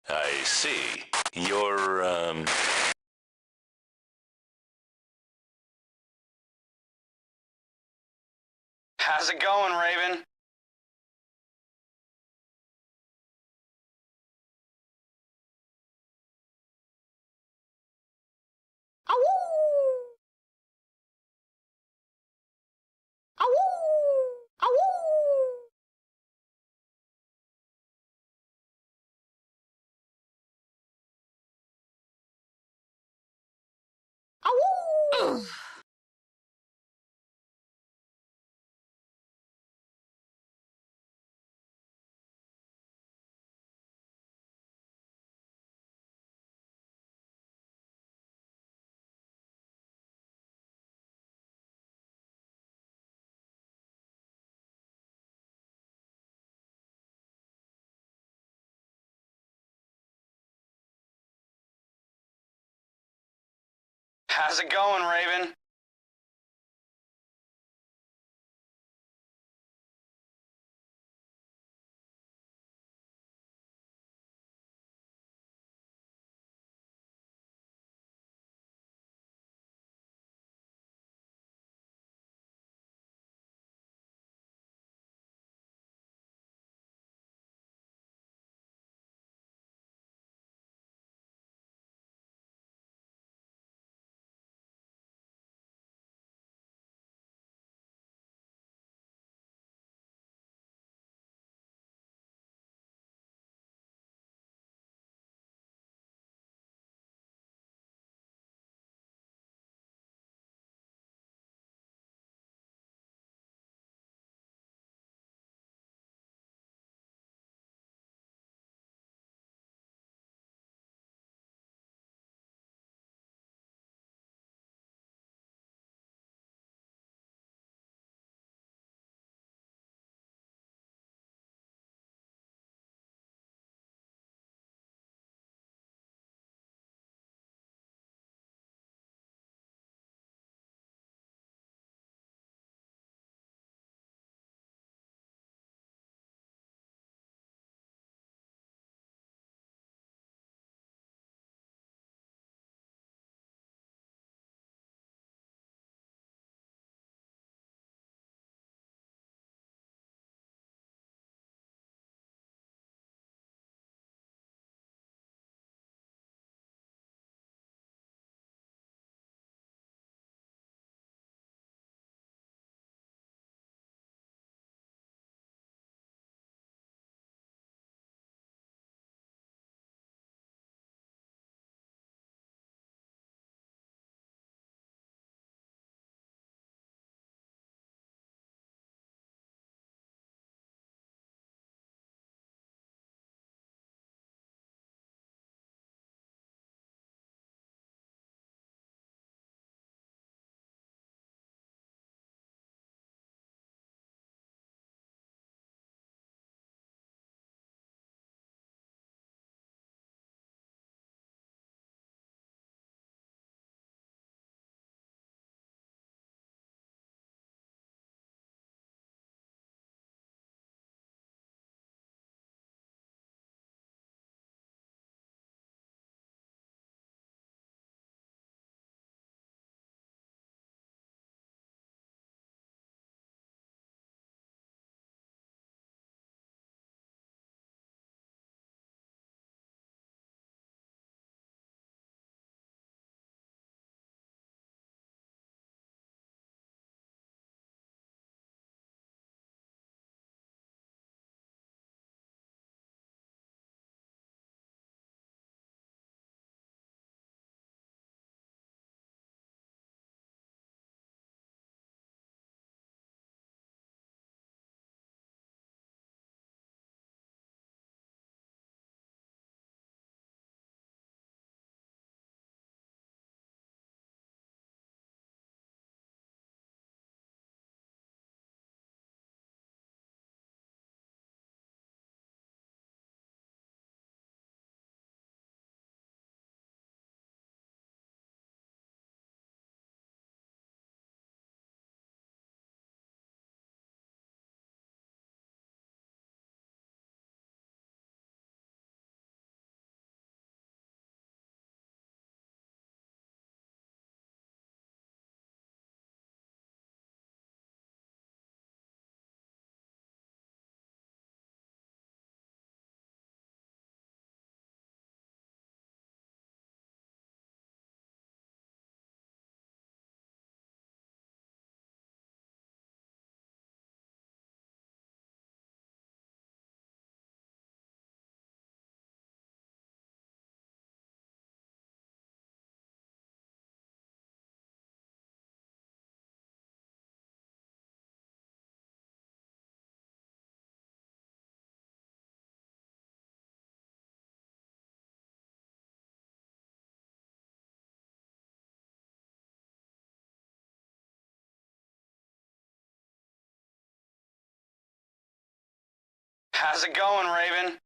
I see. You're. How's it going, Raven? How's it going, Raven? How's it going, Raven?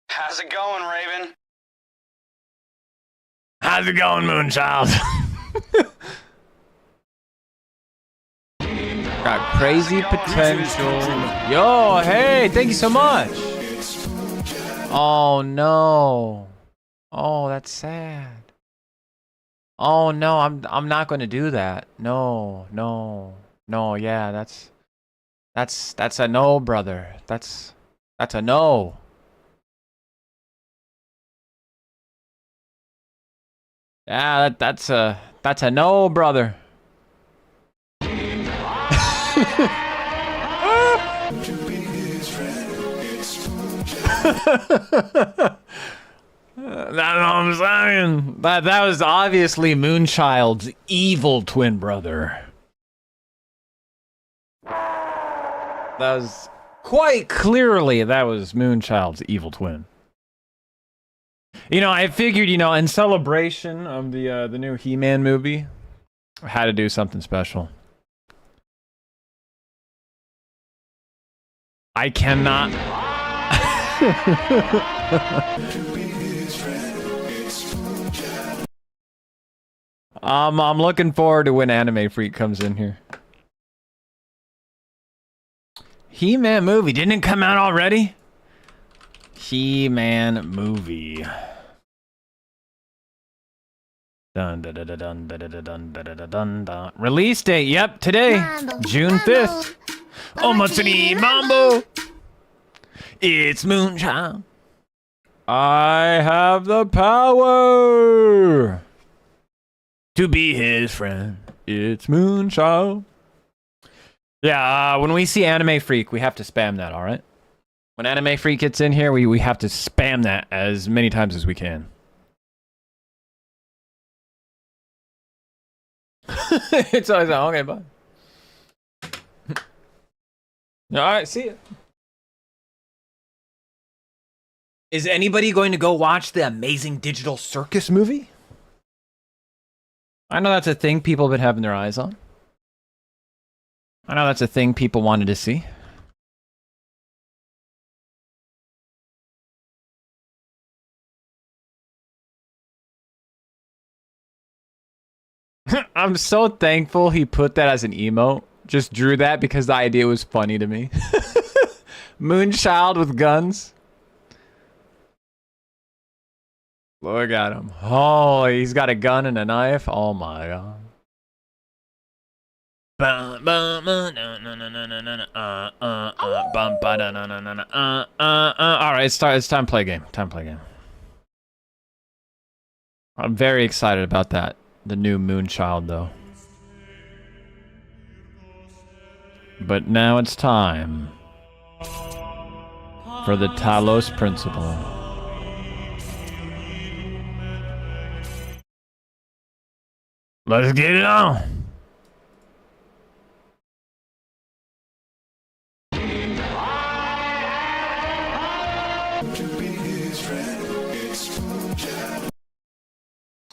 How's it going, Raven? How's it going, Moonchild? Got crazy potential. Yo, hey, thank you so much. Oh no. Oh, that's sad. Oh no, I'm not going to do that. No, no, no. Yeah, that's a no, brother. That's a no. Yeah, that's a no, brother. That's what I'm saying. That was obviously Moonchild's evil twin brother. That was quite clearly that was Moonchild's evil twin. You know, I figured, you know, in celebration of the new He-Man movie, I had to do something special. I cannot. I'm looking forward to when Anime Freak comes in here. He-Man movie, didn't it come out already? He-Man movie. Dun, dun, dun, dun, dun, dun, dun, dun, dun, dun, dun. Release date, yep, today, June 5th. Omatsuri Mambo. It's Moonchild. I have the power to be his friend. It's Moonchild. Yeah, when we see Anime Freak, we have to spam that, alright? When Anime Freak gets in here, we have to spam that as many times as we can. It's always like, okay, bye. Alright, see ya. Is anybody going to go watch the Amazing Digital Circus movie? I know that's a thing people have been having their eyes on. I know that's a thing people wanted to see. I'm so thankful he put that as an emote. Just drew that because the idea was funny to me. Moonchild with guns. Look at him. Oh, he's got a gun and a knife. Oh my god. Alright, it's time to play a game. Time to play a game. I'm very excited about that. The new Moonchild, though. But now it's time for the Talos Principle. Let's get it on!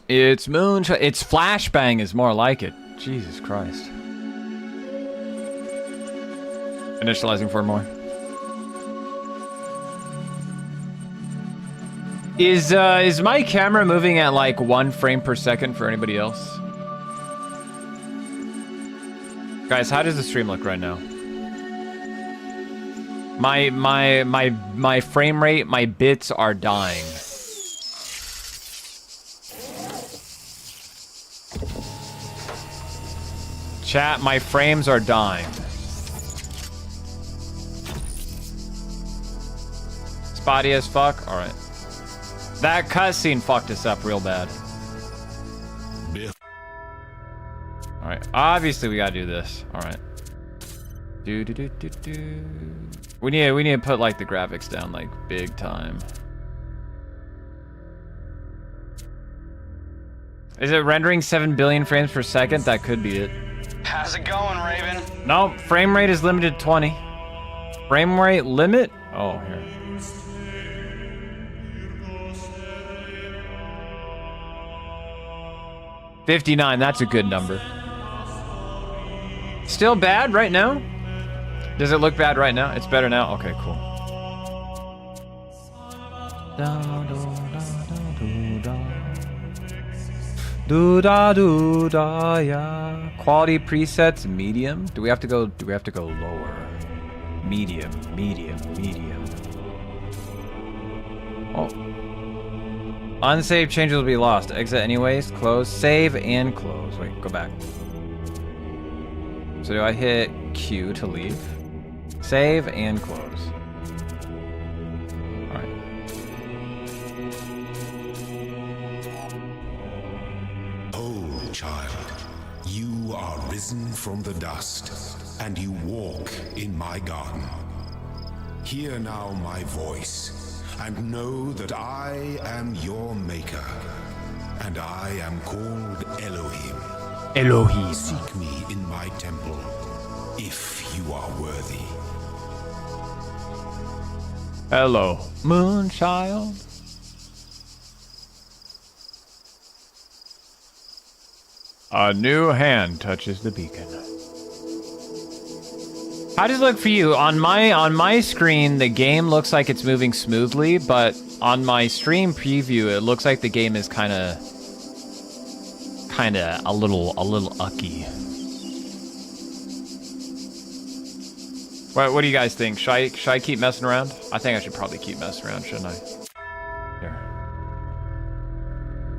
It's Moonchild. It's Flashbang is more like it. Jesus Christ. Initializing for more. Is my camera moving at like 1 frame per second for anybody else? Guys, how does the stream look right now? My frame rate, my bits are dying. Chat, my frames are dying. Spotty as fuck? Alright. That cutscene fucked us up real bad. Alright, obviously we gotta do this. Alright. Do do do do do. We need to put like the graphics down like big time. Is it rendering 7 billion frames per second? That could be it. How's it going, Raven? No, frame rate is limited to 20. Frame rate limit? Oh, here. $59, that's a good number. Still bad right now? Does it look bad right now? It's better now? Okay, cool. Do-da-do-da, yeah. Quality presets, medium. Do we have to go lower? Medium. Oh. Unsaved changes will be lost. Exit anyways. Close. Save and close. Wait, go back. So do I hit Q to leave? Save and close. Alright. Oh, child, you are risen from the dust, and you walk in my garden. Hear now my voice, and know that I am your maker, and I am called Elohim. Elohim. Seek me in my temple, if you are worthy. Hello, Moonchild. A new hand touches the beacon. How does it look for you? On my screen, the game looks like it's moving smoothly, but on my stream preview, it looks like the game is kind of a little ucky. What do you guys think? Should I keep messing around? I think I should probably keep messing around, shouldn't I? Here.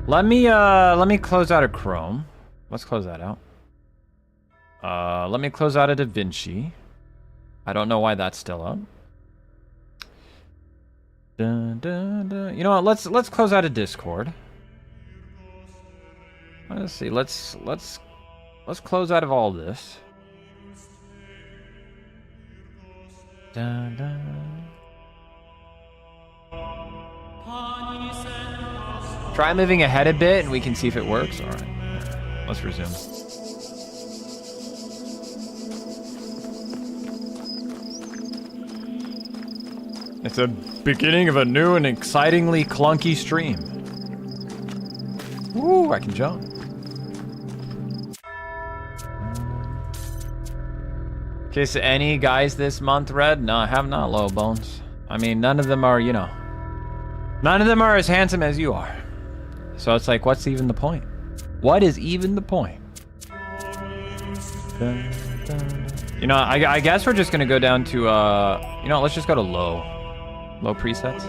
Let me close out of Chrome. Let's close that out. Let me close out of DaVinci. I don't know why that's still up. Dun, dun, dun. You know what? Let's close out of Discord. Let's see. Let's close out of all this. Dun, dun. Try moving ahead a bit, and we can see if it works. All right. Let's resume. It's the beginning of a new and excitingly clunky stream. Woo! I can jump. Okay, so any guys this month, Red? No, I have not, Low Bones. I mean, none of them are, you know, none of them are as handsome as you are. So it's like, what's even the point? What is even the point? Dun, dun, dun. You know, I guess we're just gonna go down to, you know, let's just go to low presets.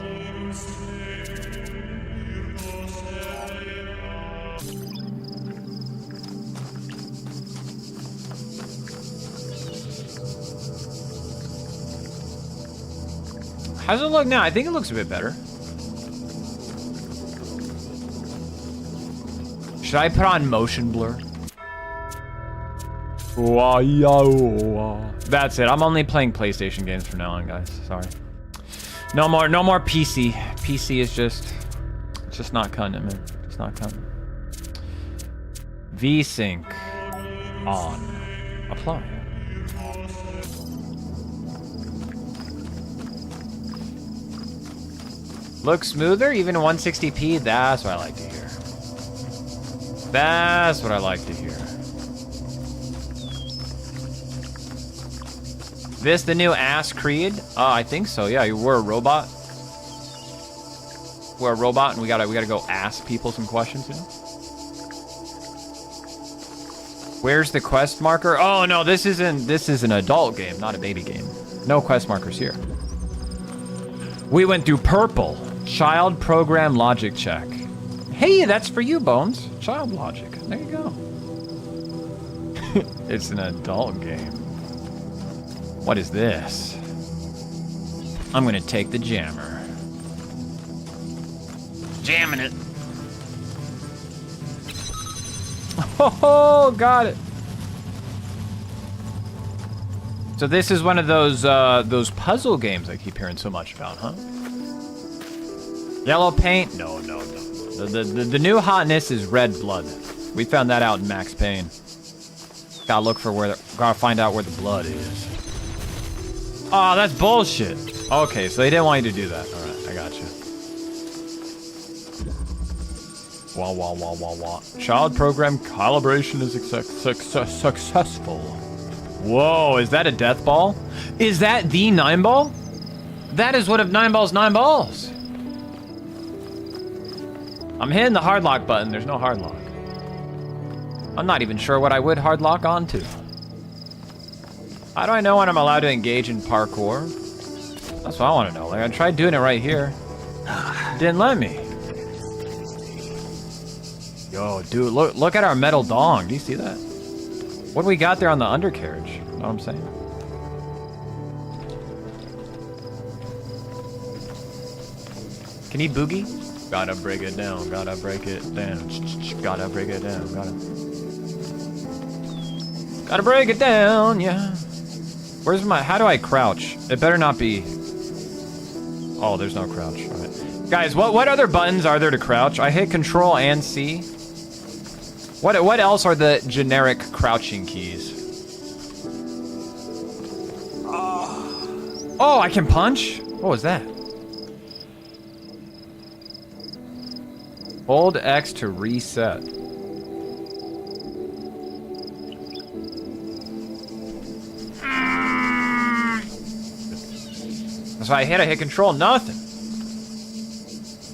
How's it look now? I think it looks a bit better. Should I put on motion blur? That's it. I'm only playing PlayStation games from now on, guys. Sorry. No more PC. PC is just not cutting it, man. It's not cutting. VSync on. Apply. Look smoother, even 160p. That's what I like to hear. That's what I like to hear. This the new Ass Creed? I think so. Yeah, we're a robot. We're a robot, and we gotta go ask people some questions. You know? Where's the quest marker? Oh no, this is an adult game, not a baby game. No quest markers here. We went through purple. Child program logic check. Hey, that's for you, Bones. Child logic. There you go. It's an adult game. What is this? I'm gonna take the jammer. Jamming it. Oh, got it. So this is one of those puzzle games I keep hearing so much about, huh? Yellow paint? No. The new hotness is red blood. We found that out in Max Payne. Gotta find out where the blood is. Oh, that's bullshit. Okay, so they didn't want you to do that. All right, I got you. Wah. Child program calibration is successful. Whoa, is that a death ball? Is that the 9 ball? That is one of 9 balls 9 balls. I'm hitting the hard lock button. There's no hard lock. I'm not even sure what I would hard lock onto. How do I know when I'm allowed to engage in parkour? That's what I want to know. Like, I tried doing it right here. Didn't let me. Yo, dude, look at our metal dong. Do you see that? What do we got there on the undercarriage? You know what I'm saying? Can he boogie? Gotta break it down, gotta break it down. Gotta break it down, gotta break it down, yeah. Where's my, how do I crouch? It better not be, oh, there's no crouch, all right. Guys, what other buttons are there to crouch? I hit Control and C. What else are the generic crouching keys? Oh, I can punch? What was that? Hold X to reset. So I hit Control, nothing.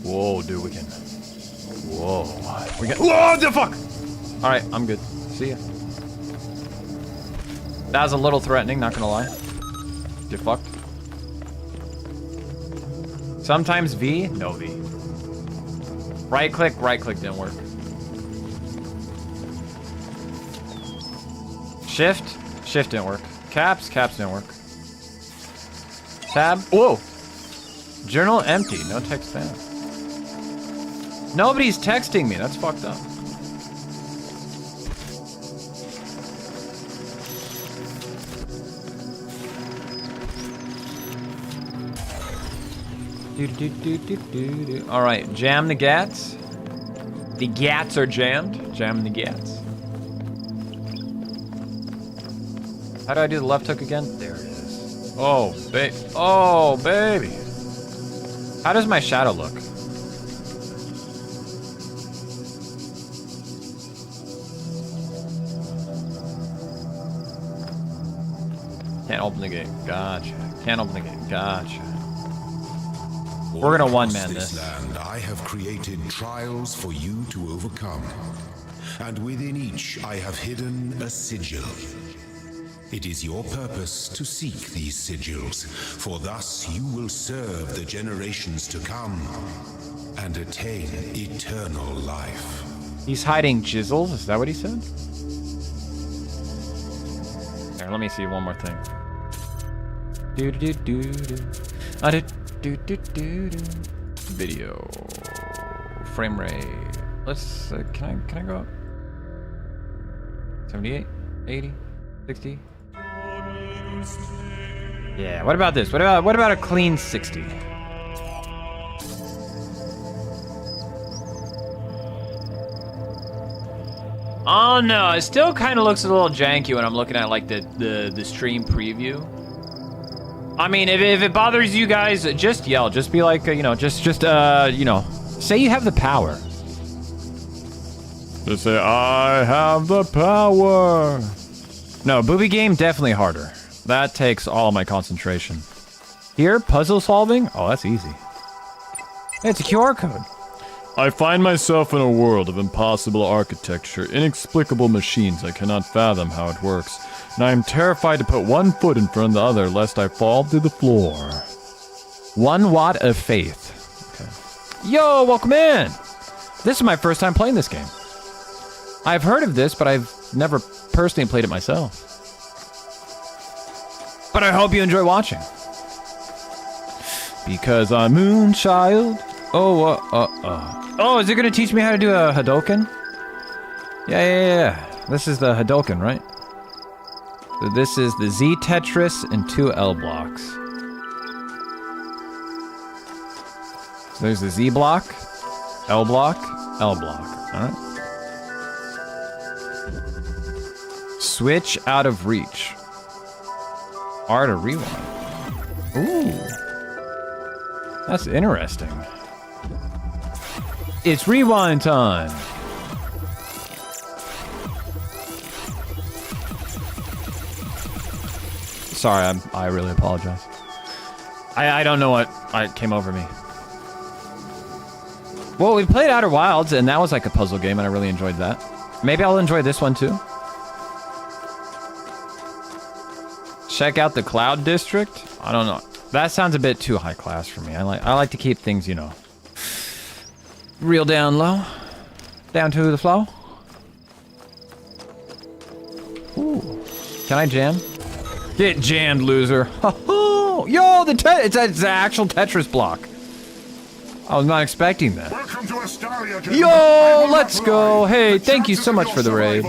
Whoa, dude, we can. Whoa. Whoa, the fuck! Alright, I'm good. See ya. That was a little threatening, not gonna lie. Get fucked. Sometimes V, no V. Right click didn't work. Shift didn't work. Caps didn't work. Tab, whoa! Journal empty, no text found. Nobody's texting me, that's fucked up. All right, jam the gats. The gats are jammed. Jam the gats. How do I do the left hook again? There it is. Oh, baby. How does my shadow look? Can't open the gate. Gotcha. Can't open the gate. Gotcha. We're gonna one-man this. Land, I have created trials for you to overcome, and within each I have hidden a sigil. It is your purpose to seek these sigils, for thus you will serve the generations to come and attain eternal life. He's hiding jizzles. Is that what he said? Here, let me see one more thing. Video frame rate. Let's can I go up? 78, 80, 60. Yeah, what about this? What about a clean 60? Oh no, it still kind of looks a little janky when I'm looking at like the stream preview. I mean, if it bothers you guys, just yell. Just be like, you know, just you know, say you have the power. Just say, I have the power. No, booby game, definitely harder. That takes all my concentration. Here, puzzle solving? Oh, that's easy. Hey, it's a QR code. I find myself in a world of impossible architecture, inexplicable machines. I cannot fathom how it works. And I am terrified to put one foot in front of the other, lest I fall through the floor. 1 watt of faith. Okay. Yo, welcome in! This is my first time playing this game. I've heard of this, but I've never personally played it myself. But I hope you enjoy watching. Because I'm Moonchild. Oh, is it gonna teach me how to do a Hadouken? Yeah. This is the Hadouken, right? So this is the Z Tetris and 2 L blocks. So there's the Z block, L block, L block. All right. Switch out of reach. R to rewind. Ooh. That's interesting. It's rewind time. Sorry, I really apologize. I don't know what came over me. Well, we played Outer Wilds, and that was like a puzzle game, and I really enjoyed that. Maybe I'll enjoy this one too. Check out the Cloud District. I don't know. That sounds a bit too high class for me. I like to keep things, you know, real down low, down to the flow. Ooh. Can I jam? Get jammed, loser. Yo, it's an actual Tetris block. I was not expecting that. Welcome to Astaria, Yo, let's go. Hey, thank you so much for the raid.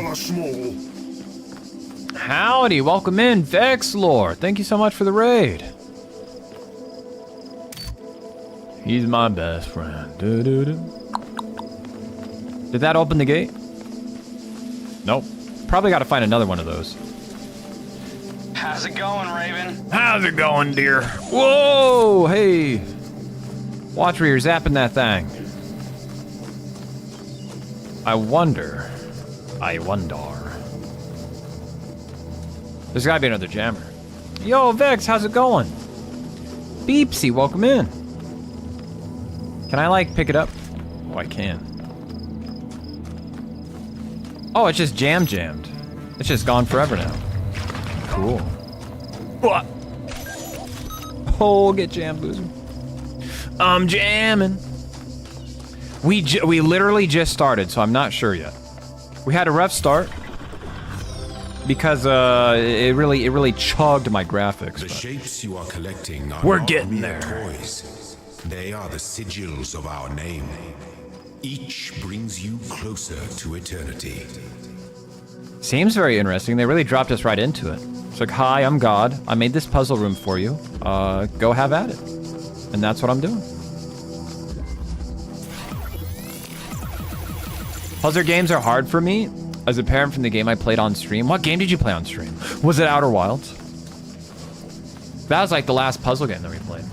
Howdy, welcome in, Vexlore. Thank you so much for the raid. He's my best friend. Doo-doo-doo. Did that open the gate? Nope. Probably got to find another one of those. How's it going, Raven? How's it going, dear? Whoa, hey. Watch where you're zapping that thing. I wonder. There's gotta be another jammer. Yo, Vex, how's it going? Beepsy, welcome in. Can I, like, pick it up? Oh, I can. Oh, it's just jammed. It's just gone forever now. Cool. What? Oh, get jammed, loser. I'm jamming. We literally just started, so I'm not sure yet. We had a rough start because it really chugged my graphics. The shapes you are collecting are We're not getting mere there. toys. They are the sigils of our name. Each brings you closer to eternity. Seems very interesting. They really dropped us right into it. It's like, hi, I'm God. I made this puzzle room for you. Go have at it. And that's what I'm doing. Puzzle games are hard for me. As a parent from the game I played on stream. What game did you play on stream? Was it Outer Wilds? That was like the last puzzle game that we played.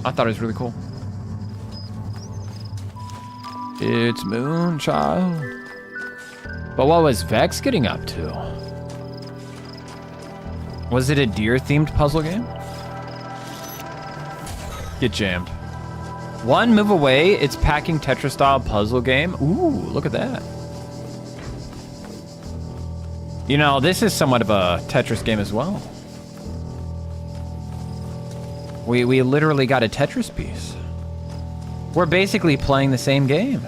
I thought it was really cool. It's Moonchild. But what was Vex getting up to? Was it a deer-themed puzzle game? Get jammed. One move away, it's packing Tetris-style puzzle game. Ooh, look at that. You know, this is somewhat of a Tetris game as well. We literally got a Tetris piece. We're basically playing the same game.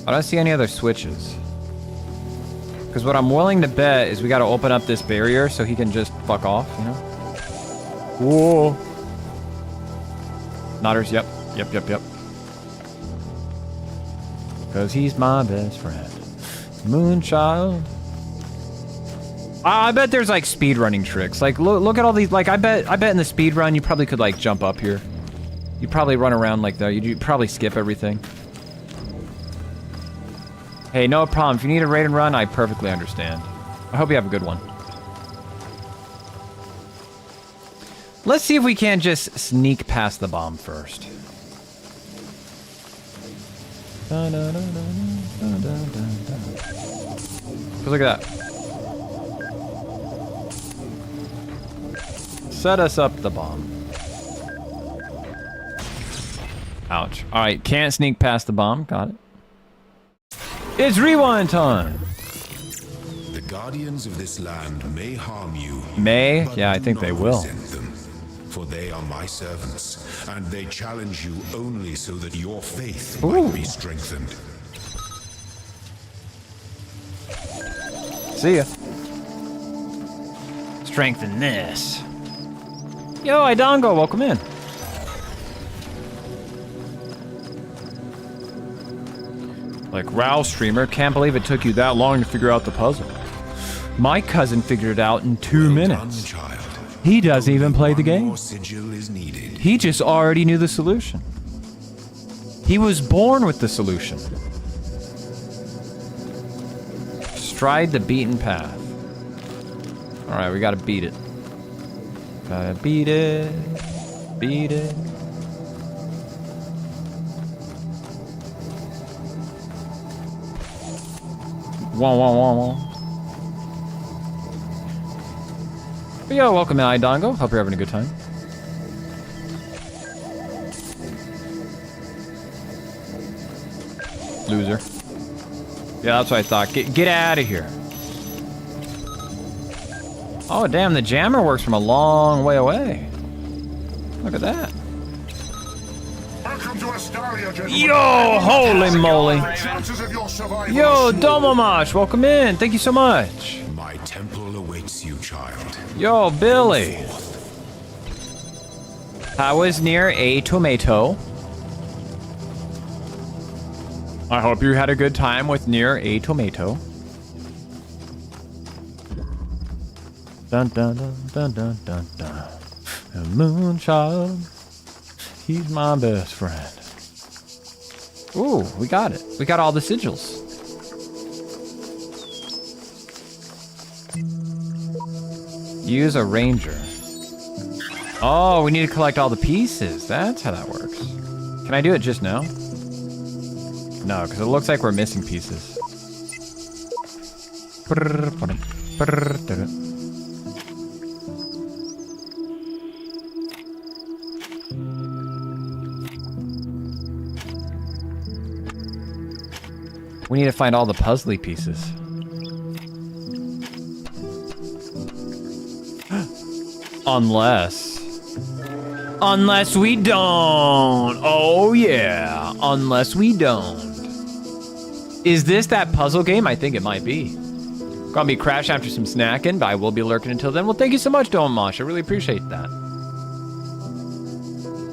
I don't see any other switches. Because what I'm willing to bet is we got to open up this barrier so he can just fuck off, you know? Whoa. Nodders, yep. Because he's my best friend. Moonchild. I bet there's like speedrunning tricks. Like look at all these, like I bet in the speedrun you probably could like jump up here. You'd probably run around like that. You'd probably skip everything. Hey, no problem. If you need a raid and run, I perfectly understand. I hope you have a good one. Let's see if we can just sneak past the bomb first. Look at that. Set us up the bomb. Ouch. Alright, can't sneak past the bomb. Got it. It's rewind time! The guardians of this land may harm you. May? But Yeah, I do think not they will. resent them, for they are my servants, and they challenge you only so that your faith Ooh. might be strengthened. See ya. Strengthen this. Yo, Idongo, welcome in. Like, wow, streamer, can't believe it took you that long to figure out the puzzle. My cousin figured it out in 2 minutes. Done, child. He doesn't even play the One game. more sigil is needed. He just already knew the solution. He was born with the solution. Stride the beaten path. Alright, we gotta beat it. Gotta beat it. Beat it. Wah, wah, wah, wah. But yo, welcome to Idongo. Hope you're having a good time. Loser. Yeah, that's what I thought. Get out of here. Oh, damn, the jammer works from a long way away. Look at that. Welcome to Astaria, gentlemen. Yo, holy moly. Chances of your survival Yo, are small. Domomash, welcome in. Thank you so much. My temple awaits you, child. Yo, Billy. I was near a tomato. I hope you had a good time with near a tomato. Dun dun dun dun dun dun dun. A moonchild, he's my best friend. Ooh, we got it. We got all the sigils. Use a ranger. Oh, we need to collect all the pieces. That's how that works. Can I do it just now? No, because it looks like we're missing pieces. We need to find all the puzzly pieces. Unless we don't. Oh yeah, unless we don't. Is this that puzzle game? I think it might be. Gonna be crash after some snacking, but I will be lurking until then. Well, thank you so much, Domomash. I really appreciate that.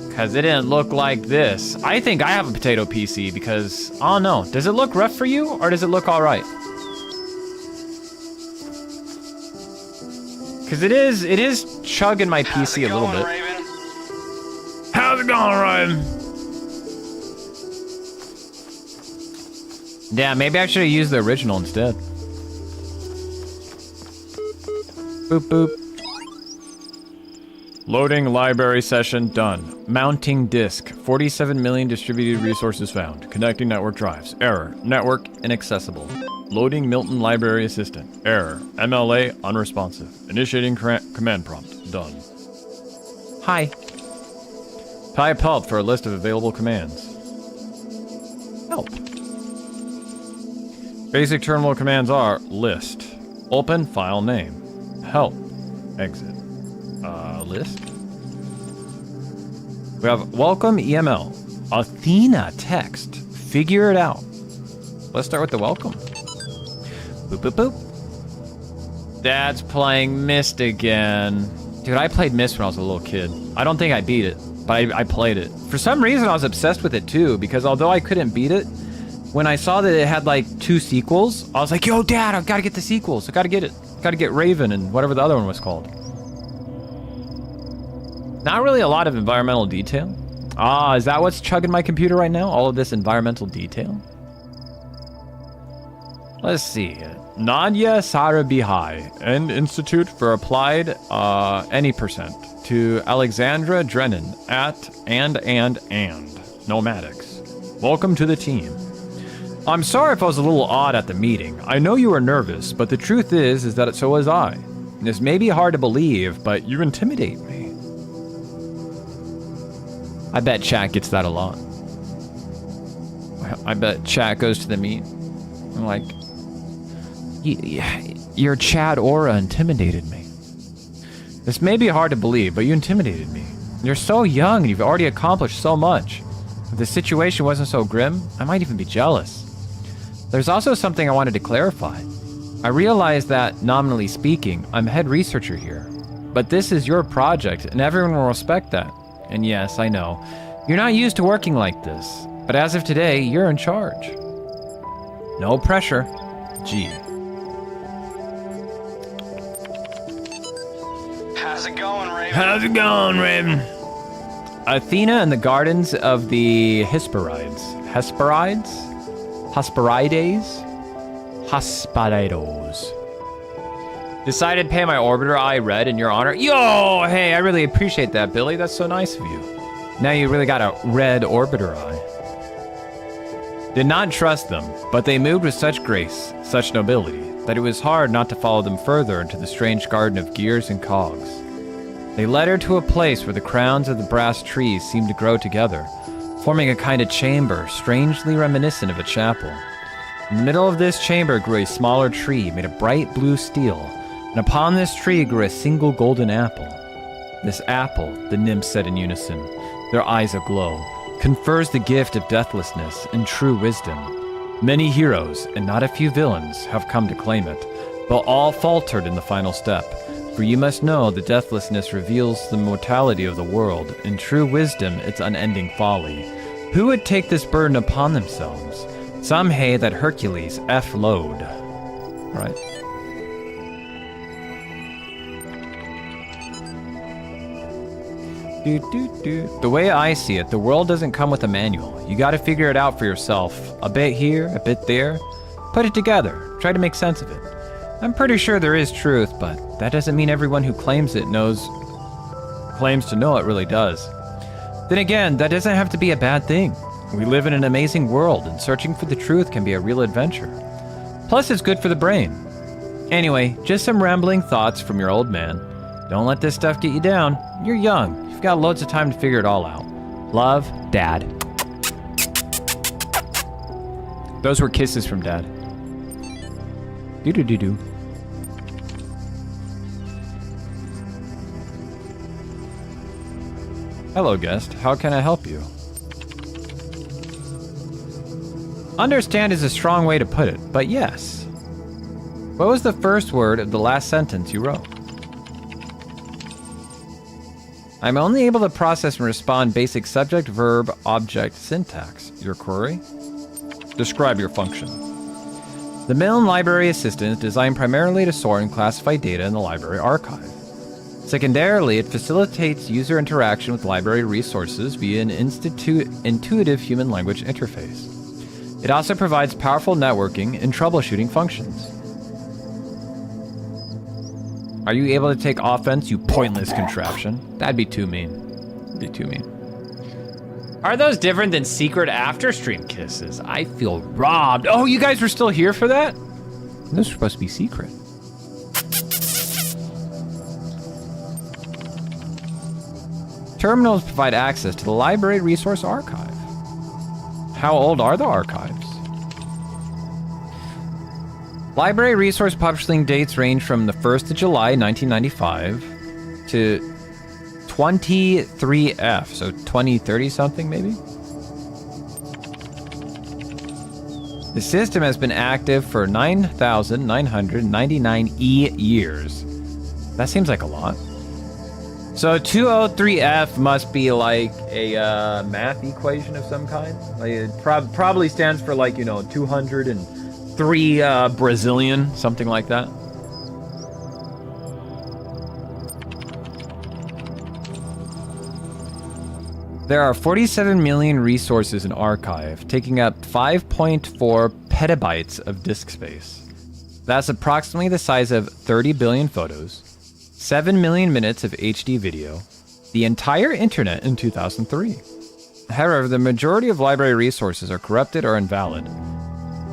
Because it didn't look like this. I think I have a potato PC because, oh no. Does it look rough for you or does it look all right? Because it is chugging my PC a little bit. Raven? How's it going, Ryan? Yeah, maybe I should have used the original instead. Boop, boop. Loading library session done. Mounting disk. 47 million distributed resources found. Connecting network drives. Error. Network inaccessible. Loading Milton Library Assistant. Error. MLA unresponsive. Initiating command prompt. Done. Hi. Type help for a list of available commands. Help. Basic terminal commands are list. Open file name. Help. Exit. List. We have welcome EML. Athena text. Figure it out. Let's start with the welcome. Boop, boop, boop. Dad's playing Myst again. Dude, I played Myst when I was a little kid. I don't think I beat it, but I played it. For some reason, I was obsessed with it too, because although I couldn't beat it, when I saw that it had like 2 sequels, I was like, yo, Dad, I've got to get the sequels. I got to get it. Got to get Raven and whatever the other one was called. Not really a lot of environmental detail. Ah, is that what's chugging my computer right now? All of this environmental detail? Let's see. Nadia Sarabihai, and Institute for Applied Any Percent to Alexandra Drennan at and Nomadics. Welcome to the team. I'm sorry if I was a little odd at the meeting. I know you were nervous, but the truth is that so was I. This may be hard to believe, but you intimidate me. I bet chat gets that a lot. I bet chat goes to the meet. I'm like, your chat aura intimidated me. This may be hard to believe, but you intimidated me. You're so young and you've already accomplished so much. If the situation wasn't so grim, I might even be jealous. There's also something I wanted to clarify. I realize that, nominally speaking, I'm head researcher here. But this is your project, and everyone will respect that. And yes, I know, you're not used to working like this. But as of today, you're in charge. No pressure. G. How's it going, Raven? How's it going, Raven? Athena in the gardens of the Hesperides. Hesperides? Hesperides? Hospedidos. Decided to pay my orbiter eye red in your honor. Yo, hey, I really appreciate that, Billy. That's so nice of you. Now you really got a red orbiter eye. Did not trust them, but they moved with such grace, such nobility, that it was hard not to follow them further into the strange garden of gears and cogs. They led her to a place where the crowns of the brass trees seemed to grow together, forming a kind of chamber strangely reminiscent of a chapel. In the middle of this chamber grew a smaller tree made of bright blue steel, and upon this tree grew a single golden apple. This apple, the nymphs said in unison, their eyes aglow, confers the gift of deathlessness and true wisdom. Many heroes, and not a few villains, have come to claim it, but all faltered in the final step. For you must know that deathlessness reveals the mortality of the world, and true wisdom its unending folly. Who would take this burden upon themselves? Some hay that Hercules F load. Right. The way I see it, the world doesn't come with a manual. You gotta figure it out for yourself. A bit here, a bit there. Put it together. Try to make sense of it. I'm pretty sure there is truth, but that doesn't mean everyone who claims to know it really does. Then again, that doesn't have to be a bad thing. We live in an amazing world, and searching for the truth can be a real adventure. Plus, it's good for the brain. Anyway, just some rambling thoughts from your old man. Don't let this stuff get you down. You're young. You've got loads of time to figure it all out. Love, Dad. Those were kisses from Dad. Doo-doo-doo-doo. Hello, guest. How can I help you? Understand is a strong way to put it, but yes. What was the first word of the last sentence you wrote? I'm only able to process and respond basic subject, verb, object, syntax. Your query? Describe your function. The Milne Library Assistant is designed primarily to store and classify data in the library archive. Secondarily, it facilitates user interaction with library resources via an intuitive human language interface. It also provides powerful networking and troubleshooting functions. Are you able to take offense, you pointless contraption? That'd be too mean. That'd be too mean. Are those different than secret after-stream kisses? I feel robbed. Oh, you guys were still here for that? Those were supposed to be secret. Terminals provide access to the library resource archive. How old are the archives? Library resource publishing dates range from the 1st of July 1995 to 23F, so 2030 something maybe? The system has been active for 9,999 years. That seems like a lot. So 203F must be like a math equation of some kind. Like it probably stands for 203 Brazilian, something like that. There are 47 million resources in archive, taking up 5.4 petabytes of disk space. That's approximately the size of 30 billion photos, 7 million minutes of HD video, the entire internet in 2003. However, the majority of library resources are corrupted or invalid.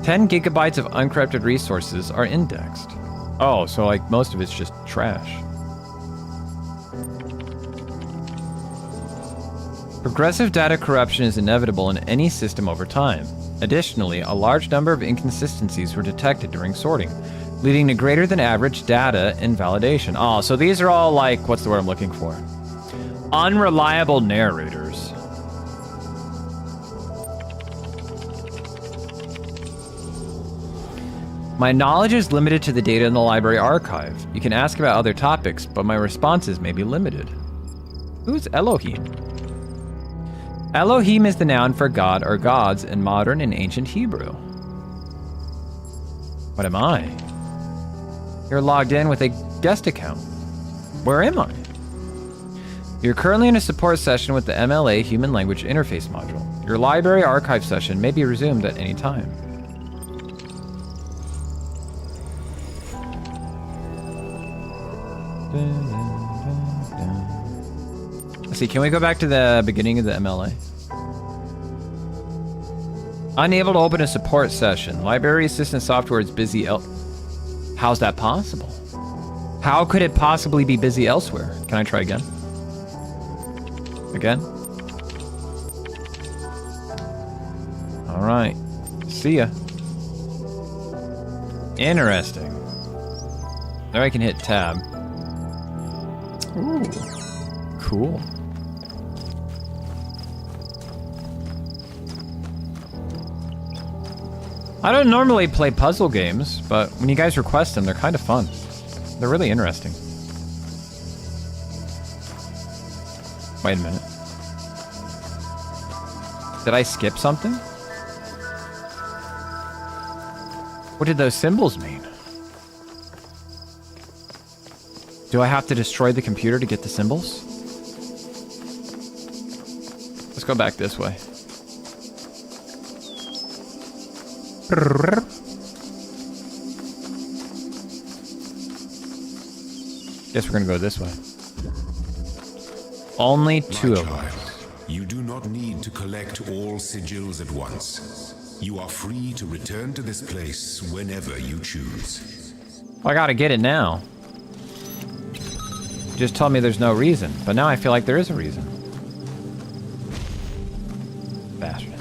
10 gigabytes of uncorrupted resources are indexed. Oh, so most of it's just trash. Progressive data corruption is inevitable in any system over time. Additionally, a large number of inconsistencies were detected during sorting, leading to greater than average data invalidation. Oh, so these are all what's the word I'm looking for? Unreliable narrators. My knowledge is limited to the data in the library archive. You can ask about other topics, but my responses may be limited. Who's Elohim? Elohim is the noun for God or gods in modern and ancient Hebrew. What am I? You're logged in with a guest account. Where am I? You're currently in a support session with the MLA Human Language Interface module. Your library archive session may be resumed at any time. Let's see, can we go back to the beginning of the MLA? Unable to open a support session. Library assistant software is busy How's that possible? How could it possibly be busy elsewhere? Can I try again? Again? All right. See ya. Interesting. There I can hit tab. Ooh. Cool. I don't normally play puzzle games, but when you guys request them, they're kind of fun. They're really interesting. Wait a minute. Did I skip something? What did those symbols mean? Do I have to destroy the computer to get the symbols? Let's go back this way. Guess we're gonna go this way. Only two of us. You do not need to collect all sigils at once. You are free to return to this place whenever you choose. Well, I gotta get it now. You just told me there's no reason, but now I feel like there is a reason. Bastard.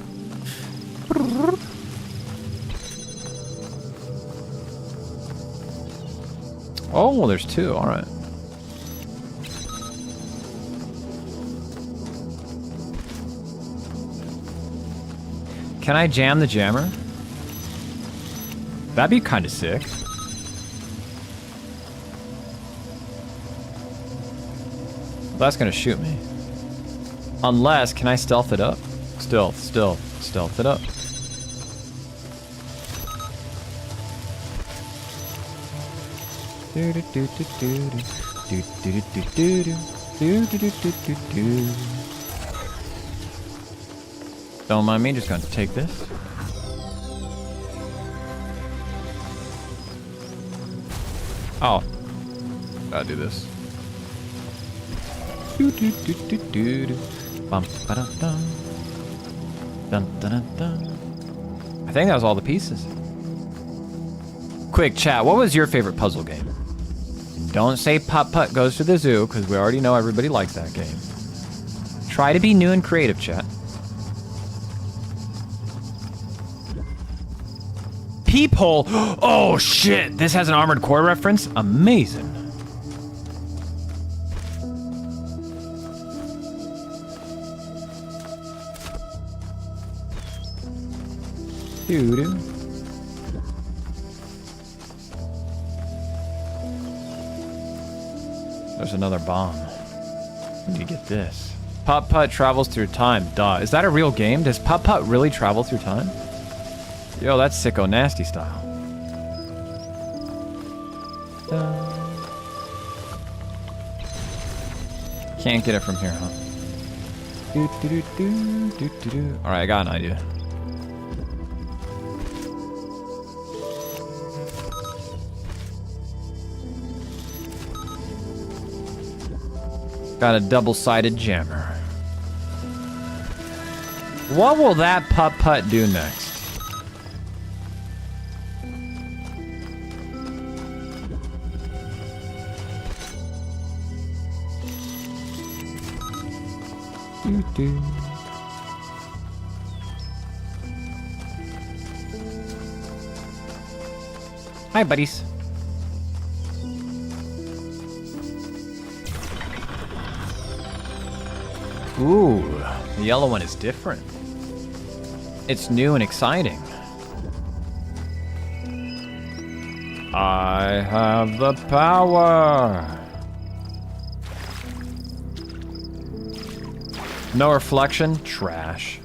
Oh, well, there's two. All right. Can I jam the jammer? That'd be kind of sick. That's gonna shoot me. Unless, can I stealth it up? Stealth it up. Don't mind me, just gonna take this. Oh. Gotta do this. I think that was all the pieces. Quick chat, what was your favorite puzzle game? Don't say Putt Putt Goes to the Zoo, because we already know everybody likes that game. Try to be new and creative, chat. Peephole! Oh shit, this has an Armored Core reference? Amazing. Doo-doo. There's another bomb. Need to get this. Putt Putt travels through time. Duh. Is that a real game? Does Putt Putt really travel through time? Yo, that's sicko nasty style. Can't get it from here, huh? Alright, I got an idea. Got a double-sided jammer. What will that Putt Putt do next? Doo-doo. Hi, buddies. Ooh, the yellow one is different. It's new and exciting. I have the power. No reflection? Trash.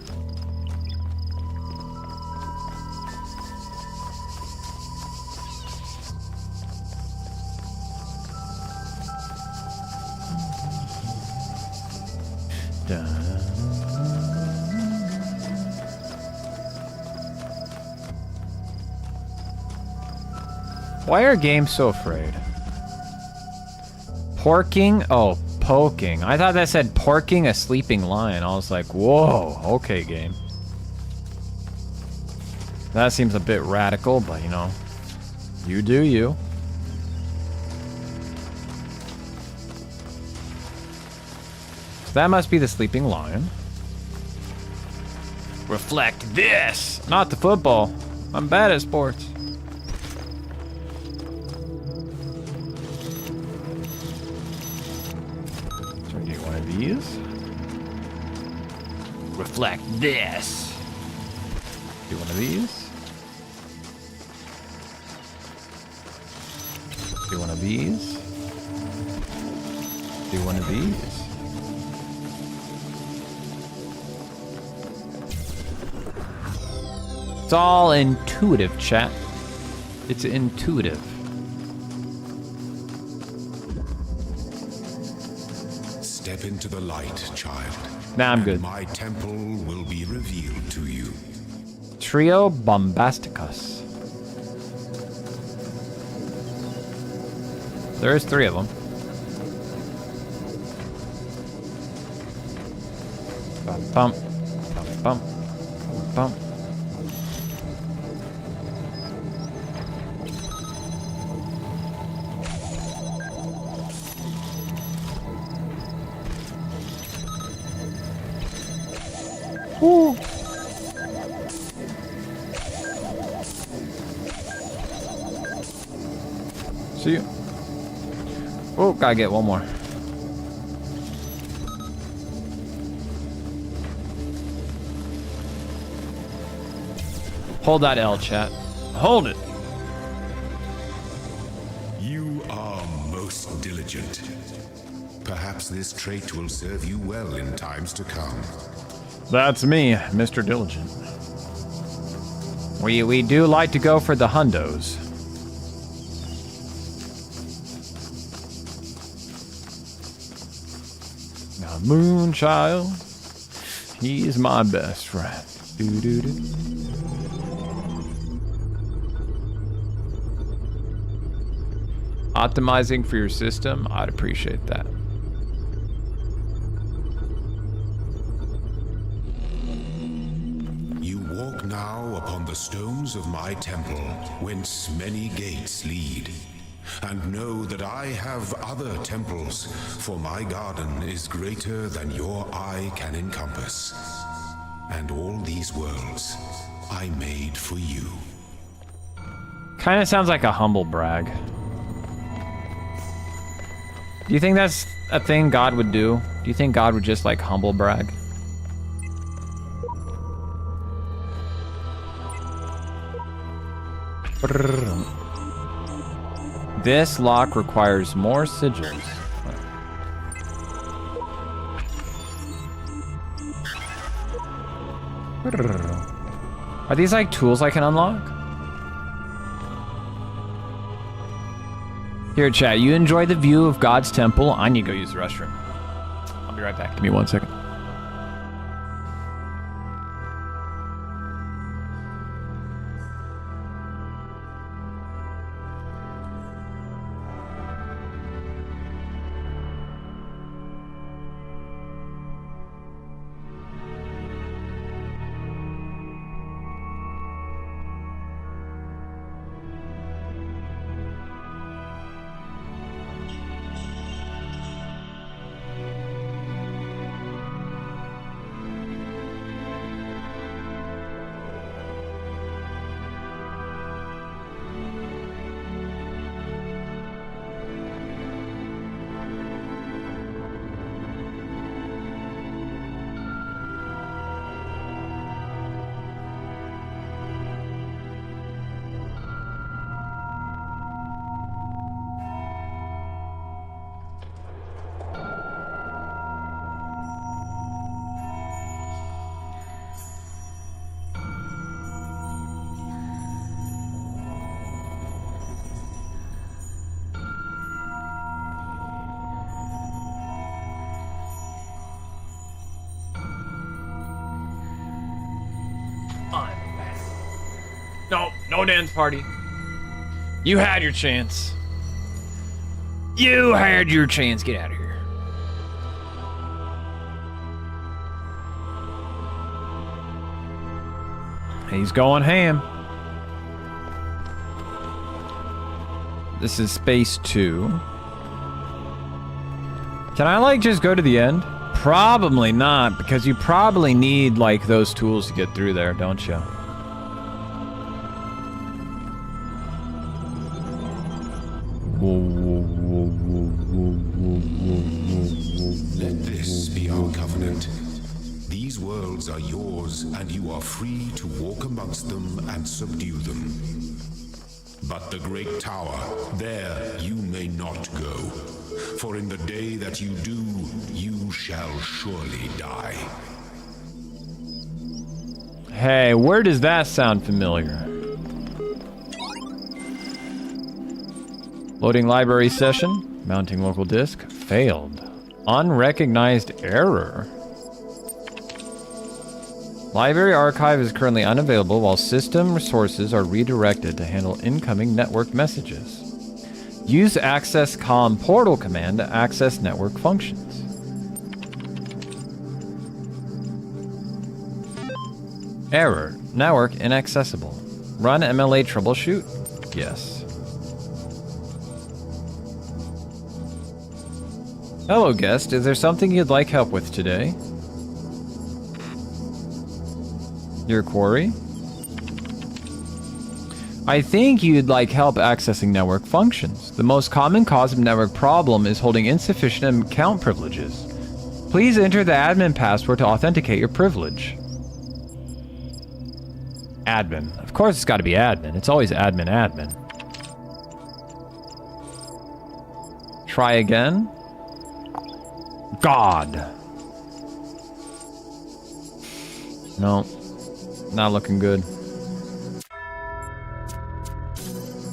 Why are games so afraid? Porking? Oh, poking. I thought that said porking a sleeping lion. I was like, whoa, okay, game. That seems a bit radical, but you know, you do you. So that must be the sleeping lion. Reflect this! Not the football. I'm bad at sports. So we get one of these. Reflect this. Do one of these. Do one of these. Do one of these. It's all intuitive, chat. It's intuitive. Step into the light, child. Nah, I'm and good. My temple will be revealed to you. Trio Bombasticus. There's 3 of them. Bum bum bum bum bum. Woo. See you. Oh, gotta get one more. Hold that L, chat. Hold it. You are most diligent. Perhaps this trait will serve you well in times to come. That's me, Mr. Diligent. We do like to go for the hundos. Now, Moonchild, he's my best friend. Doo-doo-doo. Optimizing for your system, I'd appreciate that. You walk now upon the stones of my temple, whence many gates lead. And know that I have other temples, for my garden is greater than your eye can encompass. And all these worlds I made for you. Kind of sounds like a humble brag. Do you think that's a thing God would do? Do you think God would just like humble brag? This lock requires more sigils. Are these like tools I can unlock? Here, chat, you enjoy the view of God's temple. I need to go use the restroom. I'll be right back. Give me 1 second. No dance party. You had your chance. You had your chance. Get out of here. He's going ham. This is space 2. Can I, like, just go to the end? Probably not, because you probably need, like, those tools to get through there, don't you? Let this be our covenant. These worlds are yours, and you are free to walk amongst them and subdue them. But the great tower, there you may not go. For in the day that you do, you shall surely die. Hey, where does that sound familiar? Loading library session. Mounting local disk. Failed. Unrecognized error. Library archive is currently unavailable while system resources are redirected to handle incoming network messages. Use access comm portal command to access network functions. Error. Network inaccessible. Run MLA troubleshoot? Yes. Hello, guest. Is there something you'd like help with today? Your query? I think you'd like help accessing network functions. The most common cause of network problem is holding insufficient account privileges. Please enter the admin password to authenticate your privilege. Admin. Of course it's got to be admin. It's always admin. Try again. God. No. Not looking good.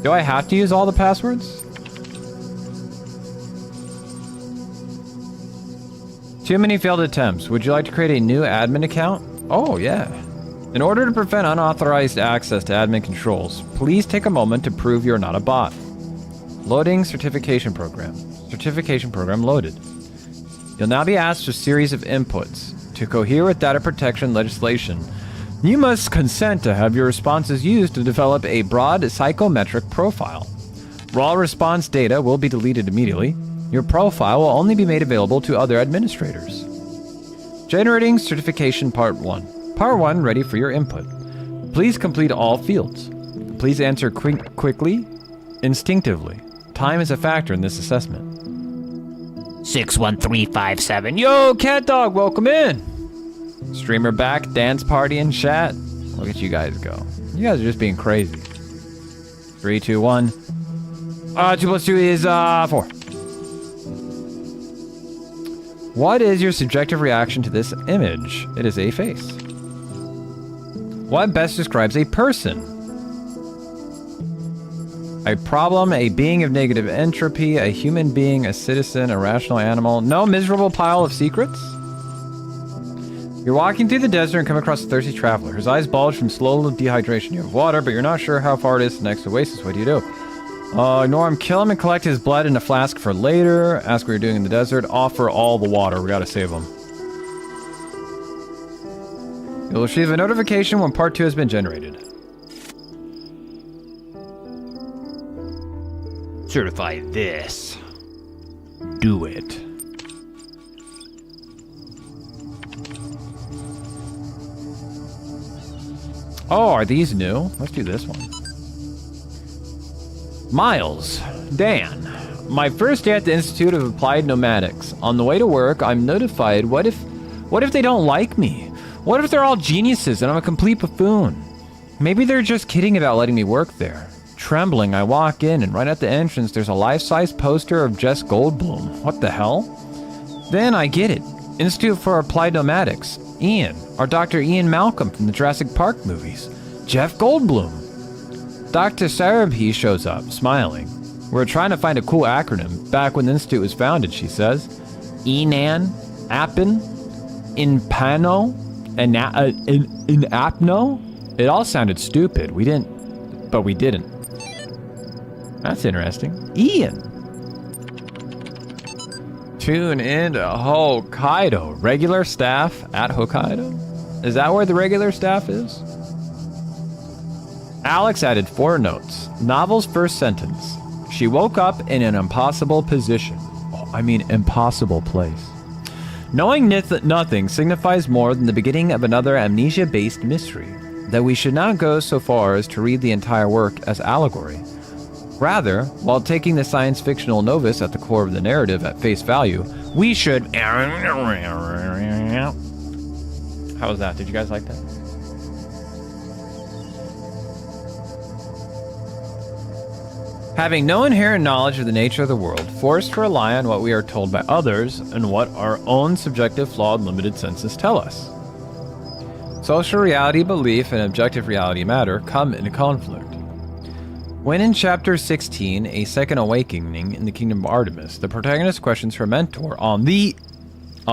Do I have to use all the passwords? Too many failed attempts. Would you like to create a new admin account? Oh, yeah. In order to prevent unauthorized access to admin controls, please take a moment to prove you're not a bot. Loading certification program. Certification program loaded. You'll now be asked a series of inputs. To cohere with data protection legislation, you must consent to have your responses used to develop a broad psychometric profile. Raw response data will be deleted immediately. Your profile will only be made available to other administrators. Generating certification part 1. Part 1 ready for your input. Please complete all fields. Please answer quickly, instinctively. Time is a factor in this assessment. 61357. Yo, Cat Dog, welcome in. Streamer back, dance party in chat. Look at you guys go. You guys are just being crazy. 3, 2, 1. 2 plus 2 is 4. What is your subjective reaction to this image? It is a face. What best describes a person? A problem, a being of negative entropy, a human being, a citizen, a rational animal. No miserable pile of secrets? You're walking through the desert and come across a thirsty traveler. His eyes bulge from slow dehydration. You have water, but you're not sure how far it is to the next oasis. What do you do? Ignore him, kill him, and collect his blood in a flask for later. Ask what you're doing in the desert. Offer all the water. We gotta save him. You'll receive a notification when part 2 has been generated. Certify this. Do it. Oh, are these new? Let's do this one. Miles. Dan. My first day at the Institute of Applied Nomadics. On the way to work, I'm notified. What if they don't like me? What if they're all geniuses and I'm a complete buffoon? Maybe they're just kidding about letting me work there. Trembling, I walk in, and right at the entrance, there's a life-size poster of Jess Goldblum. What the hell? Then I get it. Institute for Applied Nomadics. Ian. Our Dr. Ian Malcolm from the Jurassic Park movies. Jeff Goldblum. Dr. Sarabhi shows up, smiling. We're trying to find a cool acronym. Back when the Institute was founded, she says. Enan, Appin, Inpano, Inapno? It all sounded stupid. We didn't But we didn't. That's interesting. Ian. Tune in to Hokkaido. Regular staff at Hokkaido? Is that where the regular staff is? Alex added 4 notes. Novel's first sentence. She woke up in an impossible position. Oh, I mean impossible place. Knowing nothing signifies more than the beginning of another amnesia-based mystery, that we should not go so far as to read the entire work as allegory. Rather, while taking the science-fictional novice at the core of the narrative at face value, we should... How was that? Did you guys like that? Having no inherent knowledge of the nature of the world, forced to rely on what we are told by others and what our own subjective, flawed, limited senses tell us. Social reality belief and objective reality matter come into conflict. When in Chapter 16, A Second Awakening in the Kingdom of Artemis, the protagonist questions her mentor on a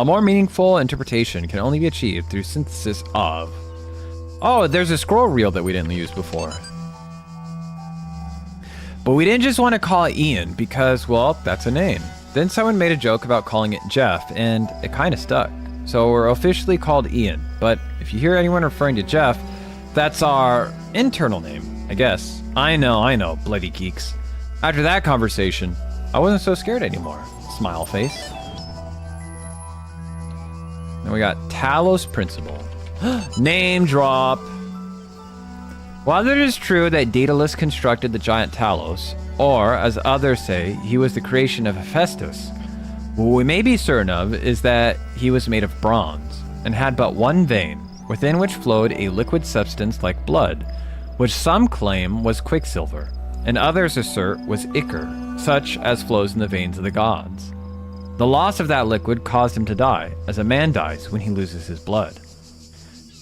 more meaningful interpretation can only be achieved through synthesis of... Oh, there's a scroll reel that we didn't use before. But we didn't just want to call it Ian because, well, that's a name. Then someone made a joke about calling it Jeff, and it kind of stuck. So we're officially called Ian. But if you hear anyone referring to Jeff, that's our internal name, I guess. I know, bloody geeks. After that conversation, I wasn't so scared anymore. Smile face. Then we got Talos Principle. Name drop. While it is true that Daedalus constructed the giant Talos, or, as others say, he was the creation of Hephaestus, what we may be certain of is that he was made of bronze, and had but one vein, within which flowed a liquid substance like blood, which some claim was quicksilver, and others assert was ichor, such as flows in the veins of the gods. The loss of that liquid caused him to die, as a man dies when he loses his blood.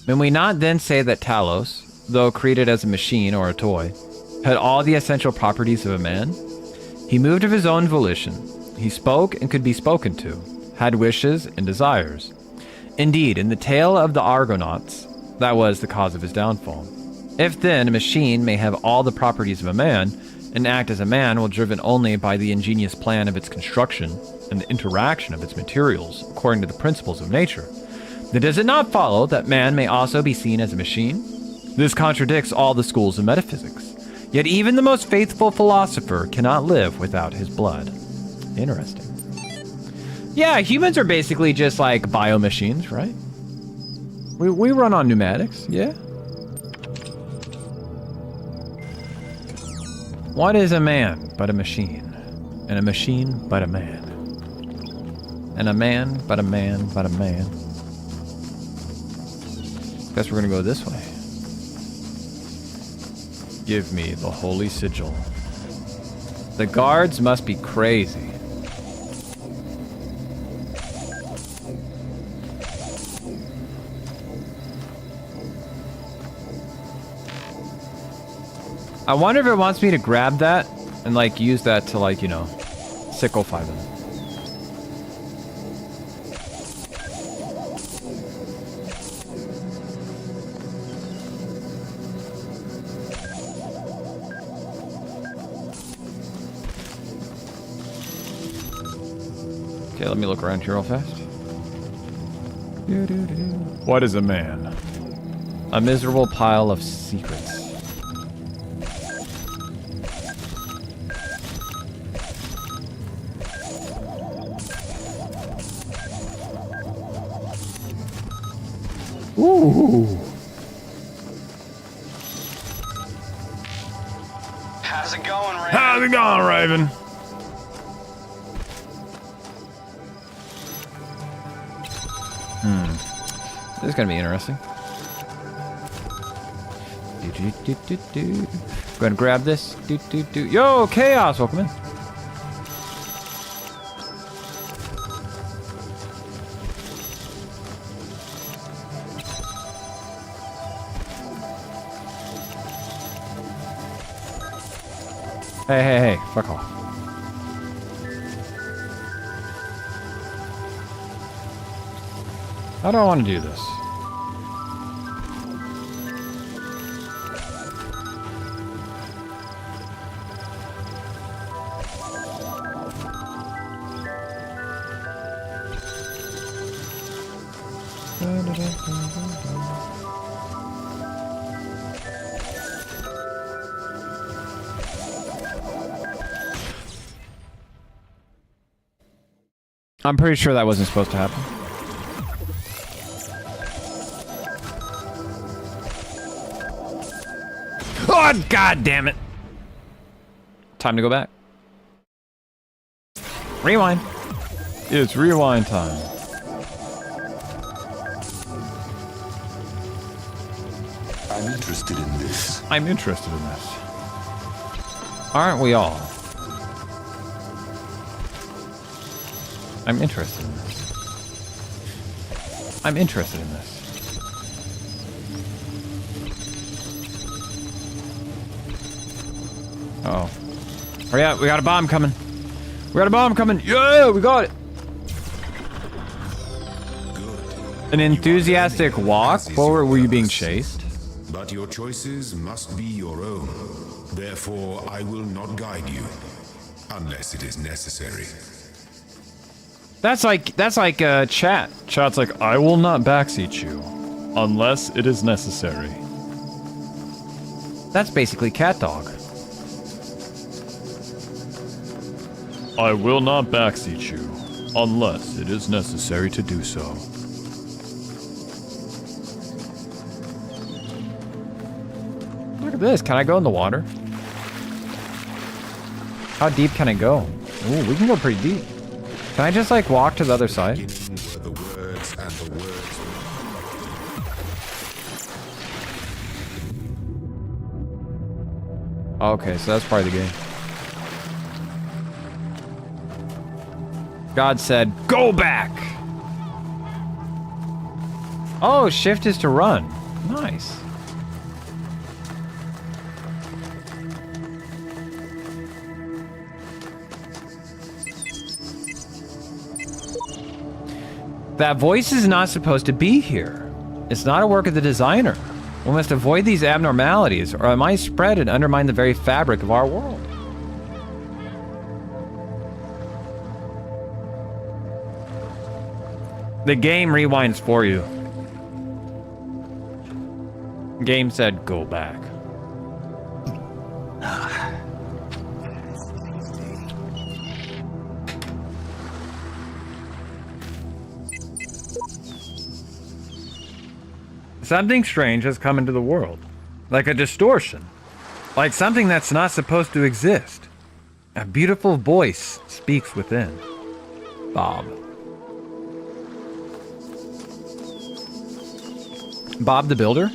May we not then say that Talos, though created as a machine or a toy, had all the essential properties of a man? He moved of his own volition. He spoke and could be spoken to, had wishes and desires. Indeed, in the tale of the Argonauts, that was the cause of his downfall. If then a machine may have all the properties of a man, and act as a man while driven only by the ingenious plan of its construction and the interaction of its materials according to the principles of nature, then does it not follow that man may also be seen as a machine? This contradicts all the schools of metaphysics. Yet even the most faithful philosopher cannot live without his blood. Interesting. Yeah, humans are basically just like biomachines, right? We run on pneumatics, yeah? What is a man but a machine? And a machine but a man? And a man but a man but a man? Guess we're gonna go this way. Give me the holy sigil. The guards must be crazy. I wonder if it wants me to grab that and like use that to like, you know, sicklify them. Okay, let me look around here real fast. What is a man? A miserable pile of secrets. Ooh. How's it going, Raven? How's it going, Raven? This is gonna be interesting. Go ahead and grab this. Yo, Chaos, welcome in. Hey, fuck off. How do I want to do this? I'm pretty sure that wasn't supposed to happen. Oh, god damn it. Time to go back. Rewind. It's rewind time. I'm interested in this. I'm interested in this. Aren't we all? I'm interested in this. I'm interested in this. Uh oh. Hurry up, we got a bomb coming. We got a bomb coming. Yeah, we got it. An enthusiastic walk? Forward, were you being chased? But your choices must be your own. Therefore, I will not guide you. Unless it is necessary. That's like chat. Chat's like, I will not backseat you. Unless it is necessary. That's basically cat dog. I will not backseat you. Unless it is necessary to do so. Look at this. Can I go in the water? How deep can I go? Ooh, we can go pretty deep. Can I just like walk to the other side? Okay, so that's part of the game. God said, go back! Oh, shift is to run. Nice. That voice is not supposed to be here. It's not a work of the designer. We must avoid these abnormalities, or it might spread and undermine the very fabric of our world. The game rewinds for you. Game said, go back. Something strange has come into the world. Like a distortion. Like something that's not supposed to exist. A beautiful voice speaks within. Bob. Bob the Builder?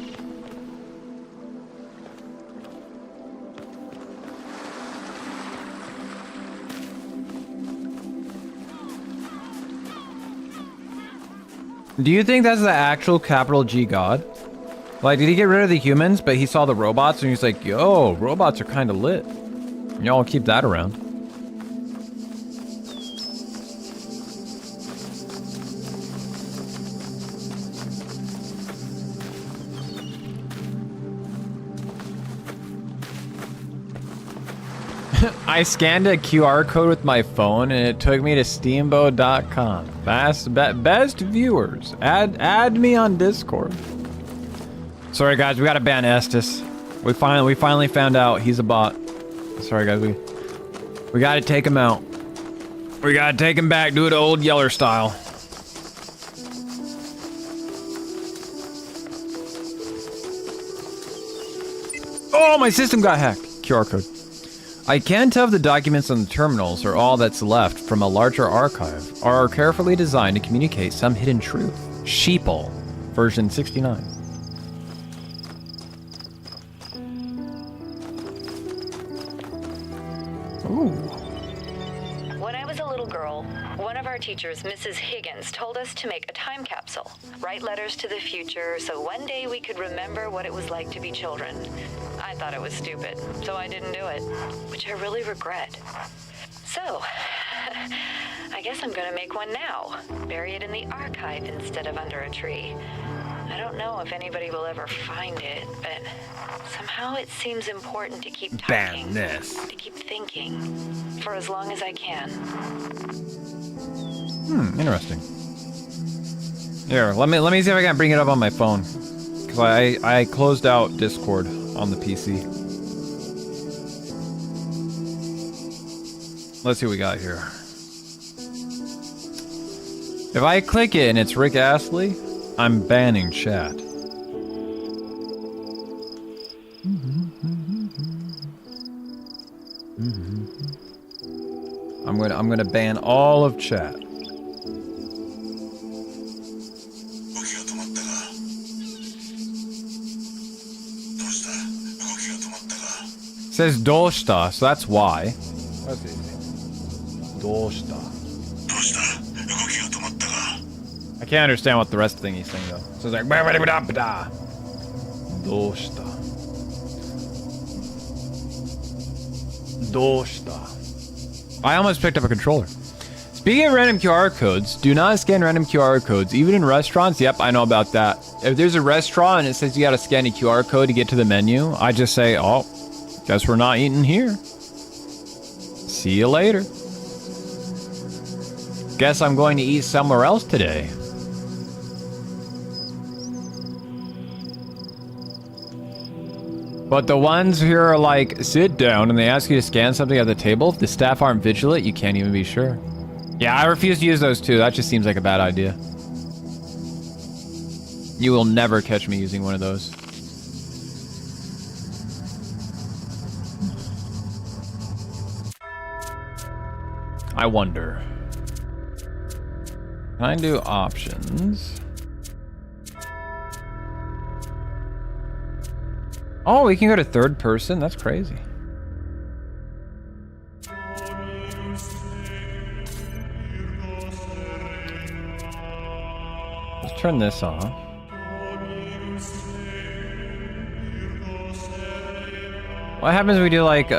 Do you think that's the actual capital G God? Like, did he get rid of the humans, but he saw the robots and he's like, yo, robots are kind of lit. Y'all keep that around. I scanned a QR code with my phone and it took me to steamboat.com. Best viewers. Add me on Discord. Sorry guys, we gotta ban Estes. We finally found out he's a bot. Sorry guys, we gotta take him out. We gotta take him back, do it old Yeller style. Oh, my system got hacked. QR code. I can't tell if the documents on the terminals are all that's left from a larger archive, or are carefully designed to communicate some hidden truth. Sheeple, version 69. Ooh. When I was a little girl, one of our teachers, Mrs. Higgins, told us to make a time capsule, write letters to the future, so one day we could remember what it was like to be children. I thought it was stupid, so I didn't do it, which I really regret. So, I guess I'm gonna make one now, bury it in the archive instead of under a tree. I don't know if anybody will ever find it, but somehow it seems important to keep talking, Ban this. to keep thinking, for as long as I can. Interesting. Here, let me see if I can bring it up on my phone. Cause I closed out Discord on the PC. Let's see what we got here. If I click it and it's Rick Astley, I'm banning chat. I'm gonna ban all of chat. It says Doshta, so that's why. What's it? Doshta. I can't understand what the rest of the thing he's saying though. So it's like Doshta. Doshta. I almost picked up a controller. Speaking of random QR codes, do not scan random QR codes, even in restaurants. Yep, I know about that. If there's a restaurant and it says you gotta scan a QR code to get to the menu, I just say, oh, guess we're not eating here. See you later. Guess I'm going to eat somewhere else today. But the ones here are like, sit down, and they ask you to scan something at the table. If the staff aren't vigilant, you can't even be sure. Yeah, I refuse to use those too. That just seems like a bad idea. You will never catch me using one of those. I wonder. Can I do options? Oh, we can go to third person? That's crazy. Let's turn this off. What happens if we do like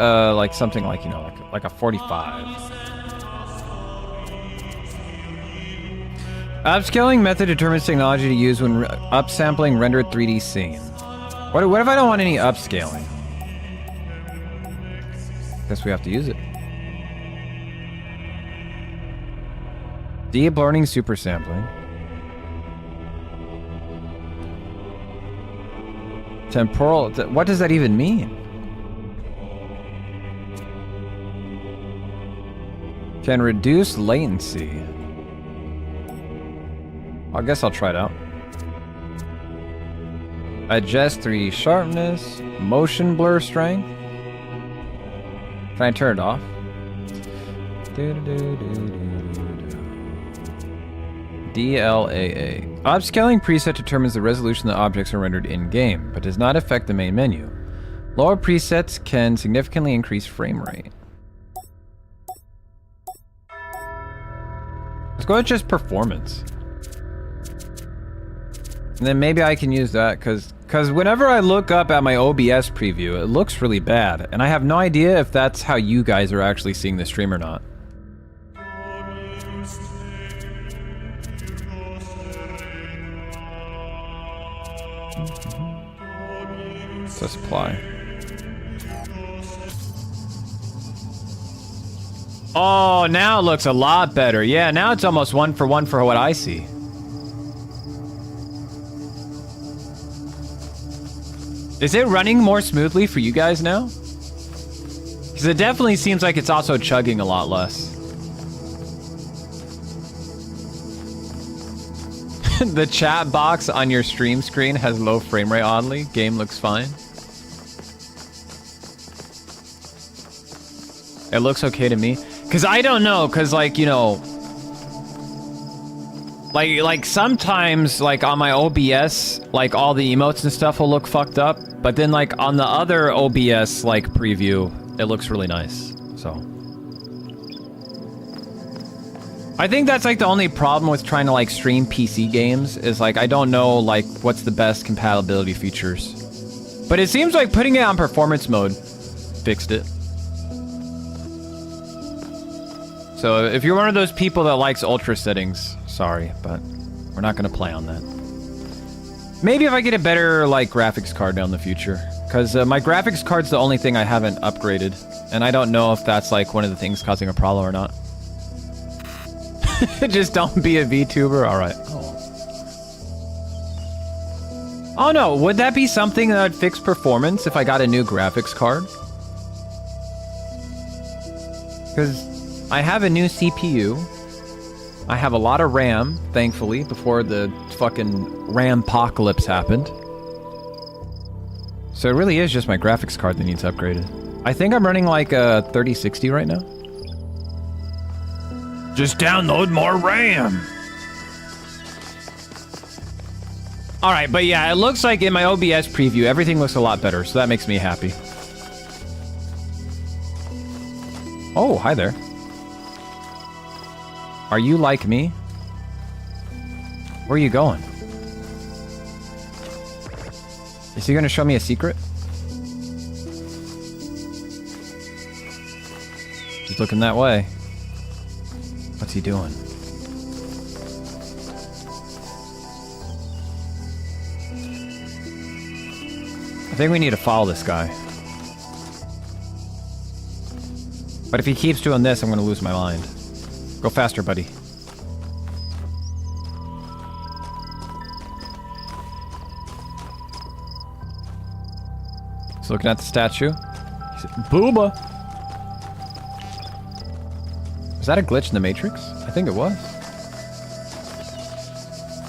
something like, you know, like a 45? Upscaling method determines technology to use when upsampling rendered 3D scene. What if I don't want any upscaling? Guess we have to use it. Deep learning super sampling. Temporal, what does that even mean? Can reduce latency. I guess I'll try it out. Adjust 3D sharpness, motion blur strength. Can I turn it off? DLAA. Upscaling preset determines the resolution that objects are rendered in-game, but does not affect the main menu. Lower presets can significantly increase frame rate. Let's go with just performance. And then maybe I can use that, because whenever I look up at my OBS preview, it looks really bad. And I have no idea if that's how you guys are actually seeing the stream or not. Let's apply. Oh, now it looks a lot better. Yeah, now it's almost 1-for-1 for what I see. Is it running more smoothly for you guys now? Because it definitely seems like it's also chugging a lot less. The chat box on your stream screen has low frame rate oddly. Game looks fine. It looks okay to me. Because I don't know, because like, you know... Like sometimes, like on my OBS, like all the emotes and stuff will look fucked up. But then like on the other OBS like preview, it looks really nice. So I think that's like the only problem with trying to like stream PC games is like I don't know like what's the best compatibility features. But it seems like putting it on performance mode fixed it. So if you're one of those people that likes ultra settings, sorry, but we're not gonna play on that. Maybe if I get a better like graphics card down the future, because my graphics card's the only thing I haven't upgraded, and I don't know if that's like one of the things causing a problem or not. Just don't be a VTuber. All right. Oh. Oh no, would that be something that would fix performance if I got a new graphics card? Because I have a new CPU. I have a lot of RAM, thankfully, before the fucking RAM-pocalypse happened. So it really is just my graphics card that needs upgraded. I think I'm running like a 3060 right now. Just download more RAM! Alright, but yeah, it looks like in my OBS preview, everything looks a lot better, so that makes me happy. Oh, hi there. Are you like me? Where are you going? Is he gonna show me a secret? He's looking that way. What's he doing? I think we need to follow this guy. But if he keeps doing this, I'm gonna lose my mind. Go faster, buddy. He's looking at the statue. He said, Booba! Was that a glitch in the Matrix? I think it was.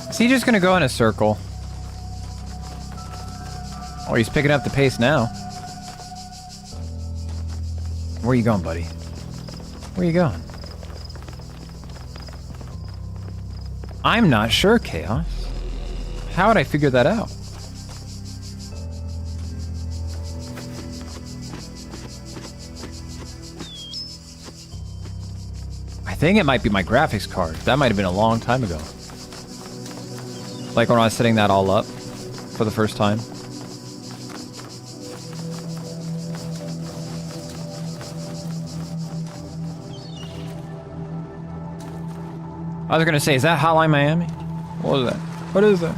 Is he just gonna go in a circle? Oh, he's picking up the pace now. Where are you going, buddy? Where are you going? I'm not sure, Chaos. How would I figure that out? I think it might be my graphics card. That might have been a long time ago. Like when I was setting that all up for the first time. I was gonna say, is that Hotline Miami? What was that? What is that?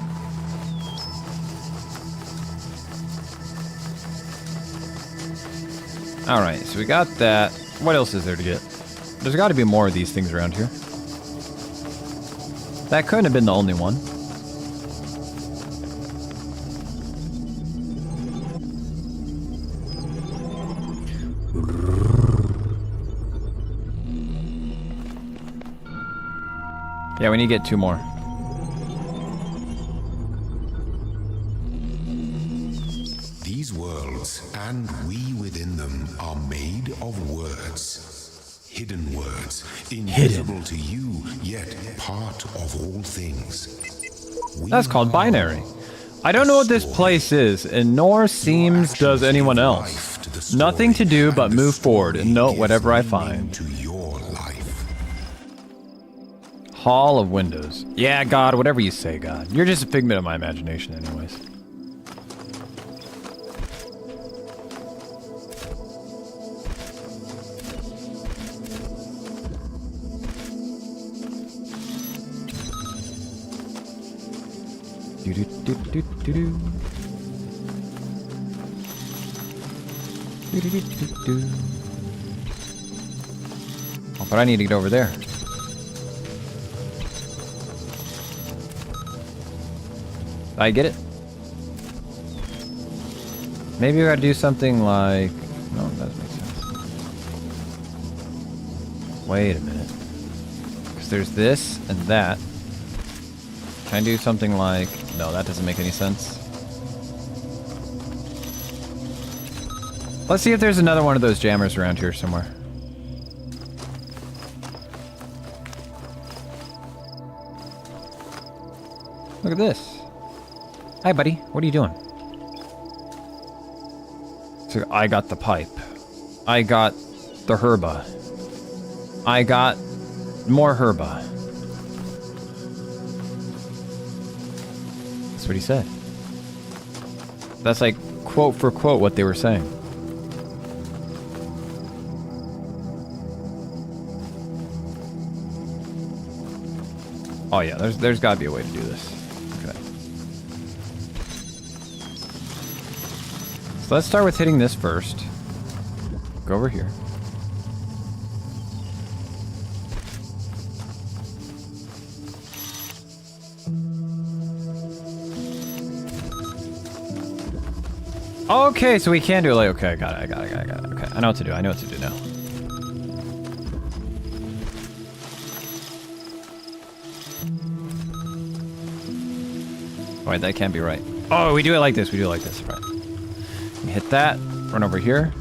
Alright, so we got that. What else is there to get? There's gotta be more of these things around here. That couldn't have been the only one. Yeah, we need to get 2 more. These worlds, and we within them, are made of words. Hidden words, invisible to you, yet part of all things. That's called binary. I don't know what this place is, and nor seems does anyone else. Nothing to do but move forward and note whatever I find. To your life. Hall of Windows. Yeah, God, whatever you say, God. You're just a figment of my imagination anyways. Do-do-do-do-do-do. Do-do-do-do-do. Oh, but I need to get over there. I get it. Maybe we gotta do something like... No, that doesn't make sense. Wait a minute. Because there's this and that. Can I do something like... No, that doesn't make any sense. Let's see if there's another one of those jammers around here somewhere. Look at this. Hi, buddy. What are you doing? So I got the pipe. I got the herba. I got more herba. That's what he said. That's like quote for quote what they were saying. Oh yeah, there's got to be a way to do this. Okay. So let's start with hitting this first. Go over here. Okay, so we can do it like, okay, I got it. Okay, I know what to do. I know what to do now. Wait, that can't be right. Oh, we do it like this. Right. We hit that. Run over here.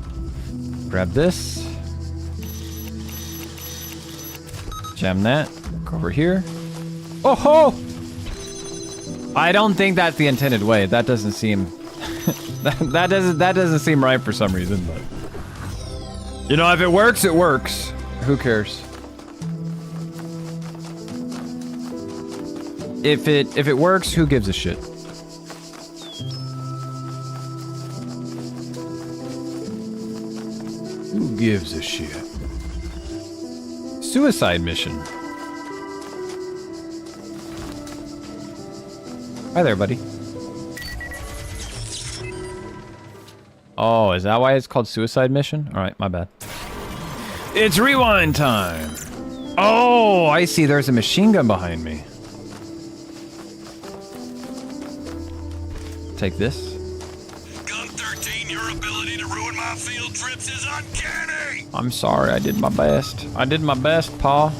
Grab this. Jam that. Go over here. Oh ho! I don't think that's the intended way. That doesn't seem that doesn't seem right for some reason, but you know, if it works, it works. Who cares? If it works, who gives a shit? Who gives a shit? Suicide mission. Hi there, buddy. Oh, is that why it's called suicide mission? All right, my bad. It's rewind time. Oh, I see. There's a machine gun behind me. Take this. Gun 13, your ability to ruin my field trips is uncanny! I'm sorry, I did my best. I did my best, Pa.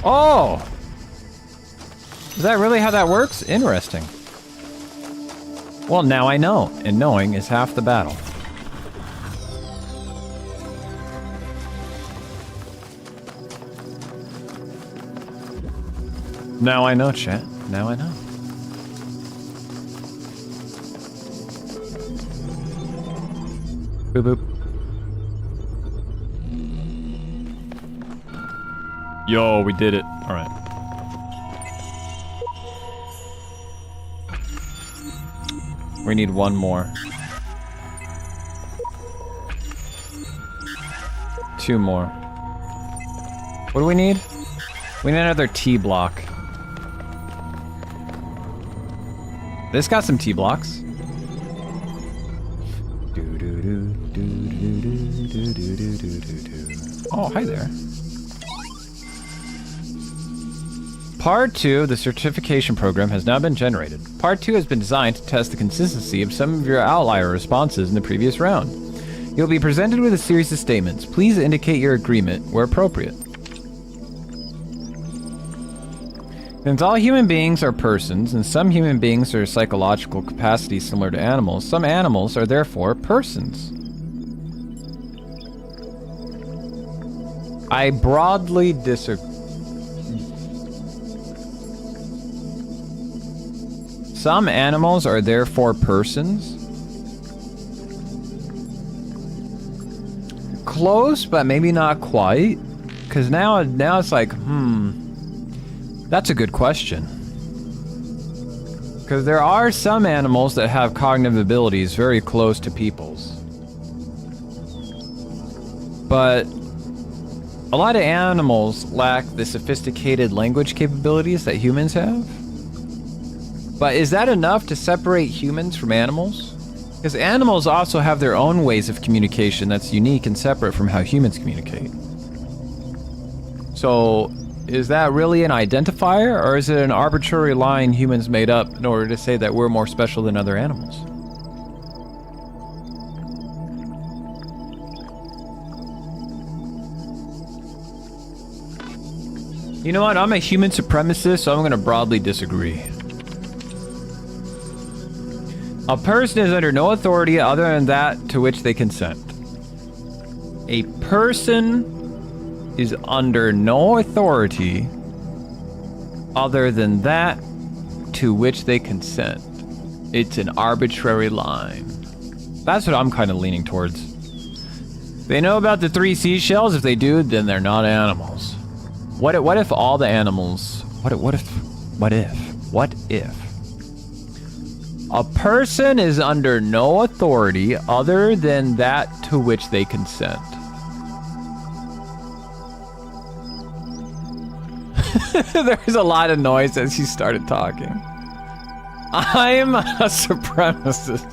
Oh! Is that really how that works? Interesting. Well, now I know, and knowing is half the battle. Now I know, chat. Now I know. Boop boop. Yo, we did it. All right. We need one more. 2 more. What do we need? We need another T block. This got some T blocks. Oh, hi there. Part 2 of the certification program has now been generated. Part 2 has been designed to test the consistency of some of your outlier responses in the previous round. You'll be presented with a series of statements. Please indicate your agreement where appropriate. Since all human beings are persons, and some human beings are psychological capacities similar to animals, some animals are therefore persons. I broadly disagree. Some animals are therefore persons. Close, but maybe not quite. Because now it's like, that's a good question. Because there are some animals that have cognitive abilities very close to people's. But a lot of animals lack the sophisticated language capabilities that humans have. But is that enough to separate humans from animals? Because animals also have their own ways of communication that's unique and separate from how humans communicate. So, is that really an identifier, or is it an arbitrary line humans made up in order to say that we're more special than other animals? You know what? I'm a human supremacist, so I'm going to broadly disagree. A person is under no authority other than that to which they consent. A person is under no authority other than that to which they consent. It's an arbitrary line. That's what I'm kind of leaning towards. They know about the 3 seashells. If they do, then they're not animals. What if all the animals... What if... A person is under no authority other than that to which they consent. There's a lot of noise as he started talking. I'm a supremacist.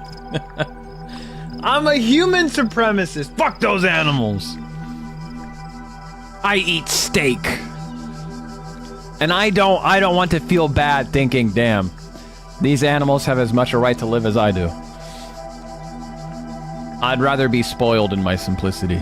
I'm a human supremacist. Fuck those animals. I eat steak. And I don't want to feel bad thinking, damn, these animals have as much a right to live as I do. I'd rather be spoiled in my simplicity.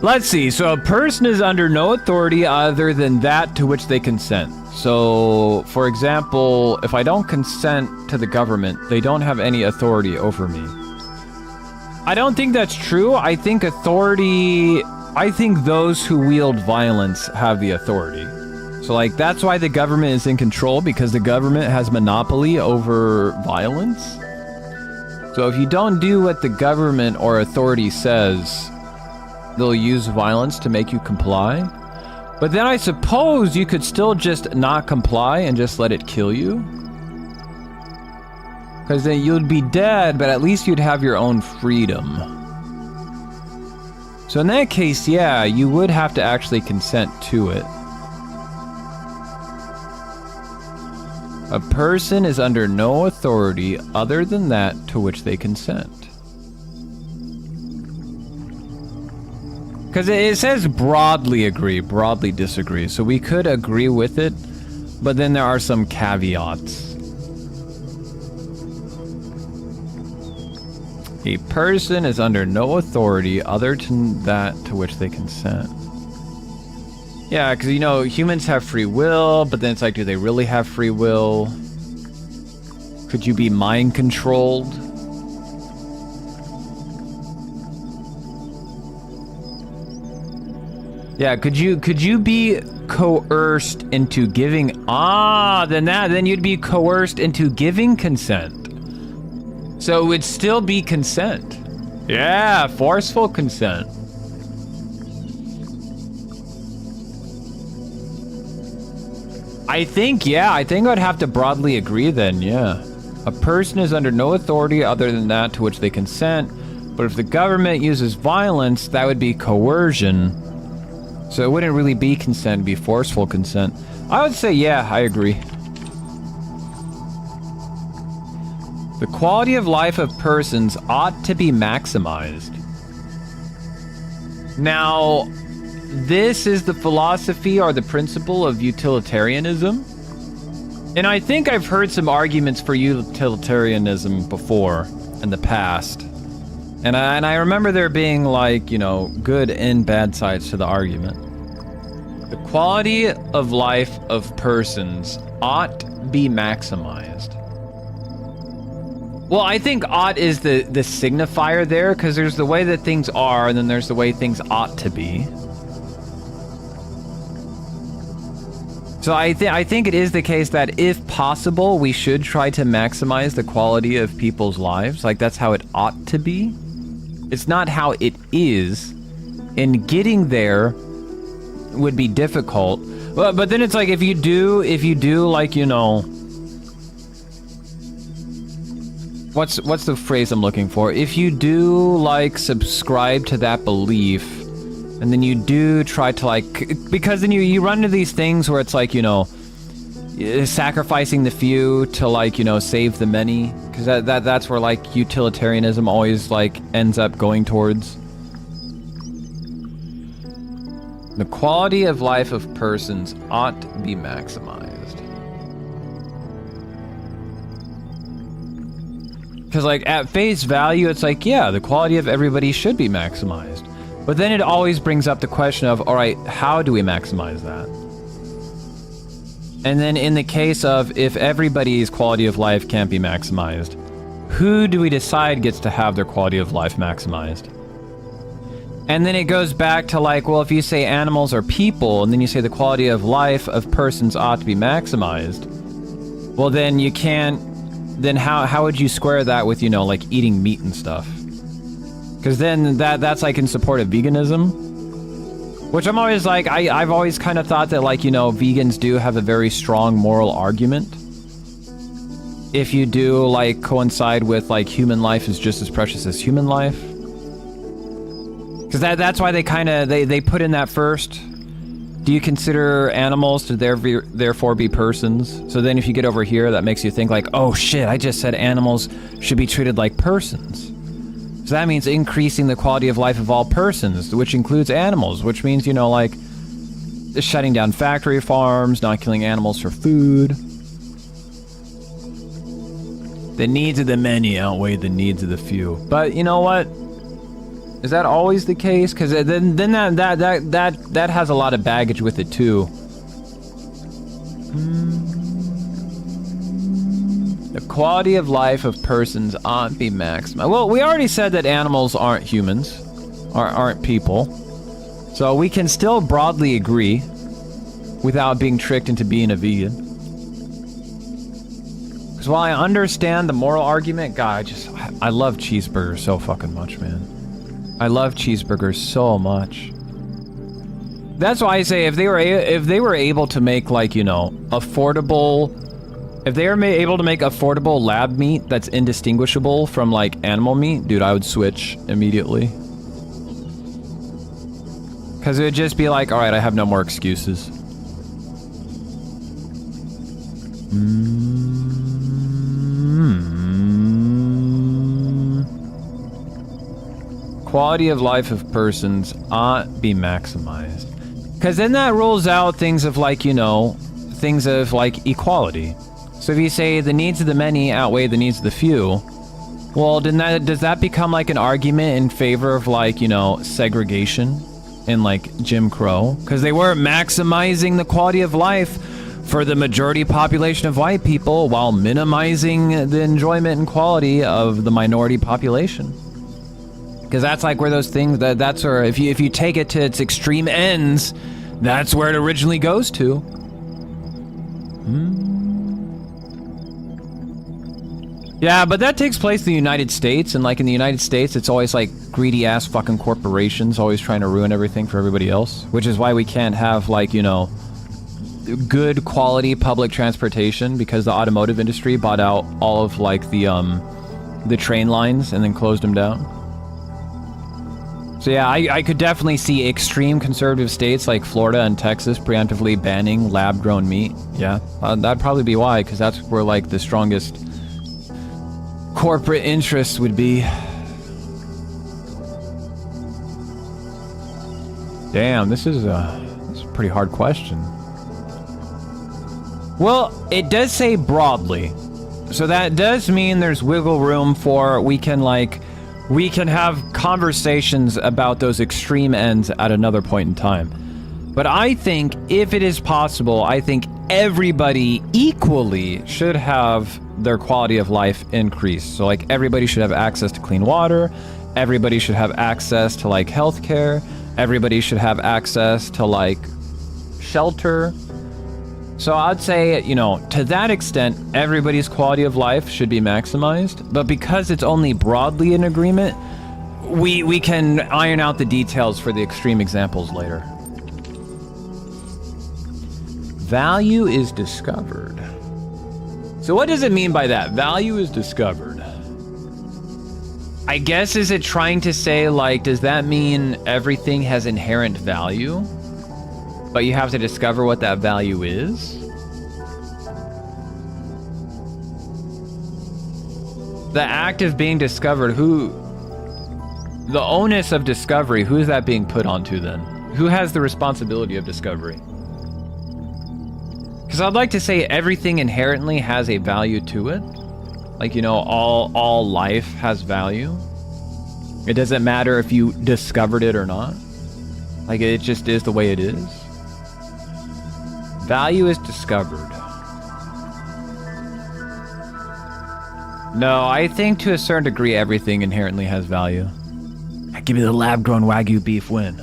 Let's see, so a person is under no authority other than that to which they consent. So, for example, if I don't consent to the government, they don't have any authority over me. I don't think that's true. I think those who wield violence have the authority. So, like, that's why the government is in control, because the government has monopoly over violence. So if you don't do what the government or authority says, they'll use violence to make you comply. But then I suppose you could still just not comply and just let it kill you. Because then you'd be dead, but at least you'd have your own freedom. So in that case, yeah, you would have to actually consent to it. A person is under no authority other than that to which they consent. Because it says broadly agree, broadly disagree. So we could agree with it, but then there are some caveats. A person is under no authority other than that to which they consent. Yeah, because, you know, humans have free will, but then it's like, do they really have free will? Could you be mind controlled? Yeah, could you be coerced into giving? Then you'd be coerced into giving consent. So it would still be consent. Yeah, forceful consent. I think I'd have to broadly agree then, yeah. A person is under no authority other than that to which they consent, but if the government uses violence, that would be coercion. So it wouldn't really be consent, it'd be forceful consent. I would say, yeah, I agree. The quality of life of persons ought to be maximized. Now, this is the philosophy or the principle of utilitarianism. And I think I've heard some arguments for utilitarianism before in the past. And I remember there being, like, you know, good and bad sides to the argument. The quality of life of persons ought be maximized. Well, I think ought is the signifier there, because there's the way that things are, and then there's the way things ought to be. So I think it is the case that if possible, we should try to maximize the quality of people's lives. Like, that's how it ought to be. It's not how it is. And getting there would be difficult. But then it's like, if you do like, you know, what's the phrase I'm looking for? If you do like subscribe to that belief, and then you do try to, like, because then you run into these things where it's like, you know, sacrificing the few to, like, you know, save the many, because that's where, like, utilitarianism always, like, ends up going towards. The quality of life of persons ought to be maximized. Because, like, at face value, it's like, yeah, the quality of everybody should be maximized. But then it always brings up the question of, all right, how do we maximize that? And then in the case of, if everybody's quality of life can't be maximized, who do we decide gets to have their quality of life maximized? And then it goes back to, like, well, if you say animals or people, and then you say the quality of life of persons ought to be maximized, well, then you can't, then how would you square that with, you know, like, eating meat and stuff? Because then that's like in support of veganism, which I'm always like, I've always kind of thought that, like, you know, vegans do have a very strong moral argument. If you do, like, coincide with, like, human life is just as precious as human life. Because that's why they kind of, they put in that first. Do you consider animals to therefore be persons? So then if you get over here, that makes you think like, oh shit, I just said animals should be treated like persons. So that means increasing the quality of life of all persons, which includes animals, which means, you know, like shutting down factory farms, not killing animals for food. The needs of the many outweigh the needs of the few. But you know what? Is that always the case? Because then that has a lot of baggage with it too. The quality of life of persons ought to be maximized. Well, we already said that animals aren't humans, aren't people. So we can still broadly agree without being tricked into being a vegan. Because while I understand the moral argument, God, I love cheeseburgers so fucking much, man. I love cheeseburgers so much. That's why I say if they were able to make, like, you know, affordable, if they were able to make affordable lab meat that's indistinguishable from like animal meat, dude, I would switch immediately. Because it would just be like, all right, I have no more excuses. Quality of life of persons ought be maximized. Because then that rules out things of like, you know, things of like equality. So if you say the needs of the many outweigh the needs of the few, well, then does that become like an argument in favor of like, you know, segregation and like Jim Crow? Because they weren't maximizing the quality of life for the majority population of white people while minimizing the enjoyment and quality of the minority population. Because that's like where those things, that's where, if you take it to its extreme ends, that's where it originally goes to. Yeah, but that takes place in the United States, and like in the United States, it's always like greedy ass fucking corporations always trying to ruin everything for everybody else, which is why we can't have like, you know, good quality public transportation, because the automotive industry bought out all of like the train lines and then closed them down. So yeah, I could definitely see extreme conservative states like Florida and Texas preemptively banning lab-grown meat. Yeah, that'd probably be why, because that's where like the strongest corporate interests would be. Damn, this is a pretty hard question. Well, it does say broadly, so that does mean there's wiggle room for we can have conversations about those extreme ends at another point in time. But I think if it is possible, I think everybody equally should have their quality of life increased. So like everybody should have access to clean water, everybody should have access to like healthcare, everybody should have access to like shelter. So I'd say, you know, to that extent, everybody's quality of life should be maximized. But because it's only broadly in agreement, we can iron out the details for the extreme examples later. Value is discovered. So what does it mean by that? Value is discovered. I guess, is it trying to say, like, does that mean everything has inherent value? But you have to discover what that value is? The act of being discovered, the onus of discovery, who is that being put onto then? Who has the responsibility of discovery? Because I'd like to say everything inherently has a value to it. Like, you know, all life has value. It doesn't matter if you discovered it or not. Like, it just is the way it is. Value is discovered. No, I think to a certain degree everything inherently has value. Give me the lab-grown Wagyu beef win.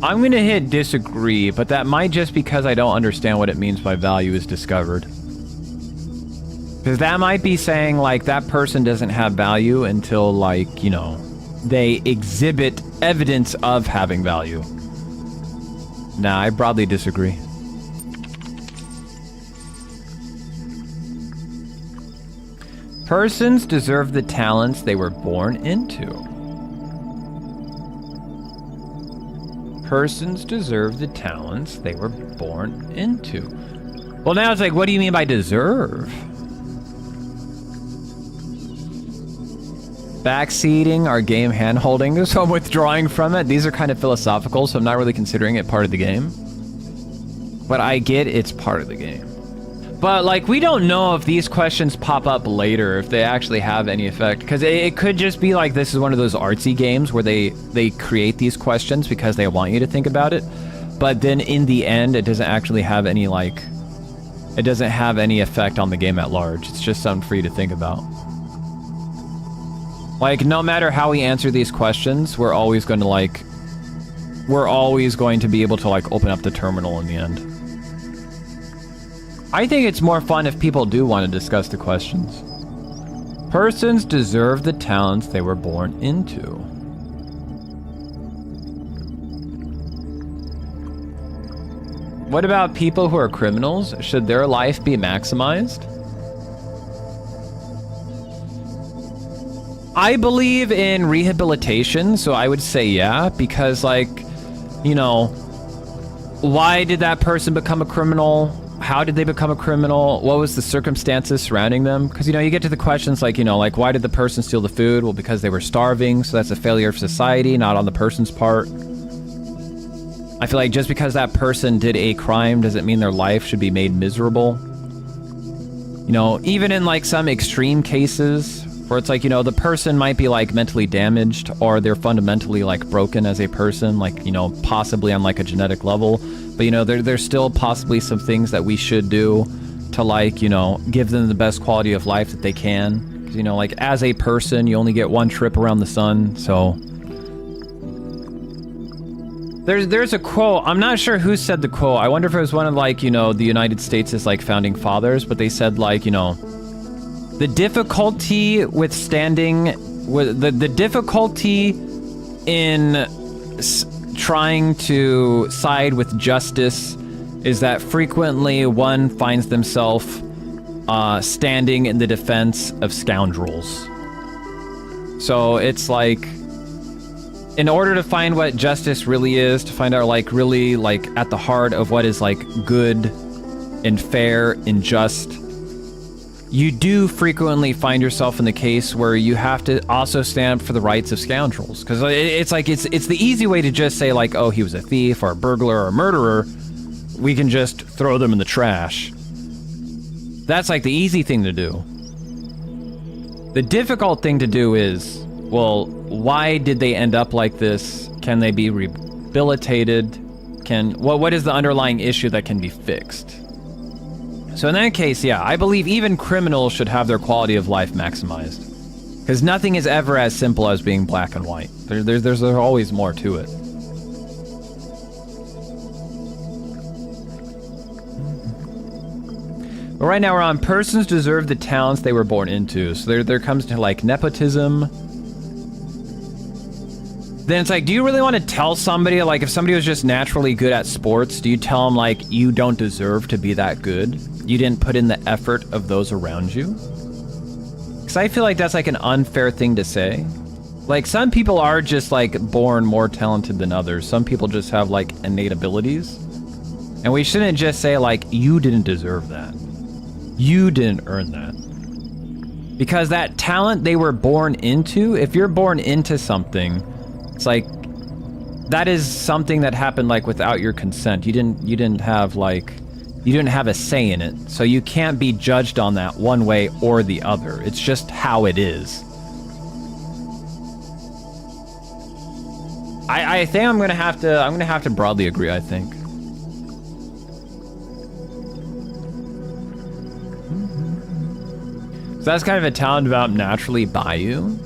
I'm gonna hit disagree, but that might just because I don't understand what it means by value is discovered. Because that might be saying, like, that person doesn't have value until, like, you know, they exhibit evidence of having value. Nah, I broadly disagree. Persons deserve the talents they were born into. Persons deserve the talents they were born into. Well, now it's like, what do you mean by deserve? Backseating our game hand-holding, so I'm withdrawing from it. These are kind of philosophical, so I'm not really considering it part of the game. But I get it's part of the game. But, like, we don't know if these questions pop up later, if they actually have any effect. Because it could just be like this is one of those artsy games where they create these questions because they want you to think about it. But then in the end, it doesn't actually have any, like... It doesn't have any effect on the game at large. It's just something for you to think about. Like, no matter how we answer these questions, we're always going to, like... We're always going to be able to, like, open up the terminal in the end. I think it's more fun if people do want to discuss the questions. Persons deserve the talents they were born into. What about people who are criminals? Should their life be maximized? I believe in rehabilitation, so I would say yeah, because, like, you know, why did that person become a criminal? How did they become a criminal? What was the circumstances surrounding them? Because, you know, you get to the questions like, you know, like, why did the person steal the food? Well, because they were starving, so that's a failure of society, not on the person's part. I feel like just because that person did a crime doesn't mean their life should be made miserable. You know, even in, like, some extreme cases where it's like, you know, the person might be, like, mentally damaged or they're fundamentally, like, broken as a person, like, you know, possibly on, like, a genetic level. But, you know, there's still possibly some things that we should do to, like, you know, give them the best quality of life that they can. Because, you know, like, as a person, you only get one trip around the sun, so... There's a quote, I'm not sure who said the quote. I wonder if it was one of, like, you know, the United States' like founding fathers, but they said, like, you know, the difficulty withstanding, the difficulty in trying to side with justice is that frequently one finds themselves standing in the defense of scoundrels. So it's like, in order to find what justice really is, to find out, like, really, like, at the heart of what is, like, good and fair and just, you do frequently find yourself in the case where you have to also stand up for the rights of scoundrels. Because it's like, it's the easy way to just say, like, oh, he was a thief or a burglar or a murderer. We can just throw them in the trash. That's, like, the easy thing to do. The difficult thing to do is, well, why did they end up like this? Can they be rehabilitated? What is the underlying issue that can be fixed? So in that case, yeah, I believe even criminals should have their quality of life maximized. Because nothing is ever as simple as being black and white. There's always more to it. But right now we're on persons deserve the talents they were born into. So there comes to, like, nepotism. Then it's like, do you really want to tell somebody, like, if somebody was just naturally good at sports, do you tell them, like, you don't deserve to be that good? You didn't put in the effort of those around you? Because I feel like that's, like, an unfair thing to say. Like, some people are just, like, born more talented than others. Some people just have, like, innate abilities. And we shouldn't just say, like, you didn't deserve that. You didn't earn that. Because that talent they were born into, if you're born into something, it's like, that is something that happened, like, without your consent. You didn't have a say in it. So you can't be judged on that one way or the other. It's just how it is. I think I'm gonna have to broadly agree, I think. So that's kind of a talent developed naturally by you.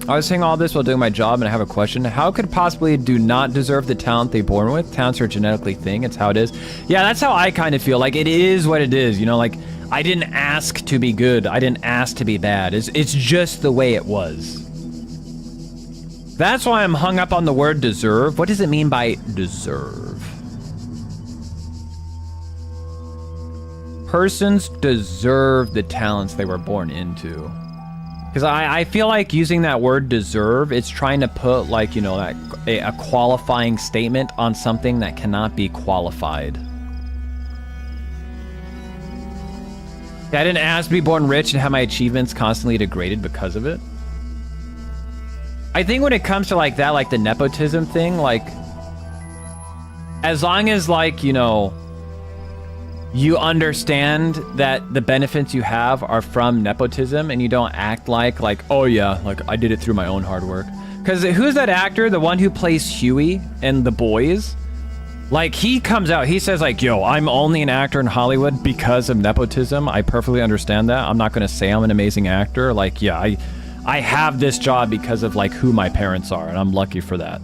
I was saying all this while doing my job, and I have a question. How could possibly do not deserve the talent they born with? Talents are a genetically thing. It's how it is. Yeah, that's how I kind of feel. Like, it is what it is. You know, like, I didn't ask to be good. I didn't ask to be bad. It's just the way it was. That's why I'm hung up on the word deserve. What does it mean by deserve? Persons deserve the talents they were born into. Because I feel like using that word deserve, it's trying to put like, you know, that a qualifying statement on something that cannot be qualified. I didn't ask to be born rich and have my achievements constantly degraded because of it. I think when it comes to like that, like the nepotism thing, like as long as like, you know, you understand that the benefits you have are from nepotism and you don't act like, oh yeah, like I did it through my own hard work. Because who's that actor, the one who plays Huey in The Boys? Like, he comes out, he says like, yo, I'm only an actor in Hollywood because of nepotism. I perfectly understand that. I'm not going to say I'm an amazing actor. Like, yeah, I have this job because of like who my parents are, and I'm lucky for that.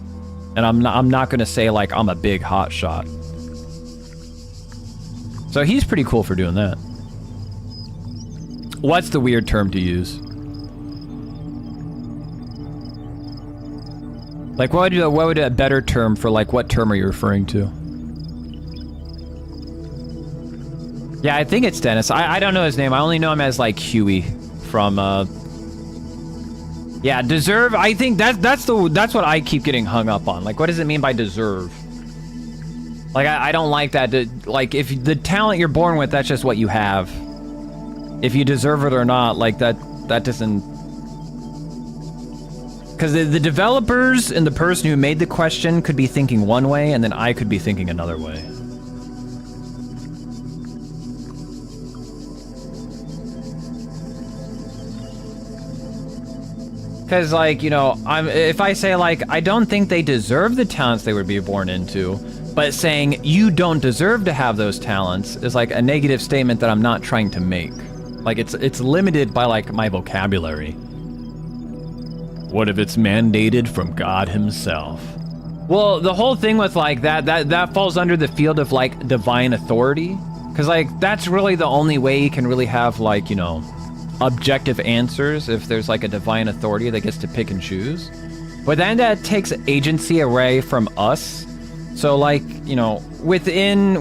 And I'm not going to say like I'm a big hot shot. So he's pretty cool for doing that. What's the weird term to use? Like, what would a better term for, like, what term are you referring to? Yeah, I think it's Dennis. I don't know his name. I only know him as, like, Huey from, yeah, deserve. I think that's what I keep getting hung up on. Like, what does it mean by deserve? Like, I don't like that. Like, if the talent you're born with, that's just what you have. If you deserve it or not, like, that doesn't... Because the developers and the person who made the question could be thinking one way, and then I could be thinking another way. Because, like, you know, if I say, like, I don't think they deserve the talents they would be born into, but saying you don't deserve to have those talents is like a negative statement that I'm not trying to make. Like, it's limited by, like, my vocabulary. What if it's mandated from God himself? Well, the whole thing with, like, that falls under the field of, like, divine authority. Because, like, that's really the only way you can really have, like, you know, objective answers, if there's, like, a divine authority that gets to pick and choose. But then that takes agency away from us. So, like, you know, within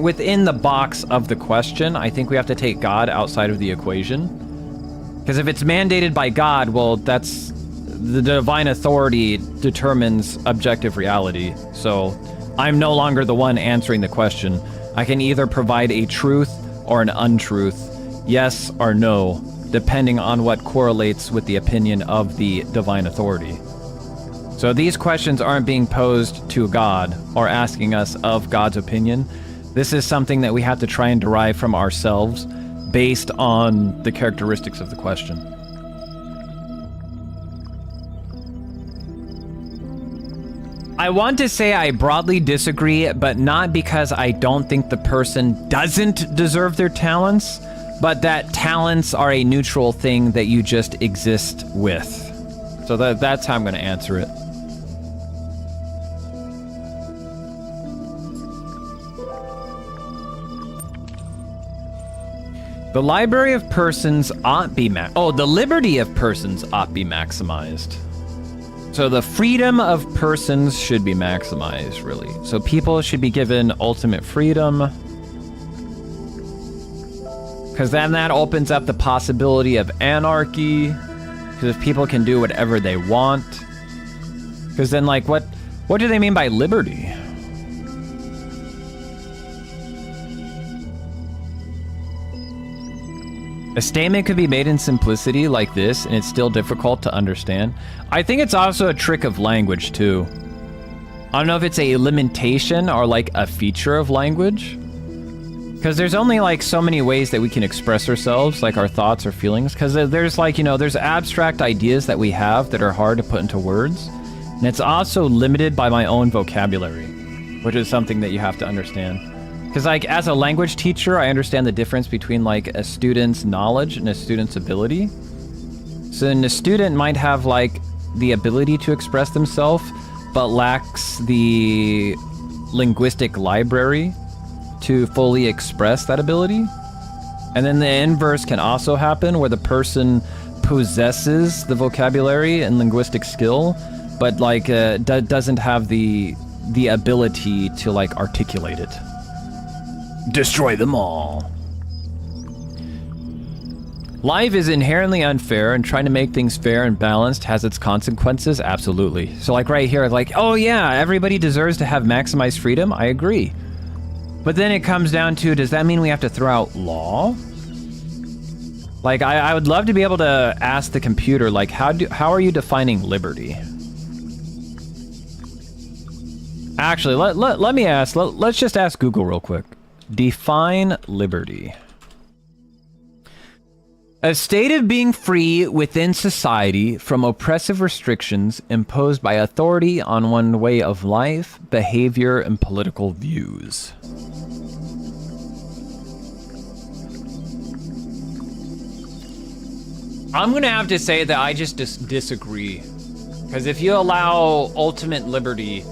the box of the question, I think we have to take God outside of the equation. Because if it's mandated by God, well, that's... the divine authority determines objective reality. So, I'm no longer the one answering the question. I can either provide a truth or an untruth, yes or no, depending on what correlates with the opinion of the divine authority. So these questions aren't being posed to God or asking us of God's opinion. This is something that we have to try and derive from ourselves based on the characteristics of the question. I want to say I broadly disagree, but not because I don't think the person doesn't deserve their talents, but that talents are a neutral thing that you just exist with. So that's how I'm going to answer it. The library of persons ought be the liberty of persons ought be maximized. So the freedom of persons should be maximized, really. So people should be given ultimate freedom. Because then that opens up the possibility of anarchy. Because if people can do whatever they want. Because then, like, what do they mean by liberty? A statement could be made in simplicity like this, and it's still difficult to understand. I think it's also a trick of language, too. I don't know if it's a limitation or, like, a feature of language. Because there's only, like, so many ways that we can express ourselves, like our thoughts or feelings. Because there's, like, you know, there's abstract ideas that we have that are hard to put into words. And it's also limited by my own vocabulary, which is something that you have to understand. Because, like, as a language teacher, I understand the difference between, like, a student's knowledge and a student's ability. So then a student might have, like, the ability to express themselves, but lacks the linguistic library to fully express that ability. And then the inverse can also happen, where the person possesses the vocabulary and linguistic skill, but, like, doesn't have the ability to, like, articulate it. Destroy them all. Life is inherently unfair, and trying to make things fair and balanced has its consequences. Absolutely. So like right here, like, oh yeah, everybody deserves to have maximized freedom. I agree. But then it comes down to, does that mean we have to throw out law? Like, I would love to be able to ask the computer, like, how are you defining liberty? Actually, let me ask, let's just ask Google real quick. Define liberty. A state of being free within society from oppressive restrictions imposed by authority on one way of life, behavior, and political views. I'm gonna have to say that I just disagree. Because if you allow ultimate liberty,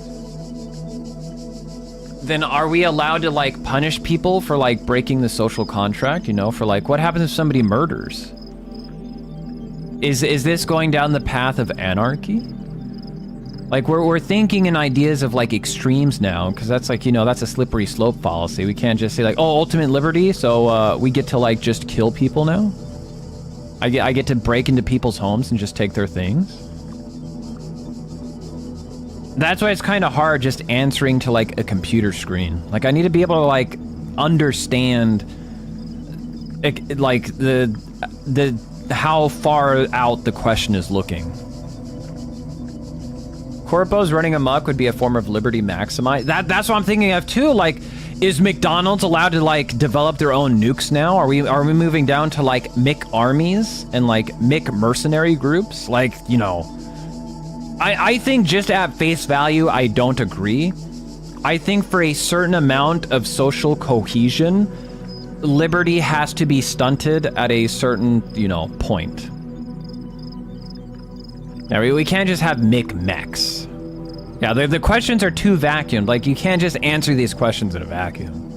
then are we allowed to like punish people for like breaking the social contract, you know, for like what happens if somebody murders? Is this going down the path of anarchy? Like we're thinking in ideas of like extremes now, because that's like, you know, that's a slippery slope fallacy. We can't just say like, oh, ultimate liberty, so we get to like just kill people now? I get to break into people's homes and just take their things? That's why it's kind of hard just answering to like a computer screen. Like I need to be able to like understand like the how far out the question is looking. Corpos running amok would be a form of liberty maximized. That's what I'm thinking of too. Like, is McDonald's allowed to like develop their own nukes now? Are we moving down to like Mick armies and like Mick mercenary groups? Like, you know, I think just at face value, I don't agree. I think for a certain amount of social cohesion, liberty has to be stunted at a certain, you know, point. Now, we can't just have Mick-Mechs. Yeah, the questions are too vacuumed. Like, you can't just answer these questions in a vacuum.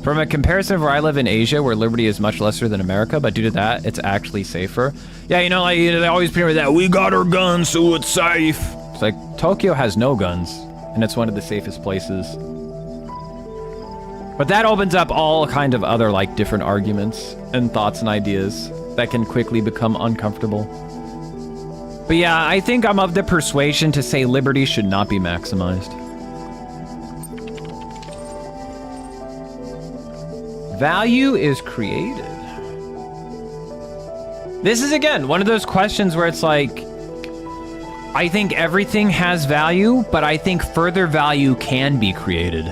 From a comparison of where I live in Asia, where liberty is much lesser than America, but due to that, it's actually safer. Yeah, you know, like, you know, they always put that, we got our guns, so it's safe. It's like, Tokyo has no guns, and it's one of the safest places. But that opens up all kind of other, like, different arguments and thoughts and ideas that can quickly become uncomfortable. But yeah, I think I'm of the persuasion to say liberty should not be maximized. Value is created. This is, again, one of those questions where it's like, I think everything has value, but I think further value can be created.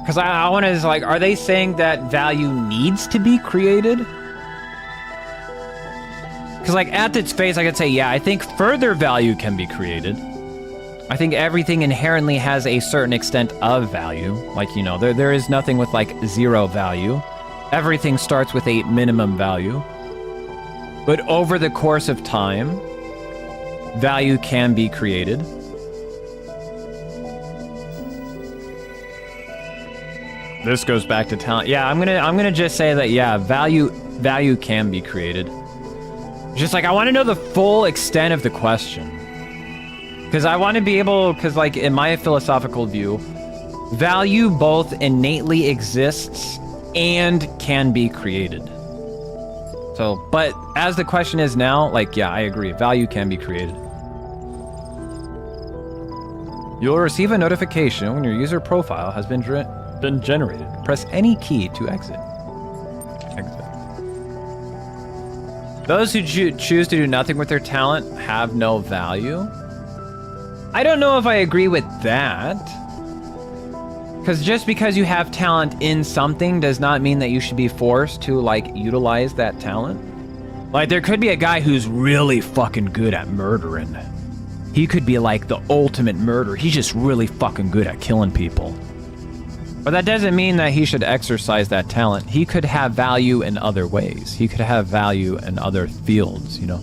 Because I want to, like, are they saying that value needs to be created? Because, like, at its face, I could say, yeah, I think further value can be created. I think everything inherently has a certain extent of value. Like, you know, there is nothing with, like, zero value. Everything starts with a minimum value. But over the course of time, value can be created. This goes back to talent. Yeah, I'm gonna just say that, yeah, value can be created. Just like, I want to know the full extent of the question. Because I want to be able, because like in my philosophical view, value both innately exists and can be created. So, but as the question is now, like, yeah, I agree. Value can be created. You'll receive a notification when your user profile has been generated. Press any key to exit. Those who choose to do nothing with their talent have no value. I don't know if I agree with that. Because just because you have talent in something does not mean that you should be forced to, like, utilize that talent. Like, there could be a guy who's really fucking good at murdering. He could be, like, the ultimate murderer. He's just really fucking good at killing people. But that doesn't mean that he should exercise that talent. He could have value in other ways. He could have value in other fields, you know?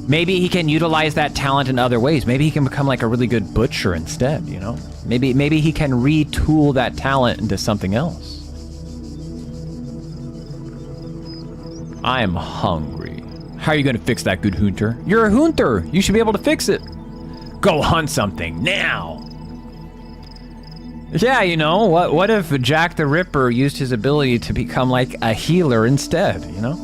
Maybe he can utilize that talent in other ways. Maybe he can become like a really good butcher instead, you know? Maybe he can retool that talent into something else. I'm hungry. How are you gonna fix that, good hunter? You're a hunter. You should be able to fix it. Go hunt something now. Yeah, you know, what if Jack the Ripper used his ability to become like a healer instead, you know?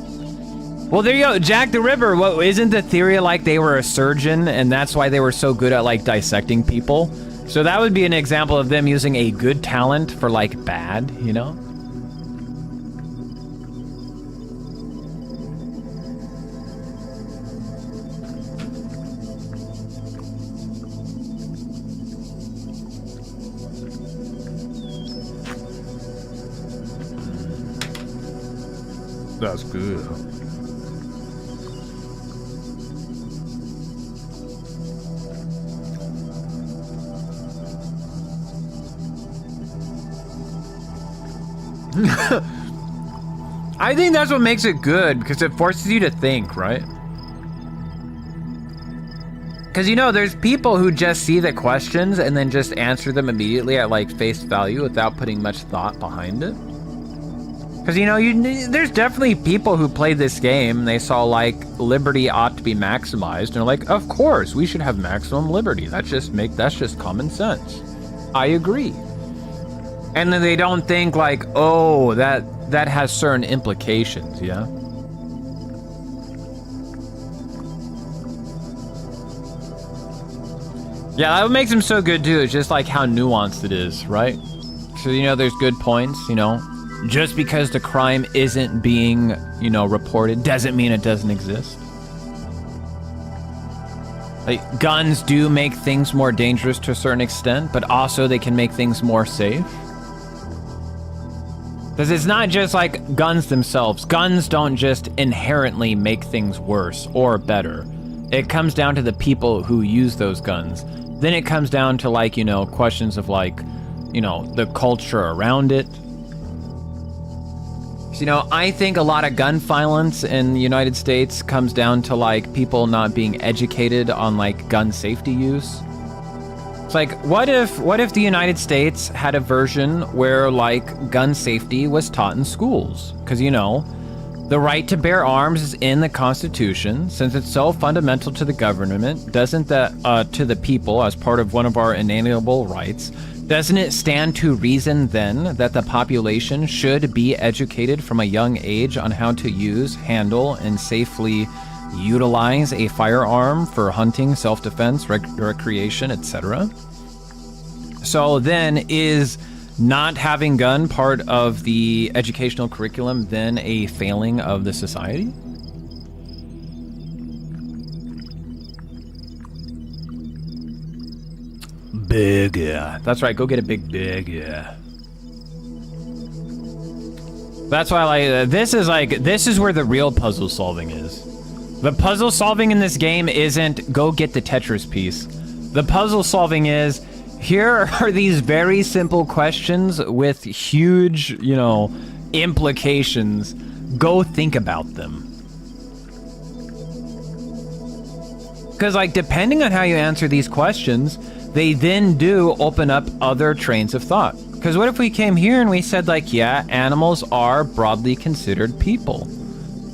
Well, there you go, Jack the Ripper. What, isn't the theory like they were a surgeon and that's why they were so good at like dissecting people? So that would be an example of them using a good talent for like bad, you know? That's good. I think that's what makes it good, because it forces you to think, right? Because, you know, there's people who just see the questions and then just answer them immediately at, like, face value without putting much thought behind it. Because, you know, there's definitely people who play this game and they saw, like, liberty ought to be maximized. And they're like, of course, we should have maximum liberty. That's just common sense. I agree. And then they don't think, like, oh, that has certain implications, yeah? Yeah, that what makes him so good, too. It's just, like, how nuanced it is, right? So, you know, there's good points, you know? Just because the crime isn't being, you know, reported doesn't mean it doesn't exist. Like, guns do make things more dangerous to a certain extent, but also they can make things more safe. Because it's not just like guns themselves. Guns don't just inherently make things worse or better. It comes down to the people who use those guns. Then it comes down to, like, you know, questions of, like, you know, the culture around it. You know, I think a lot of gun violence in the United States comes down to, like, people not being educated on, like, gun safety use. It's like, what if the United States had a version where, like, gun safety was taught in schools? Because, you know, the right to bear arms is in the Constitution. Since it's so fundamental to the government, doesn't that, to the people as part of one of our inalienable rights, doesn't it stand to reason then that the population should be educated from a young age on how to use, handle, and safely utilize a firearm for hunting, self-defense, recreation, etc.? So then, is not having gun part of the educational curriculum then a failing of the society? Big, yeah. That's right, go get a big, yeah. That's why I like, this is where the real puzzle solving is. The puzzle solving in this game isn't go get the Tetris piece. The puzzle solving is, here are these very simple questions with huge, you know, implications. Go think about them. Because, like, depending on how you answer these questions, they then do open up other trains of thought. Because what if we came here and we said, like, yeah, animals are broadly considered people.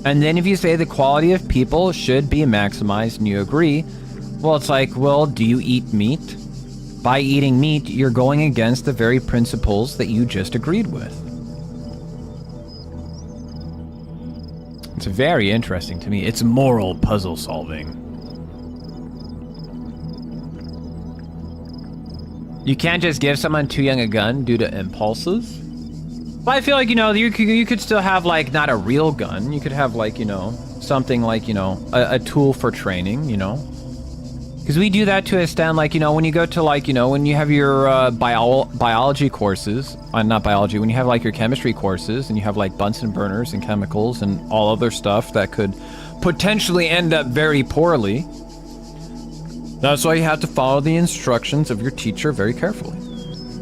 And then if you say the quality of people should be maximized and you agree, well, it's like, well, do you eat meat? By eating meat, you're going against the very principles that you just agreed with. It's very interesting to me. It's moral puzzle solving. You can't just give someone too young a gun due to impulses. But I feel like, you know, you could still have, like, not a real gun. You could have, like, you know, something like, you know, a tool for training, you know. Because we do that to a extent, like, you know, when you go to, like, you know, when you have your biology courses, not biology, when you have, like, your chemistry courses and you have, like, Bunsen burners and chemicals and all other stuff that could potentially end up very poorly. That's why you have to follow the instructions of your teacher very carefully.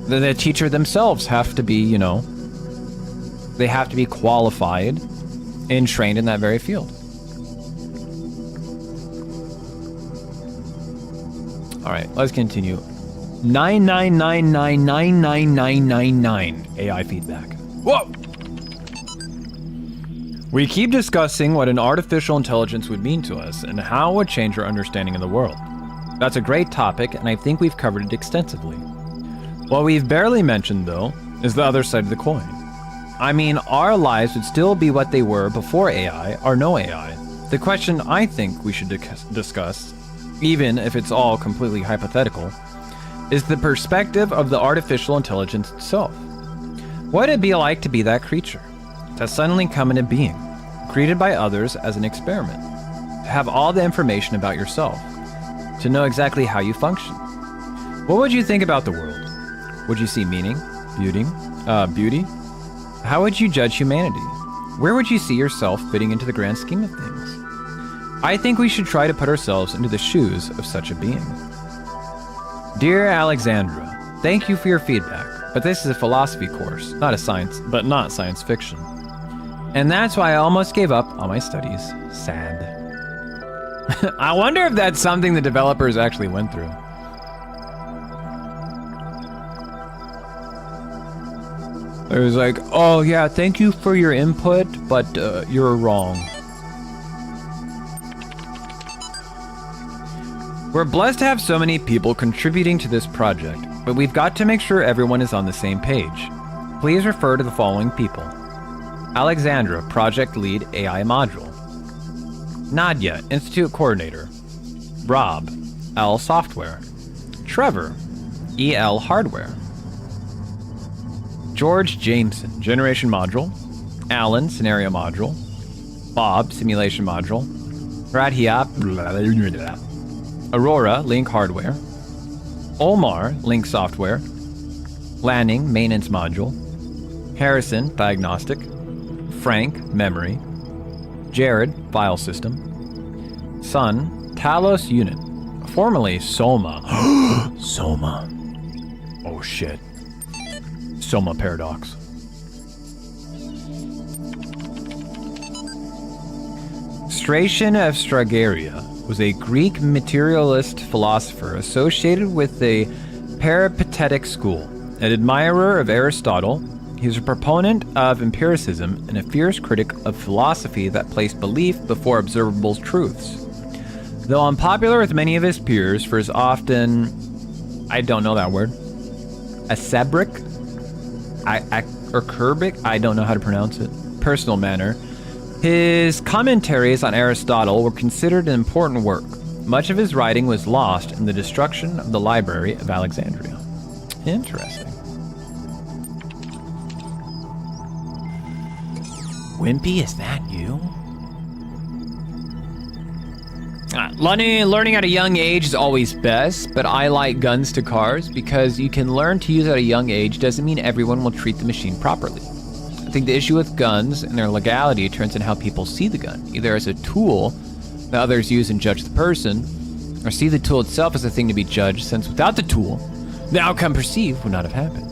The teacher themselves have to be, you know, they have to be qualified and trained in that very field. All right, let's continue. 999999999 AI feedback. Whoa! We keep discussing what an artificial intelligence would mean to us and how it would change our understanding of the world. That's a great topic, and I think we've covered it extensively. What we've barely mentioned, though, is the other side of the coin. I mean, our lives would still be what they were before AI or no AI. The question I think we should discuss, even if it's all completely hypothetical, is the perspective of the artificial intelligence itself. What would it be like to be that creature, to suddenly come into being, created by others as an experiment, to have all the information about yourself, to know exactly how you function? What would you think about the world? Would you see meaning, beauty? How would you judge humanity? Where would you see yourself fitting into the grand scheme of things? I think we should try to put ourselves into the shoes of such a being. Dear Alexandra, thank you for your feedback, but this is a philosophy course, not science fiction. And that's why I almost gave up on my studies. Sad. I wonder if that's something the developers actually went through. It was like, oh yeah, thank you for your input, but you're wrong. We're blessed to have so many people contributing to this project, but we've got to make sure everyone is on the same page. Please refer to the following people. Alexandra, Project Lead AI Module. Nadia, Institute Coordinator. Rob, L Software. Trevor, EL Hardware. George Jameson, Generation Module. Alan, Scenario Module. Bob, Simulation Module. Radhia, Aurora, Link Hardware. Omar, Link Software. Lanning, Maintenance Module. Harrison, Diagnostic. Frank, Memory. Jared, File System. Sun, Talos Unit. Formerly Soma. Soma. Oh shit. Soma Paradox. Stratian of Stragaria was a Greek materialist philosopher associated with the Peripatetic school, an admirer of Aristotle. He was a proponent of empiricism and a fierce critic of philosophy that placed belief before observable truths. Though unpopular with many of his peers for his often, I don't know that word, acerbic, acerbic, I don't know how to pronounce it, personal manner, his commentaries on Aristotle were considered an important work. Much of his writing was lost in the destruction of the Library of Alexandria. Interesting. Wimpy, is that you? Learning at a young age is always best, but I like guns to cars because you can learn to use at a young age doesn't mean everyone will treat the machine properly. I think the issue with guns and their legality turns in how people see the gun, either as a tool that others use and judge the person, or see the tool itself as a thing to be judged, since without the tool, the outcome perceived would not have happened.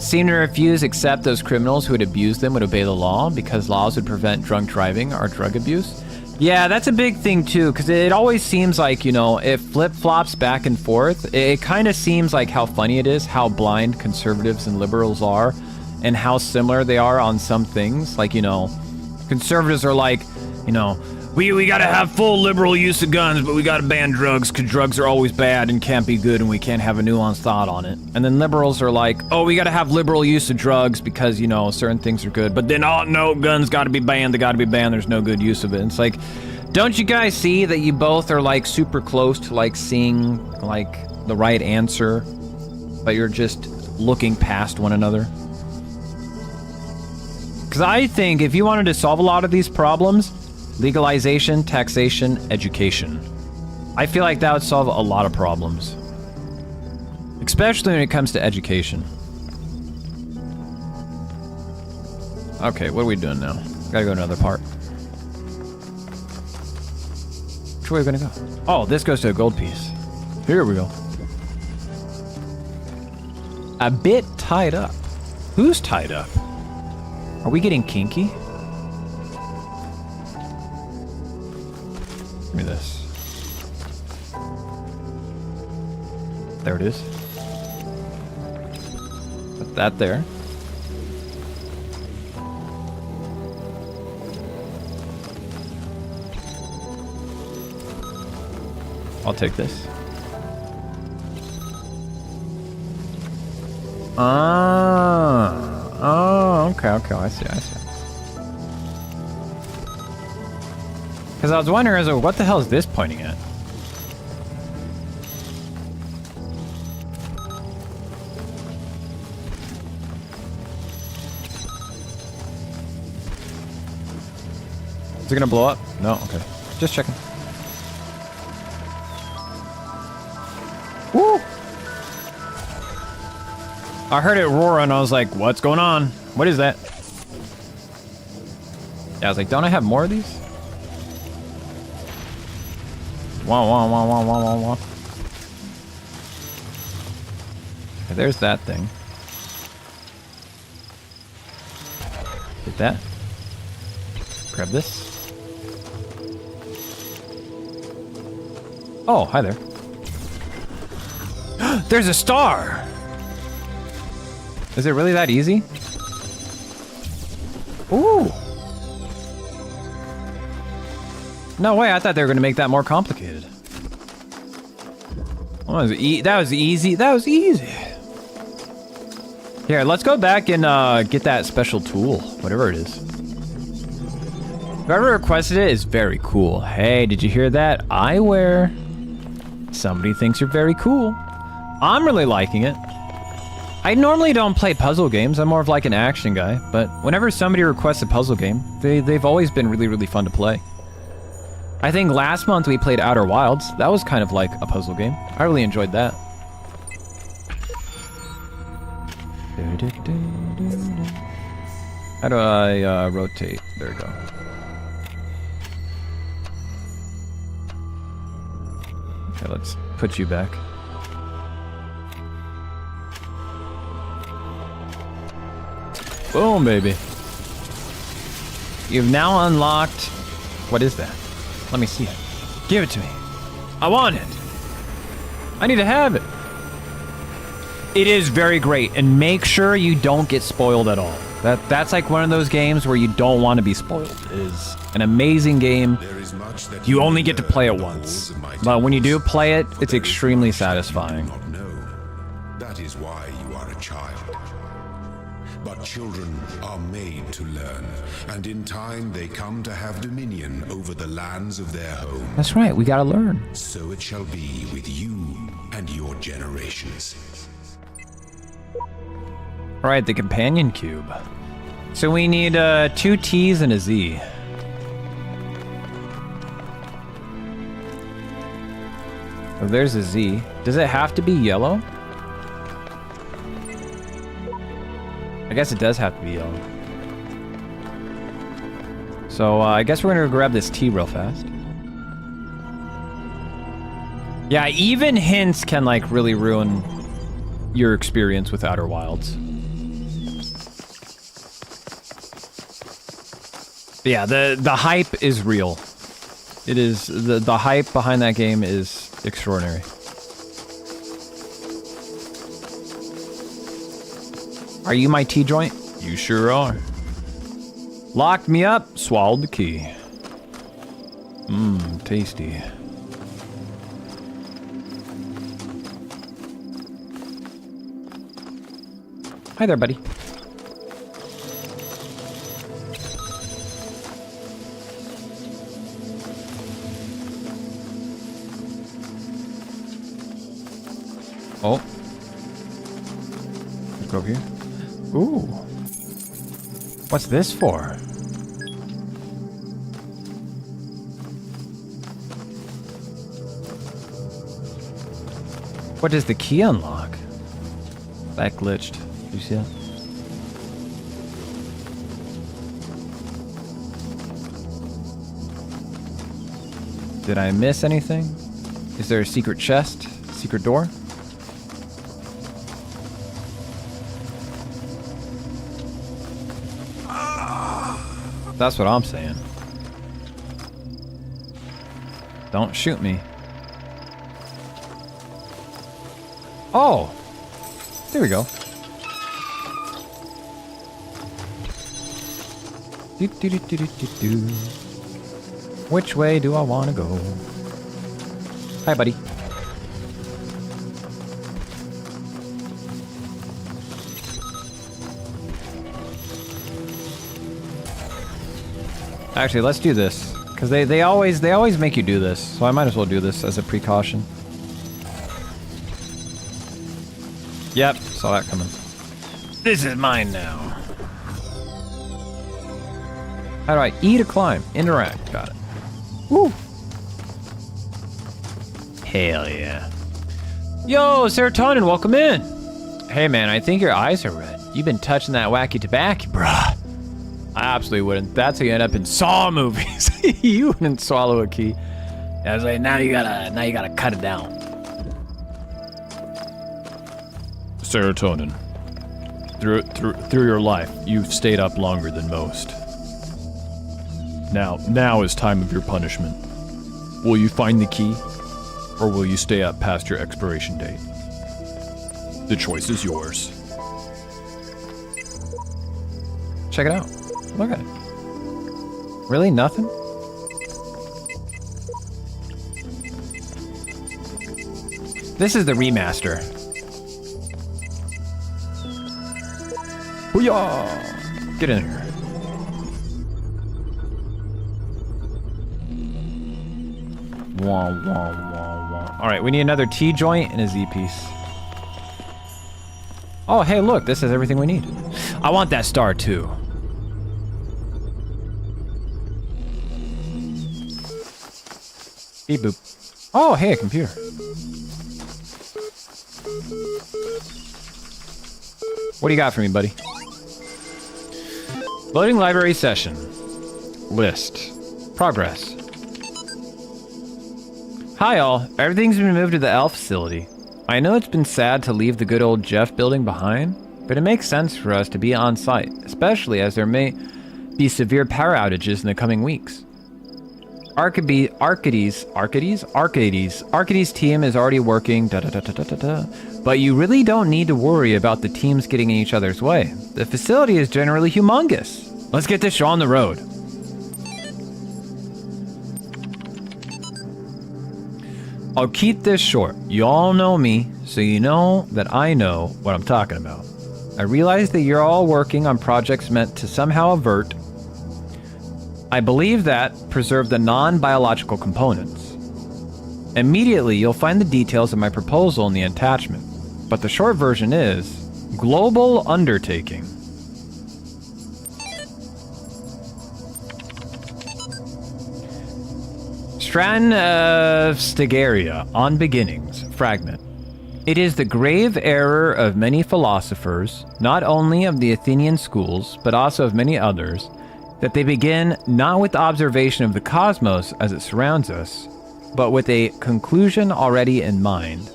Seem to refuse to accept those criminals who would abuse them would obey the law because laws would prevent drunk driving or drug abuse. Yeah, that's a big thing too, because it always seems like, it flip-flops back and forth. It kind of seems like how funny it is, how blind conservatives and liberals are, and how similar they are on some things. Like, conservatives are like, we gotta have full liberal use of guns, but we gotta ban drugs because drugs are always bad and can't be good and we can't have a nuanced thought on it. And then liberals are like, oh, we gotta have liberal use of drugs because, certain things are good. But then, oh, no, guns gotta be banned, they gotta be banned, there's no good use of it. It's like, don't you guys see that you both are like super close to like seeing like the right answer, but you're just looking past one another? Because I think if you wanted to solve a lot of these problems, legalization, taxation, education. I feel like that would solve a lot of problems. Especially when it comes to education. Okay, what are we doing now? Gotta go to another part. Which way are we gonna go? Oh, this goes to a gold piece. Here we go. A bit tied up. Who's tied up? Are we getting kinky? Give me this. There it is. Put that there. I'll take this. Oh, okay, I see. Because I was wondering, what the hell is this pointing at? Is it gonna blow up? No, okay. Just checking. Woo! I heard it roar and I was like, what's going on? What is that? Yeah, I was like, don't I have more of these? Wah, wah, wah, wah, wah, wah, wah. Okay, there's that thing. Get that. Grab this. Oh, hi there. There's a star! Is it really that easy? Ooh! No way, I thought they were gonna make that more complicated. Oh, that was easy. That was easy. Here, let's go back and get that special tool, whatever it is. Whoever requested it is very cool. Hey, did you hear that? Eyewear. Somebody thinks you're very cool. I'm really liking it. I normally don't play puzzle games. I'm more of like an action guy. But whenever somebody requests a puzzle game, they've always been really, really fun to play. I think last month we played Outer Wilds. That was kind of like a puzzle game. I really enjoyed that. How do I rotate? There we go. Okay, let's put you back. Boom, baby. You've now unlocked... What is that? Let me see it. Give it to me. I want it. I need to have it. It is very great, and make sure you don't get spoiled at all. That's like one of those games where you don't want to be spoiled. It is an amazing game. You only get to play it once, but when you do play it, it's extremely satisfying. That is why you are a child. But children are made to learn, and in time they come to have dominion over the lands of their home. That's right, we gotta learn. So it shall be with you and your generations. Alright, the companion cube. So we need 2 T's and a Z. Oh, there's a Z. Does it have to be yellow? I guess it does have to be yellow. So I guess we're gonna grab this T real fast. Yeah, even hints can like really ruin your experience with Outer Wilds. But yeah, the hype is real. It is the hype behind that game is extraordinary. Are you my T-joint? You sure are. Locked me up, swallowed the key. Mmm, tasty. Hi there, buddy. Oh. Let's go over here. Ooh. What's this for? What does the key unlock? That glitched. Did you see that? Did I miss anything? Is there a secret chest? Secret door? That's what I'm saying. Don't shoot me. Oh! There we go. Do, do, do, do, do, do, do. Which way do I want to go? Hi, buddy. Actually, let's do this. Because they always make you do this. So I might as well do this as a precaution. Yep, saw that coming. This is mine now. How do I E to climb? Interact. Got it. Woo! Hell yeah. Yo, Serotonin, welcome in. Hey man, I think your eyes are red. You've been touching that wacky tobacco, bruh. I absolutely wouldn't. That's how you end up in Saw movies. You wouldn't swallow a key. I was like, now you gotta cut it down. Serotonin. Through your life, you've stayed up longer than most. Now is time of your punishment. Will you find the key, or will you stay up past your expiration date? The choice is yours. Check it out. Look at it. Really? Nothing? This is the remaster. Booyah! Get in here. Wah, wah, wah, wah. Alright, we need another T-joint and a Z-piece. Oh, hey, look, this is everything we need. I want that star, too. Beep boop. Oh, hey, a computer. What do you got for me, buddy? Loading library session. List. Progress. Hi all, everything's been moved to the L facility. I know it's been sad to leave the good old Jeff building behind, but it makes sense for us to be on site, especially as there may be severe power outages in the coming weeks. Arcady's team is already working, but you really don't need to worry about the teams getting in each other's way. The facility is generally humongous. Let's get this show on the road. I'll keep this short. You all know me, so you know that I know what I'm talking about. I realize that you're all working on projects meant to somehow avert, I believe that, preserve the non-biological components. Immediately, you'll find the details of my proposal in the attachment, but the short version is, global undertaking. Stran of Stegaria, on beginnings, fragment. It is the grave error of many philosophers, not only of the Athenian schools, but also of many others, that they begin not with observation of the cosmos as it surrounds us, but with a conclusion already in mind.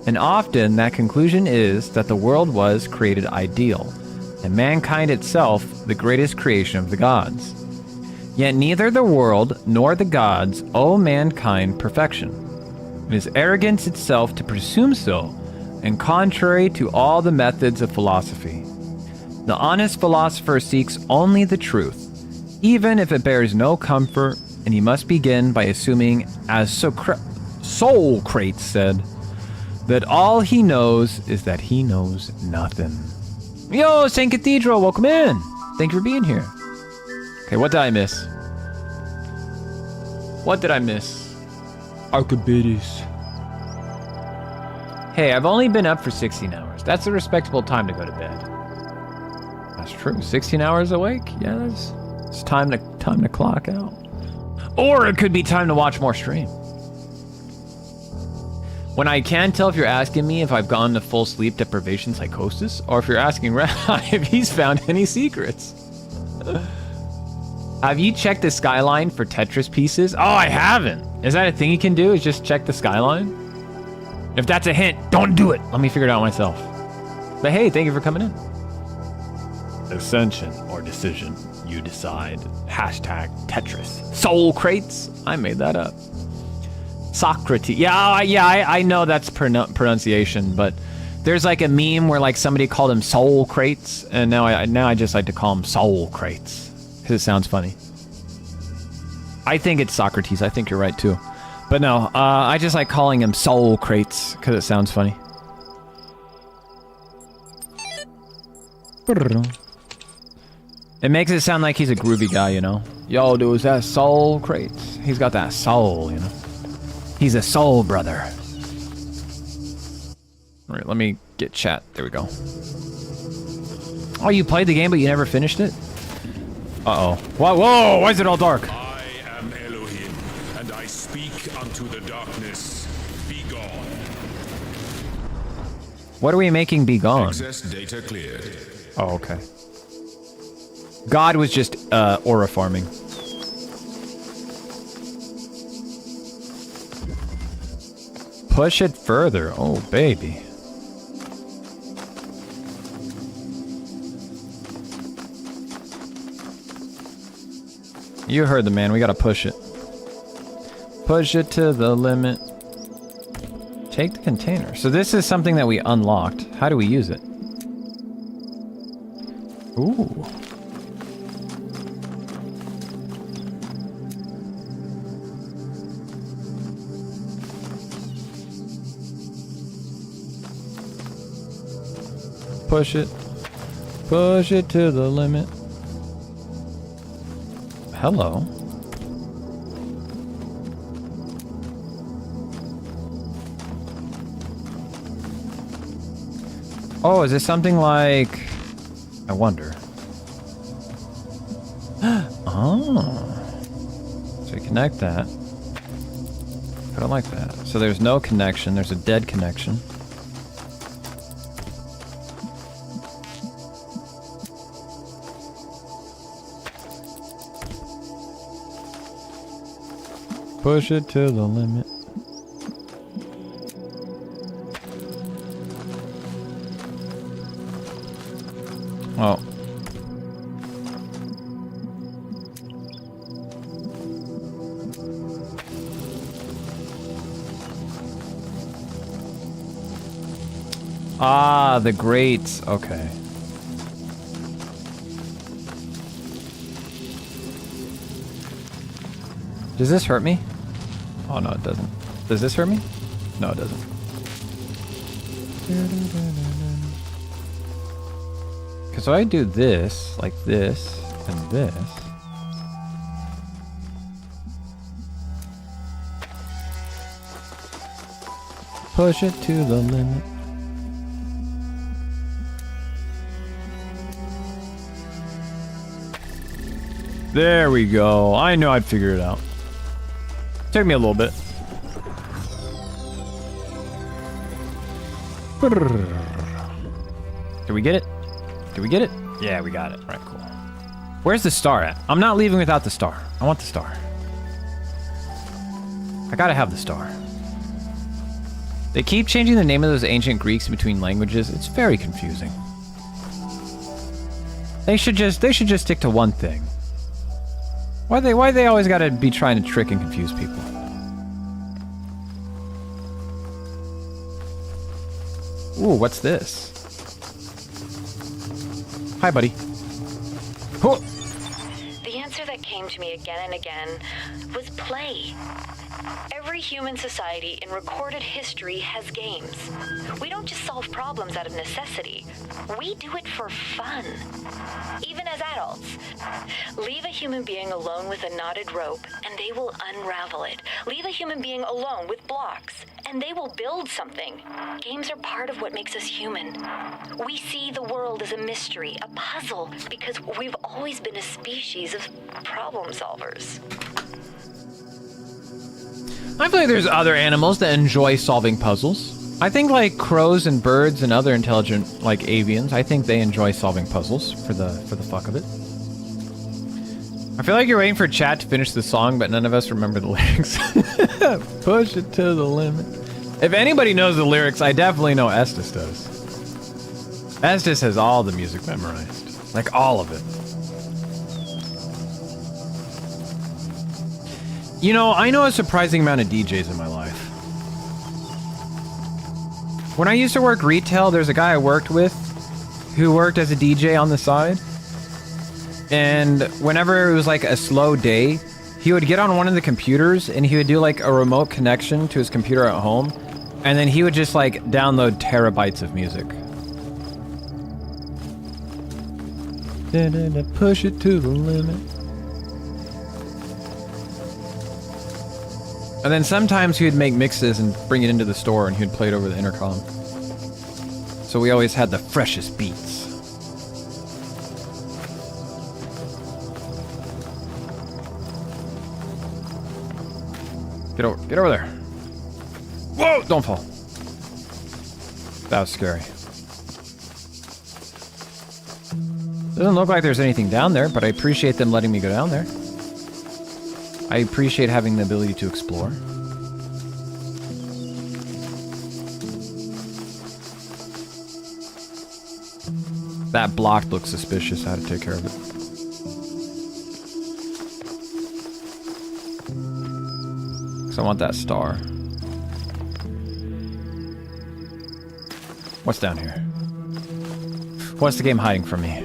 And often that conclusion is that the world was created ideal, and mankind itself the greatest creation of the gods. Yet neither the world nor the gods owe mankind perfection. It is arrogance itself to presume so, and contrary to all the methods of philosophy. The honest philosopher seeks only the truth, even if it bears no comfort, and he must begin by assuming, as Socrates said, that all he knows is that he knows nothing. Yo, St. Cathedral, welcome in. Thank you for being here. Okay, what did I miss? What did I miss? Archimedes. Hey, I've only been up for 16 hours. That's a respectable time to go to bed. That's true. 16 hours awake? Yeah, it's time to clock out. Or it could be time to watch more stream. When I can't tell if you're asking me if I've gone to full sleep deprivation psychosis, or if you're asking RedEye if he's found any secrets. Have you checked the skyline for Tetris pieces? Oh, I haven't. Is that a thing you can do, is just check the skyline? If that's a hint, don't do it. Let me figure it out myself. But hey, thank you for coming in. Ascension or decision, you decide. Hashtag Tetris. Soul crates? I made that up. Socrates. I know that's pronunciation, but there's like a meme where like somebody called him soul crates, and now I just like to call him soul crates because it sounds funny. I think it's Socrates. I think you're right too. But no, I just like calling him Soul Crates because it sounds funny. It makes it sound like he's a groovy guy, you know? Yo, dude, is that Soul Crates? He's got that soul, you know? He's a soul brother. Alright, let me get chat. There we go. Oh, you played the game, but you never finished it? Uh-oh. Whoa, whoa, why is it all dark? I am Elohim, and I speak unto the darkness. Be gone. What are we making be gone? Access data cleared. Oh, okay. God was just, aura farming. Push it further. Oh, baby. You heard the man. We gotta push it. Push it to the limit. Take the container. So this is something that we unlocked. How do we use it? Ooh. Push it. Push it to the limit. Hello. Oh, is this something like... I wonder. Oh. So you connect that. Put it like that. So there's no connection. There's a dead connection. Push it to the limit. Oh. Ah, the grates. Okay. Does this hurt me? Oh, no, it doesn't. Does this hurt me? No, it doesn't. Because so I do this, like this, and this. Push it to the limit. There we go. I know I'd figure it out. Took me a little bit. Did we get it? Did we get it? Yeah, we got it. All right, cool. Where's the star at? I'm not leaving without the star. I want the star. I gotta have the star. They keep changing the name of those ancient Greeks in between languages. It's very confusing. They should just stick to one thing. Why they always gotta be trying to trick and confuse people? Ooh, what's this? Hi, buddy. Oh. The answer that came to me again and again was play. Every human society in recorded history has games. We don't just solve problems out of necessity. We do it for fun. Even as adults. Leave a human being alone with a knotted rope, and they will unravel it. Leave a human being alone with blocks, and they will build something. Games are part of what makes us human. We see the world as a mystery, a puzzle, because we've always been a species of problem solvers. I feel like there's other animals that enjoy solving puzzles. I think like crows and birds and other intelligent like avians, I think they enjoy solving puzzles for the fuck of it. I feel like you're waiting for chat to finish the song, but none of us remember the lyrics. Push it to the limit. If anybody knows the lyrics, I definitely know Estes does. Estes has all the music memorized. Like all of it. You know, I know a surprising amount of DJs in my life. When I used to work retail, there's a guy I worked with who worked as a DJ on the side. And whenever it was like a slow day, he would get on one of the computers and he would do like a remote connection to his computer at home, and then he would just like download terabytes of music. Push it to the limit. And then sometimes he would make mixes and bring it into the store and he would play it over the intercom. So we always had the freshest beats. Get over there. Whoa! Don't fall. That was scary. Doesn't look like there's anything down there, but I appreciate them letting me go down there. I appreciate having the ability to explore. That block looks suspicious. I had to take care of it. I want that star. What's down here? What's the game hiding from me?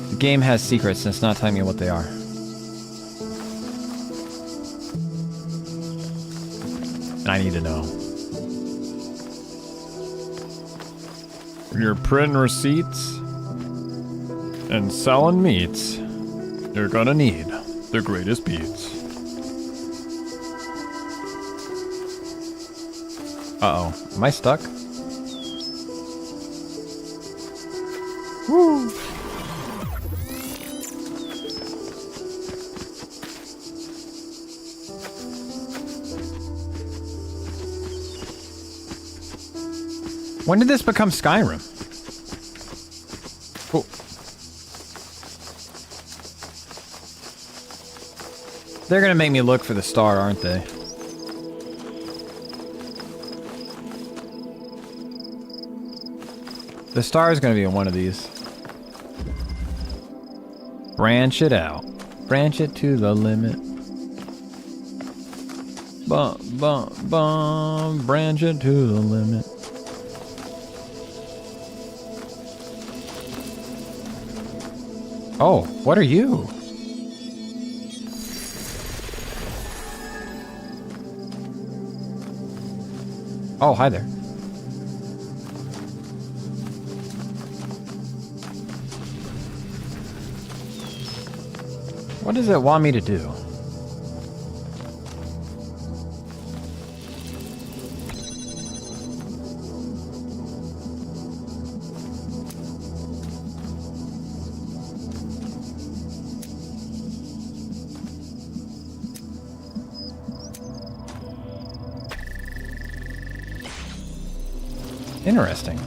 The game has secrets and it's not telling me what they are. And I need to know. When you're printing receipts and selling meats, you're gonna need the greatest beats. Uh-oh. Am I stuck? Woo! When did this become Skyrim? Oh. They're gonna make me look for the star, aren't they? The star is gonna be in one of these. Branch it out. Branch it to the limit. Bum, bum, bum. Branch it to the limit. Oh, what are you? Oh, hi there. What does it want me to do? Interesting.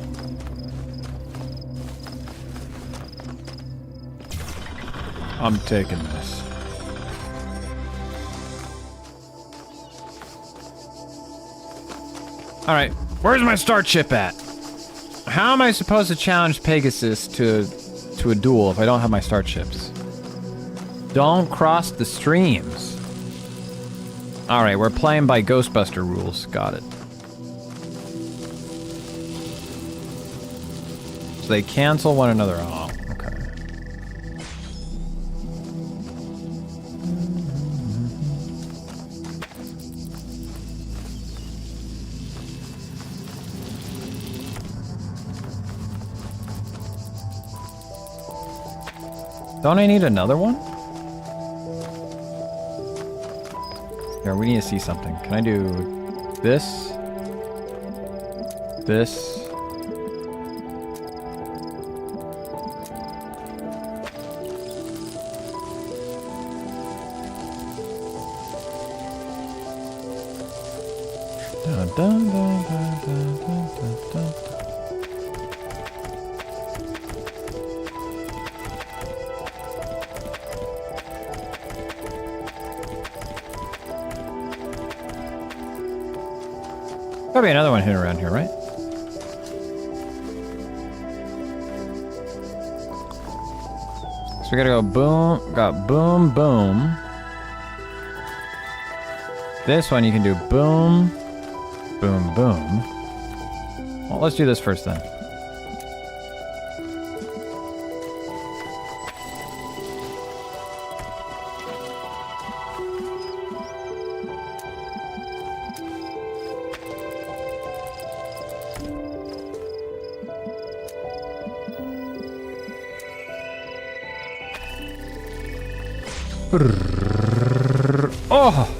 I'm taking this. Alright, where's my star chip at? How am I supposed to challenge Pegasus to a duel if I don't have my star chips? Don't cross the streams. Alright, we're playing by Ghostbuster rules. Got it. So they cancel one another. Oh, okay. Don't I need another one? Here, we need to see something. Can I do this? This? Dun, dun, dun, dun, dun, dun, dun, dun. Gotta be another one hidden around here, right? So we gotta go boom, got boom, boom. This one you can do boom, boom, boom. Well, let's do this first then. Oh!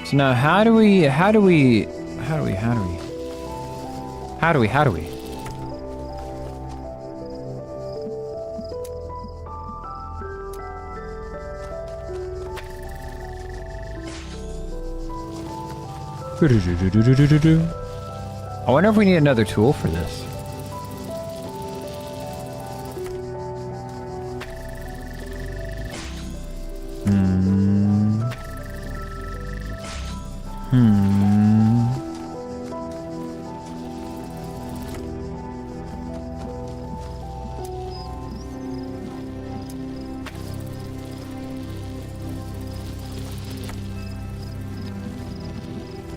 So now how do we I wonder if we need another tool for this.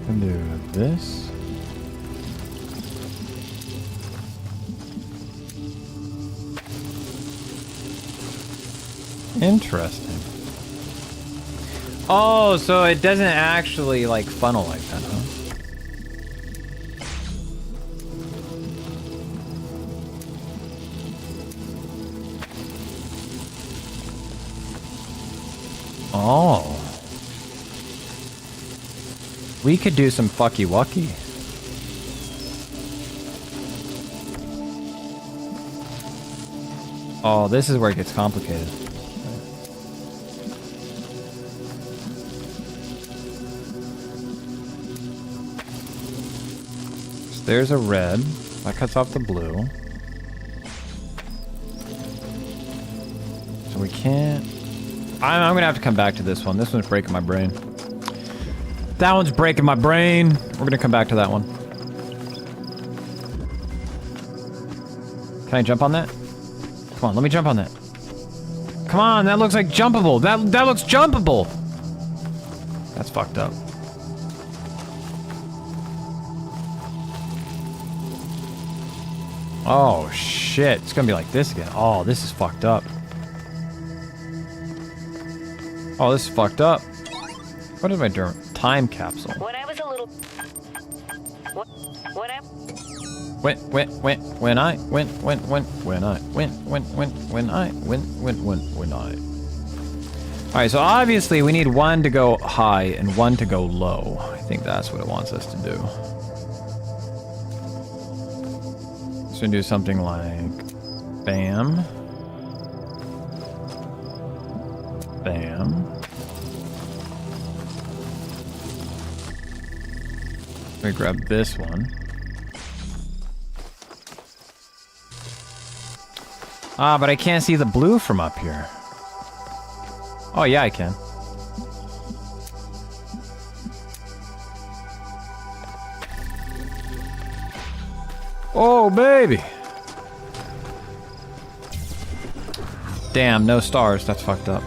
Can do this. Interesting. Oh, so it doesn't actually like funnel like that, huh? Oh. We could do some fucky wucky. Oh, this is where it gets complicated. So there's a red. That cuts off the blue. So we can't... I'm gonna have to come back to this one. This one's breaking my brain. That one's breaking my brain. We're gonna come back to that one. Can I jump on that? Come on, let me jump on that. Come on, that looks like jumpable. That looks jumpable. That's fucked up. Oh shit, it's gonna be like this again. Oh, this is fucked up. Oh, this is fucked up. What is my time capsule? When I was a little... When I... Alright, so obviously we need one to go high and one to go low. I think that's what it wants us to do. So do something like bam. Bam. We grab this one. Ah, but I can't see the blue from up here. Oh, yeah, I can. Oh, baby. Damn, no stars. That's fucked up.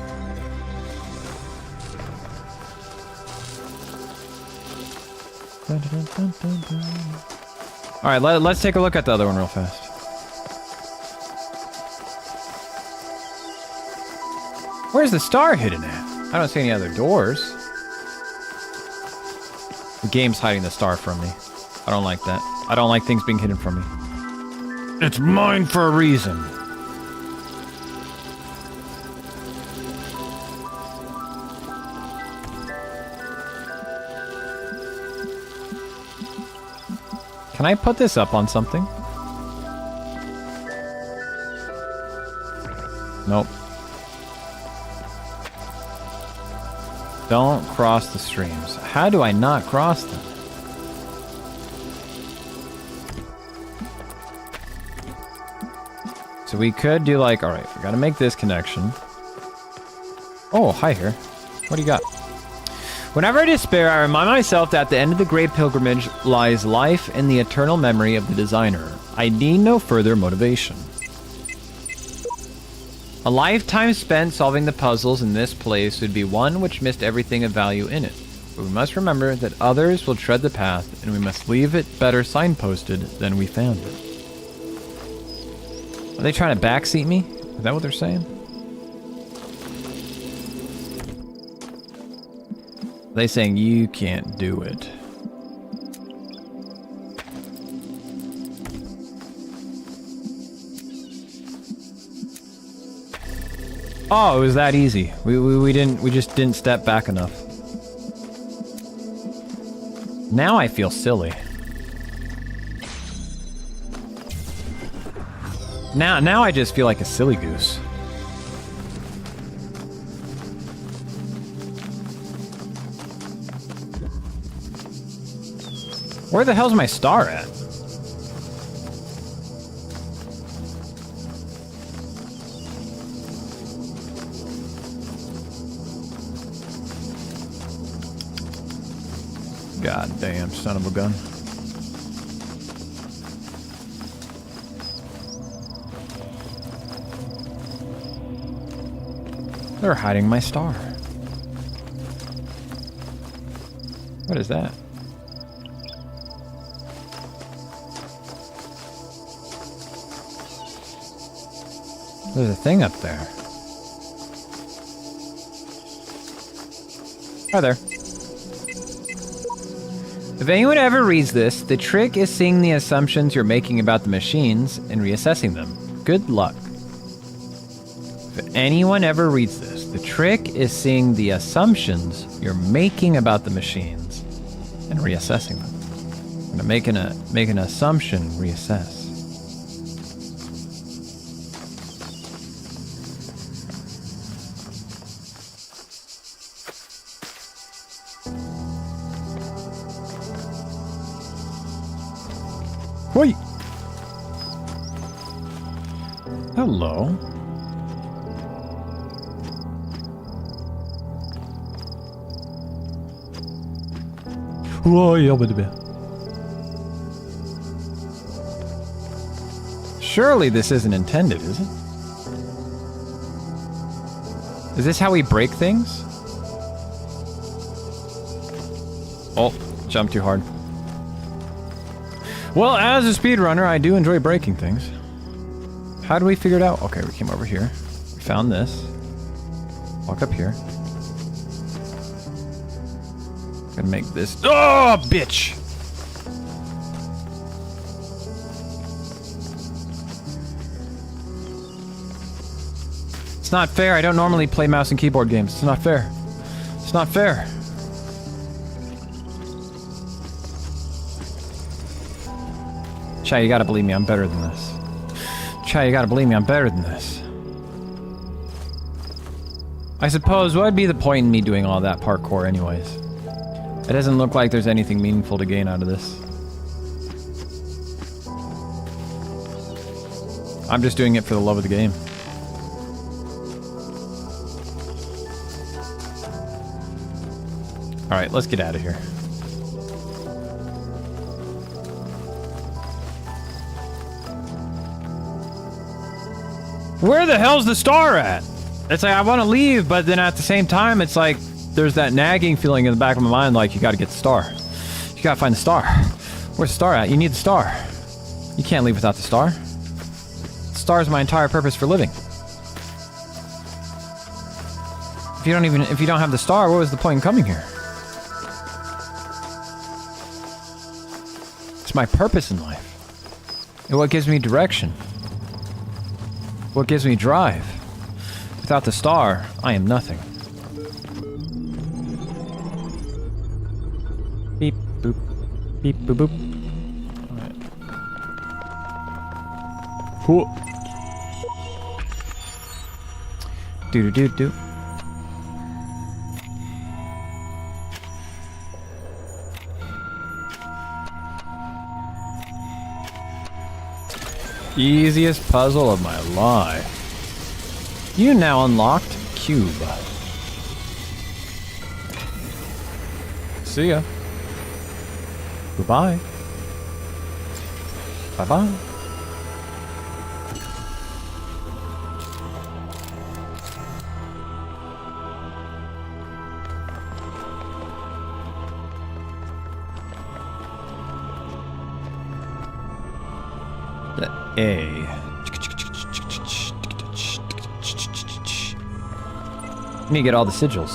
Alright, let's take a look at the other one real fast. Where's the star hidden at? I don't see any other doors. The game's hiding the star from me. I don't like that. I don't like things being hidden from me. It's mine for a reason. Can I put this up on something? Nope. Don't cross the streams. How do I not cross them? So we could do like, alright, we gotta make this connection. Oh, hi here. What do you got? Whenever I despair, I remind myself that at the end of the Great Pilgrimage lies life and the eternal memory of the designer. I need no further motivation. A lifetime spent solving the puzzles in this place would be one which missed everything of value in it. But we must remember that others will tread the path, and we must leave it better signposted than we found it. Are they trying to backseat me? Is that what they're saying? Are they saying you can't do it? Oh, it was that easy. We just didn't step back enough. Now I feel silly. Now I just feel like a silly goose. Where the hell's my star at? God damn, son of a gun. They're hiding my star. What is that? There's a thing up there. Hi there. If anyone ever reads this, the trick is seeing the assumptions you're making about the machines and reassessing them. Good luck. If anyone ever reads this, the trick is seeing the assumptions you're making about the machines and reassessing them. I'm gonna make an assumption, reassess. Wait. Hello. Whoa, yeah, baby. Surely this isn't intended, is it? Is this how we break things? Oh, jumped too hard. Well, as a speedrunner, I do enjoy breaking things. How do we figure it out? Okay, we came over here. We found this. Walk up here. Gotta make this. Oh, bitch! It's not fair. I don't normally play mouse and keyboard games. It's not fair. It's not fair. Chai, you gotta believe me, I'm better than this. Chai, you gotta believe me, I'm better than this. I suppose, what would be the point in me doing all that parkour anyways? It doesn't look like there's anything meaningful to gain out of this. I'm just doing it for the love of the game. Alright, let's get out of here. Where the hell's the star at? It's like, I want to leave, but then at the same time, it's like, there's that nagging feeling in the back of my mind, like, you gotta get the star. You gotta find the star. Where's the star at? You need the star. You can't leave without the star. The star is my entire purpose for living. If you don't have the star, what was the point in coming here? It's my purpose in life. And what gives me direction. What gives me drive. Without the star, I am nothing. Beep, boop. Beep, boop, boop. Alright. Cool. Do-do-do-do. Easiest puzzle of my life. You now unlocked cube. See ya. Goodbye. Bye-bye. A. Let me get all the sigils.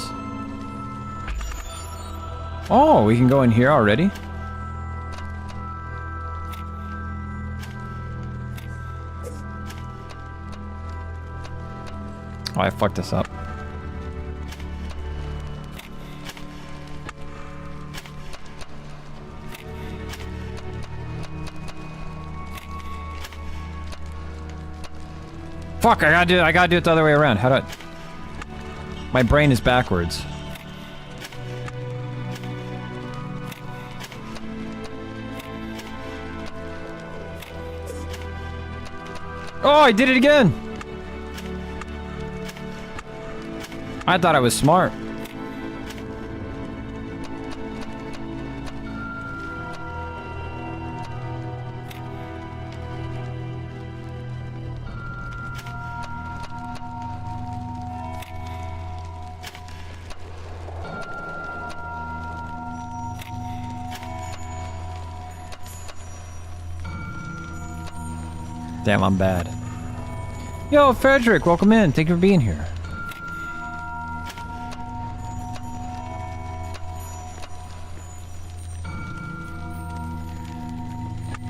Oh, we can go in here already? Oh, I fucked this up. Fuck, I gotta do it the other way around. How do I... My brain is backwards. Oh, I did it again! I thought I was smart. Damn, I'm bad. Yo, Frederick, welcome in. Thank you for being here.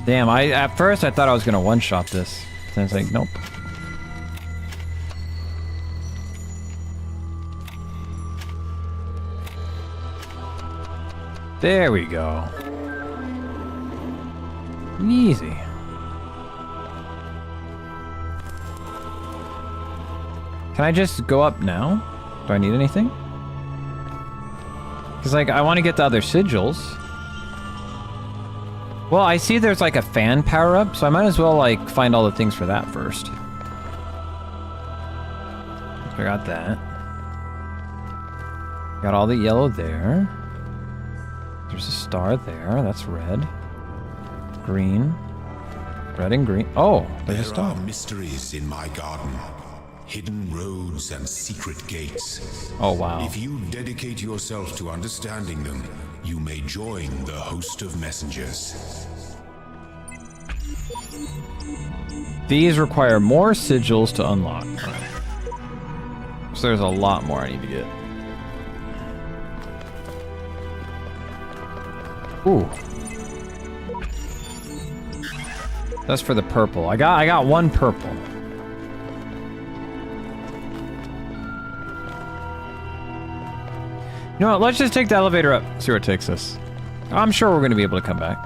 Damn, at first I thought I was gonna one-shot this. Then it's like, nope. There we go. Easy. Can I just go up now? Do I need anything? Because, like, I want to get the other sigils. Well, I see there's, like, a fan power-up, so I might as well, like, find all the things for that first. I got that. Got all the yellow there. There's a star there. That's red. Green. Red and green. Oh, there's a star. There are mysteries in my garden. Hidden roads and secret gates. Oh, wow. If you dedicate yourself to understanding them, you may join the host of messengers. These require more sigils to unlock. Right. So there's a lot more I need to get. Ooh. That's for the purple. I got one purple. You know what, let's just take the elevator up, see where it takes us. I'm sure we're going to be able to come back.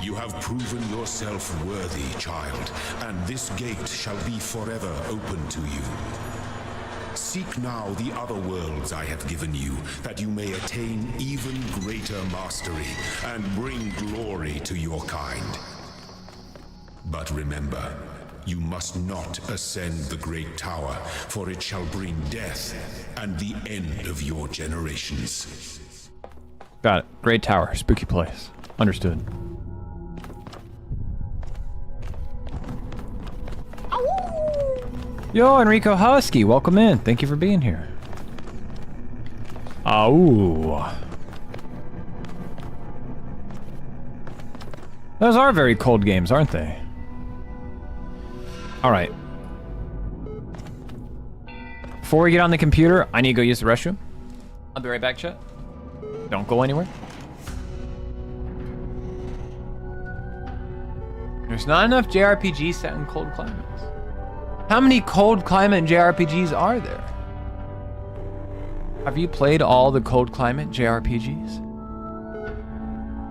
You have proven yourself worthy, child, and this gate shall be forever open to you. Seek now the other worlds I have given you, that you may attain even greater mastery and bring glory to your kind. But remember, you must not ascend the great tower, for it shall bring death and the end of your generations. Got it. Great tower. Spooky place. Understood. Yo, Enrico Husky, welcome in. Thank you for being here. Ooh. Those are very cold games, aren't they? All right. Before we get on the computer, I need to go use the restroom. I'll be right back, chat. Don't go anywhere. There's not enough JRPGs set in cold climates. How many cold climate JRPGs are there? Have you played all the cold climate JRPGs?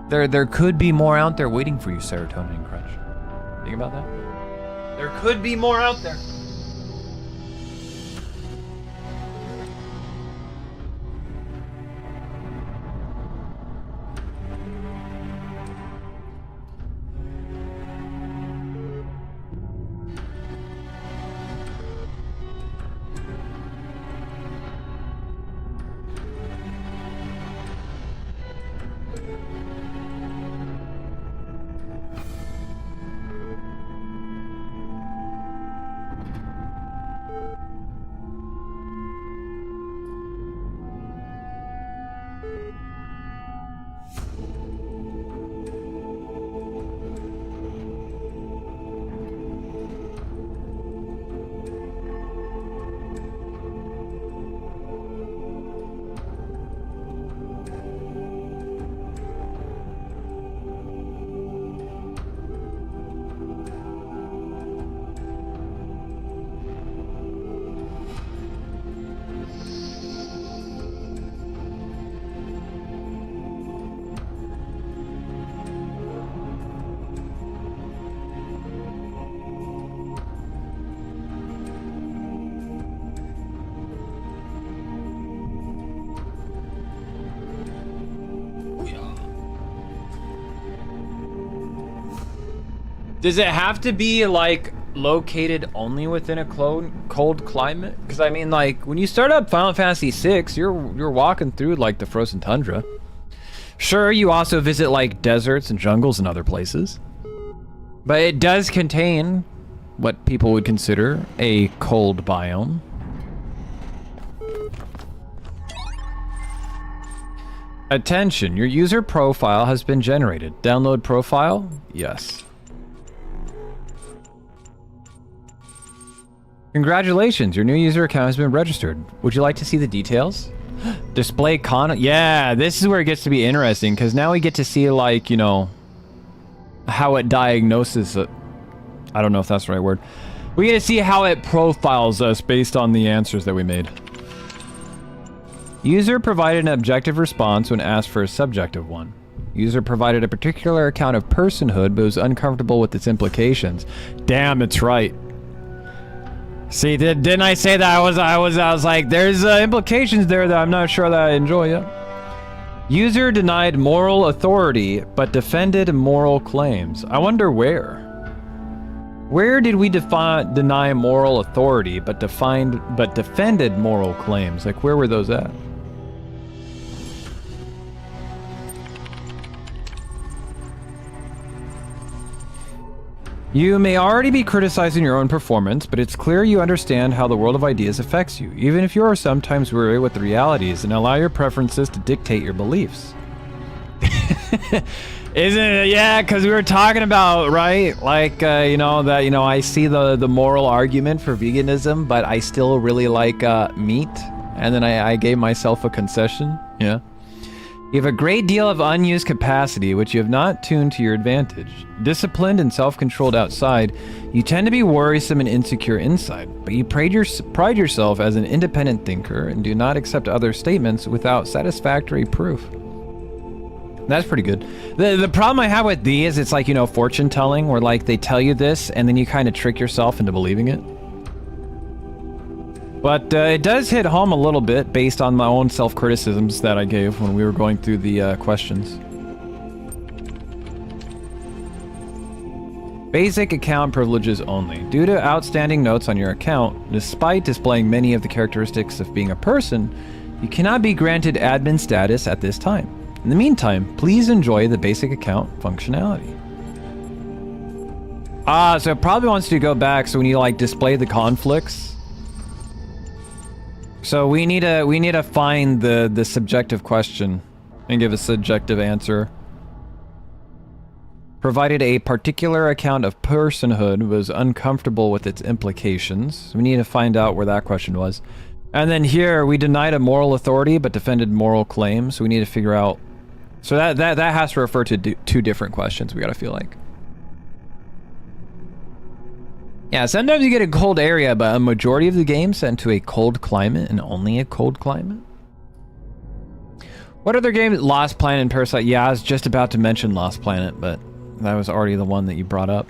There could be more out there waiting for you, Serotonin and Crunch. Think about that? There could be more out there. Does it have to be like located only within a cold climate? Because I mean, like when you start up Final Fantasy VI, you're walking through like the frozen tundra. Sure, you also visit like deserts and jungles and other places, but it does contain what people would consider a cold biome. Attention, your user profile has been generated. Download profile? Yes. Congratulations, your new user account has been registered. Would you like to see the details? Display yeah, this is where it gets to be interesting, because now we get to see, like, you know, how it diagnoses it. I don't know if that's the right word. We get to see how it profiles us based on the answers that we made. User provided an objective response when asked for a subjective one. User provided a particular account of personhood, but was uncomfortable with its implications. Damn, it's right. See, didn't I say that? I was like, there's implications there that I'm not sure that I enjoy yet. User denied moral authority, but defended moral claims. I wonder where. Where did we deny moral authority, but defended moral claims? Like, where were those at? You may already be criticizing your own performance, but it's clear you understand how the world of ideas affects you, even if you are sometimes weary with the realities, and allow your preferences to dictate your beliefs. Isn't it? Yeah, because we were talking about, right? Like, you know, that, you know, I see the moral argument for veganism, but I still really like meat. And then I gave myself a concession. Yeah. You have a great deal of unused capacity, which you have not tuned to your advantage. Disciplined and self-controlled outside, you tend to be worrisome and insecure inside, but you pride yourself as an independent thinker and do not accept other statements without satisfactory proof. That's pretty good. The problem I have with these, it's like, you know, fortune telling, where like they tell you this and then you kind of trick yourself into believing it. But it does hit home a little bit based on my own self-criticisms that I gave when we were going through the questions. Basic account privileges only. Due to outstanding notes on your account, despite displaying many of the characteristics of being a person, you cannot be granted admin status at this time. In the meantime, please enjoy the basic account functionality. So it probably wants you to go back, so when you like display the conflicts. So we need to find the subjective question and give a subjective answer. Provided a particular account of personhood was uncomfortable with its implications. We need to find out where that question was. And then here, we denied a moral authority but defended moral claims. So we need to figure out. So that has to refer to two different questions, we gotta feel like. Yeah, sometimes you get a cold area, but a majority of the game sent to a cold climate and only a cold climate. What other games? Lost Planet and Parasite. Yeah, I was just about to mention Lost Planet, but that was already the one that you brought up.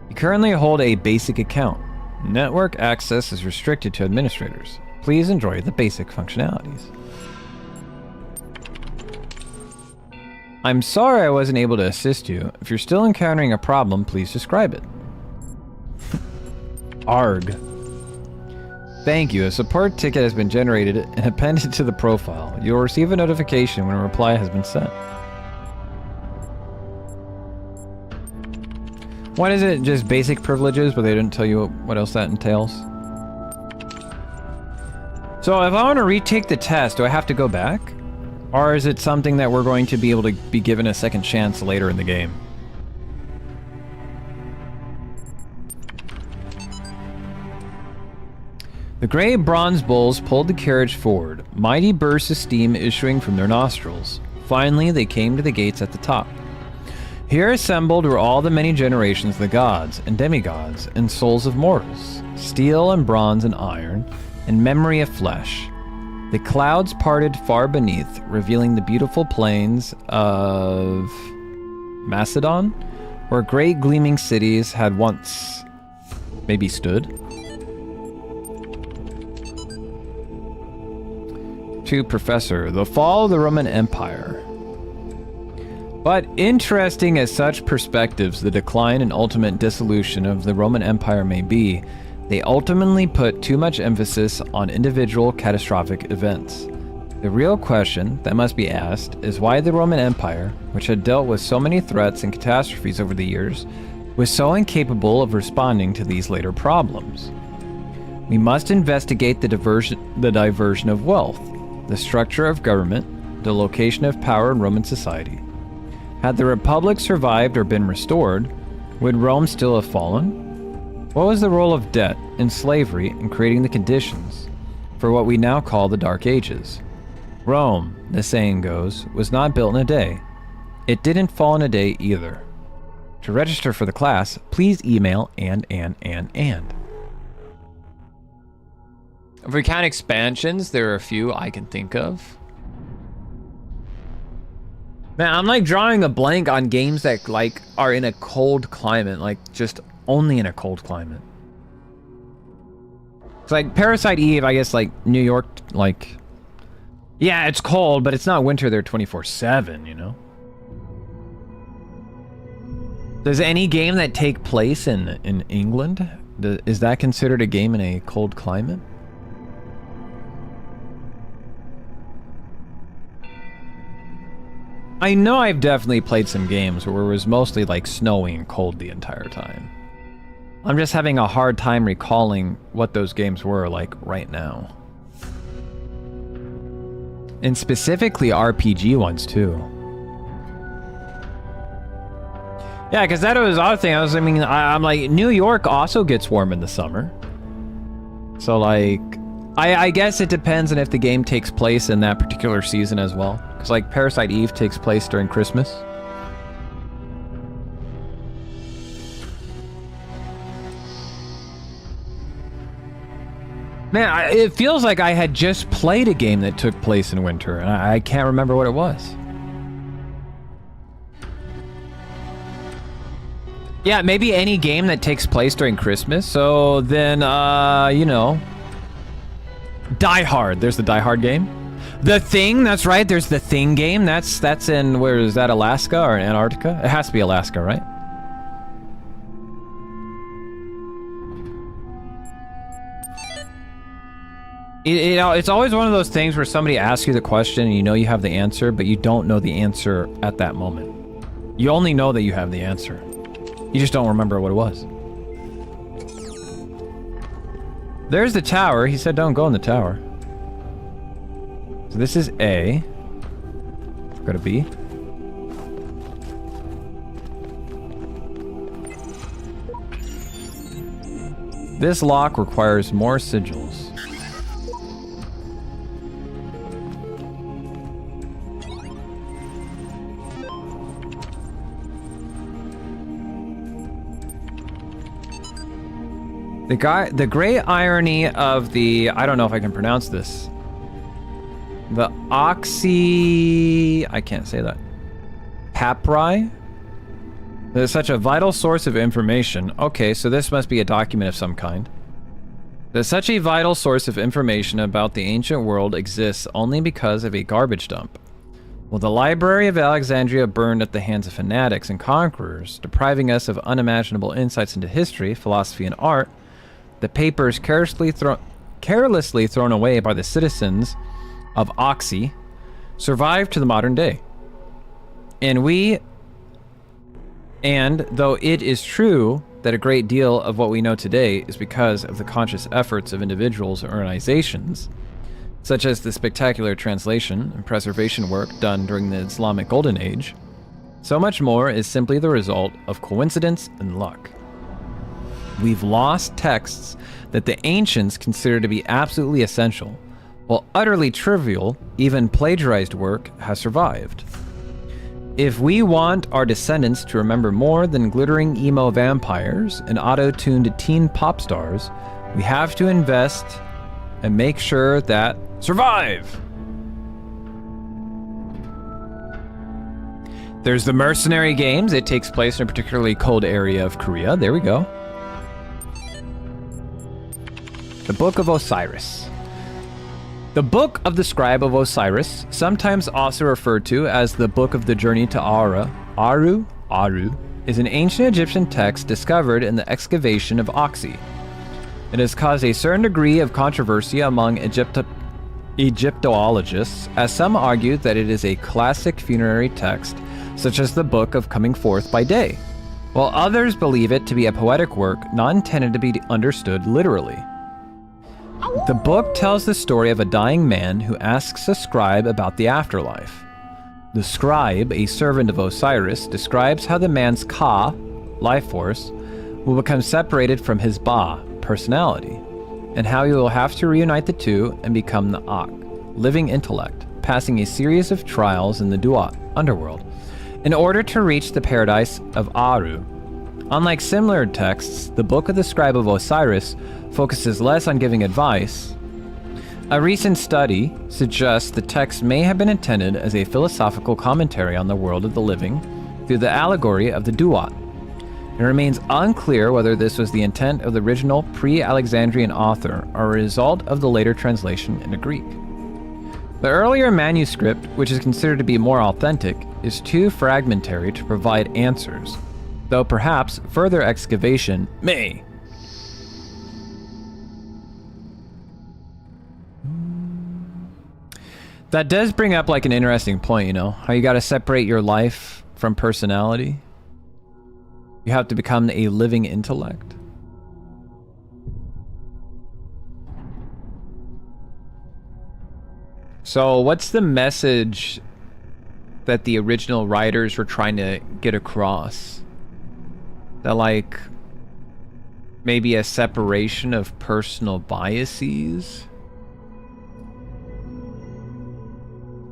You currently hold a basic account. Network access is restricted to administrators. Please enjoy the basic functionalities. I'm sorry I wasn't able to assist you. If you're still encountering a problem, please describe it. Arg. Thank you. A support ticket has been generated and appended to the profile. You'll receive a notification when a reply has been sent. What is it? Just basic privileges, but they didn't tell you what else that entails? So if I want to retake the test, do I have to go back? Or is it something that we're going to be able to be given a second chance later in the game? The gray bronze bulls pulled the carriage forward, mighty bursts of steam issuing from their nostrils. Finally, they came to the gates at the top. Here assembled were all the many generations of the gods and demigods and souls of mortals, steel and bronze and iron, and memory of flesh. The clouds parted far beneath, revealing the beautiful plains of Macedon, where great gleaming cities had once maybe stood. To Professor, the fall of the Roman Empire. But interesting as such perspectives, the decline and ultimate dissolution of the Roman Empire may be, they ultimately put too much emphasis on individual catastrophic events. The real question that must be asked is why the Roman Empire, which had dealt with so many threats and catastrophes over the years, was so incapable of responding to these later problems. We must investigate the diversion of wealth, the structure of government, the location of power in Roman society. Had the Republic survived or been restored, would Rome still have fallen? What was the role of debt and slavery in creating the conditions for what we now call the Dark Ages? Rome, the saying goes, was not built in a day. It didn't fall in a day either. To register for the class, please email and. If we count expansions, there are a few I can think of. Man, I'm like drawing a blank on games that like are in a cold climate, like just only in a cold climate. It's like Parasite Eve, I guess like New York, like, yeah, it's cold, but it's not winter there 24/7, you know? Does any game that take place in England, is that considered a game in a cold climate? I know I've definitely played some games where it was mostly like snowy and cold the entire time. I'm just having a hard time recalling what those games were like right now. And specifically RPG ones too. Yeah, because that was the other thing. I'm like, New York also gets warm in the summer. So like, I guess it depends on if the game takes place in that particular season as well. Because like Parasite Eve takes place during Christmas. Man, it feels like I had just played a game that took place in winter, and I can't remember what it was. Yeah, maybe any game that takes place during Christmas. So then, you know, Die Hard. There's the Die Hard game. The Thing, that's right. There's the Thing game. That's in, where is that, Alaska or Antarctica? It has to be Alaska, right? You know, it's always one of those things where somebody asks you the question and you know you have the answer, but you don't know the answer at that moment. You only know that you have the answer. You just don't remember what it was. There's the tower. He said don't go in the tower. So this is A. Go to B. This lock requires more sigils. The great irony of the, I don't know if I can pronounce this. The I can't say that. Papri? There's such a vital source of information. Okay, so this must be a document of some kind. That such a vital source of information about the ancient world exists only because of a garbage dump. Well, the Library of Alexandria burned at the hands of fanatics and conquerors, depriving us of unimaginable insights into history, philosophy, and art. The papers carelessly thrown away by the citizens of Oxy survived to the modern day. And though it is true that a great deal of what we know today is because of the conscious efforts of individuals or organizations, such as the spectacular translation and preservation work done during the Islamic Golden Age, so much more is simply the result of coincidence and luck. We've lost texts that the ancients considered to be absolutely essential, while utterly trivial, even plagiarized work has survived. If we want our descendants to remember more than glittering emo vampires and auto-tuned teen pop stars, we have to invest and make sure that survive! There's the Mercenary Games. It takes place in a particularly cold area of Korea. There we go. The Book of Osiris. The Book of the Scribe of Osiris, sometimes also referred to as the Book of the Journey to Aru, is an ancient Egyptian text discovered in the excavation of Oxy. It has caused a certain degree of controversy among Egyptologists, as some argue that it is a classic funerary text, such as the Book of Coming Forth by Day, while others believe it to be a poetic work not intended to be understood literally. The book tells the story of a dying man who asks a scribe about the afterlife. The scribe, a servant of Osiris, describes how the man's Ka, life force, will become separated from his Ba, personality, and how he will have to reunite the two and become the Ak, living intellect, passing a series of trials in the Duat, underworld, in order to reach the paradise of Aru. Unlike similar texts, the Book of the Scribe of Osiris focuses less on giving advice. A recent study suggests the text may have been intended as a philosophical commentary on the world of the living through the allegory of the Duat. It remains unclear whether this was the intent of the original pre-Alexandrian author or a result of the later translation into Greek. The earlier manuscript, which is considered to be more authentic, is too fragmentary to provide answers, though perhaps further excavation may. That does bring up like an interesting point, you know, how you got to separate your life from personality. You have to become a living intellect. So what's the message that the original writers were trying to get across? That like maybe a separation of personal biases?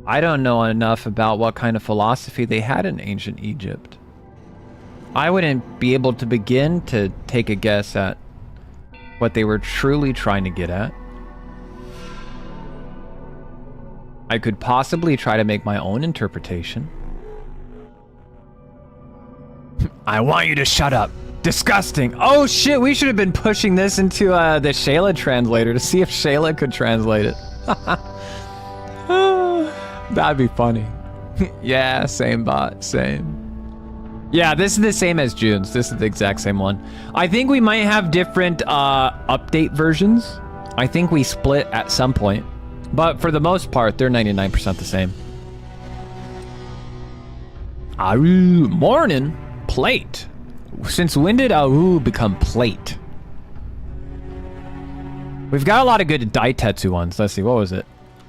I don't know enough about what kind of philosophy they had in ancient Egypt. I wouldn't be able to begin to take a guess at what they were truly trying to get at. I could possibly try to make my own interpretation. I want you to shut up. Disgusting. Oh shit, we should have been pushing this into the Shayla translator to see if Shayla could translate it. That'd be funny. Yeah, same bot, same. Yeah, this is the same as June's. This is the exact same one. I think we might have different update versions. I think we split at some point. But for the most part, they're 99% the same. Aru, morning. Plate. Since when did Aru become plate? We've got a lot of good Daitetsu ones. Let's see, what was it?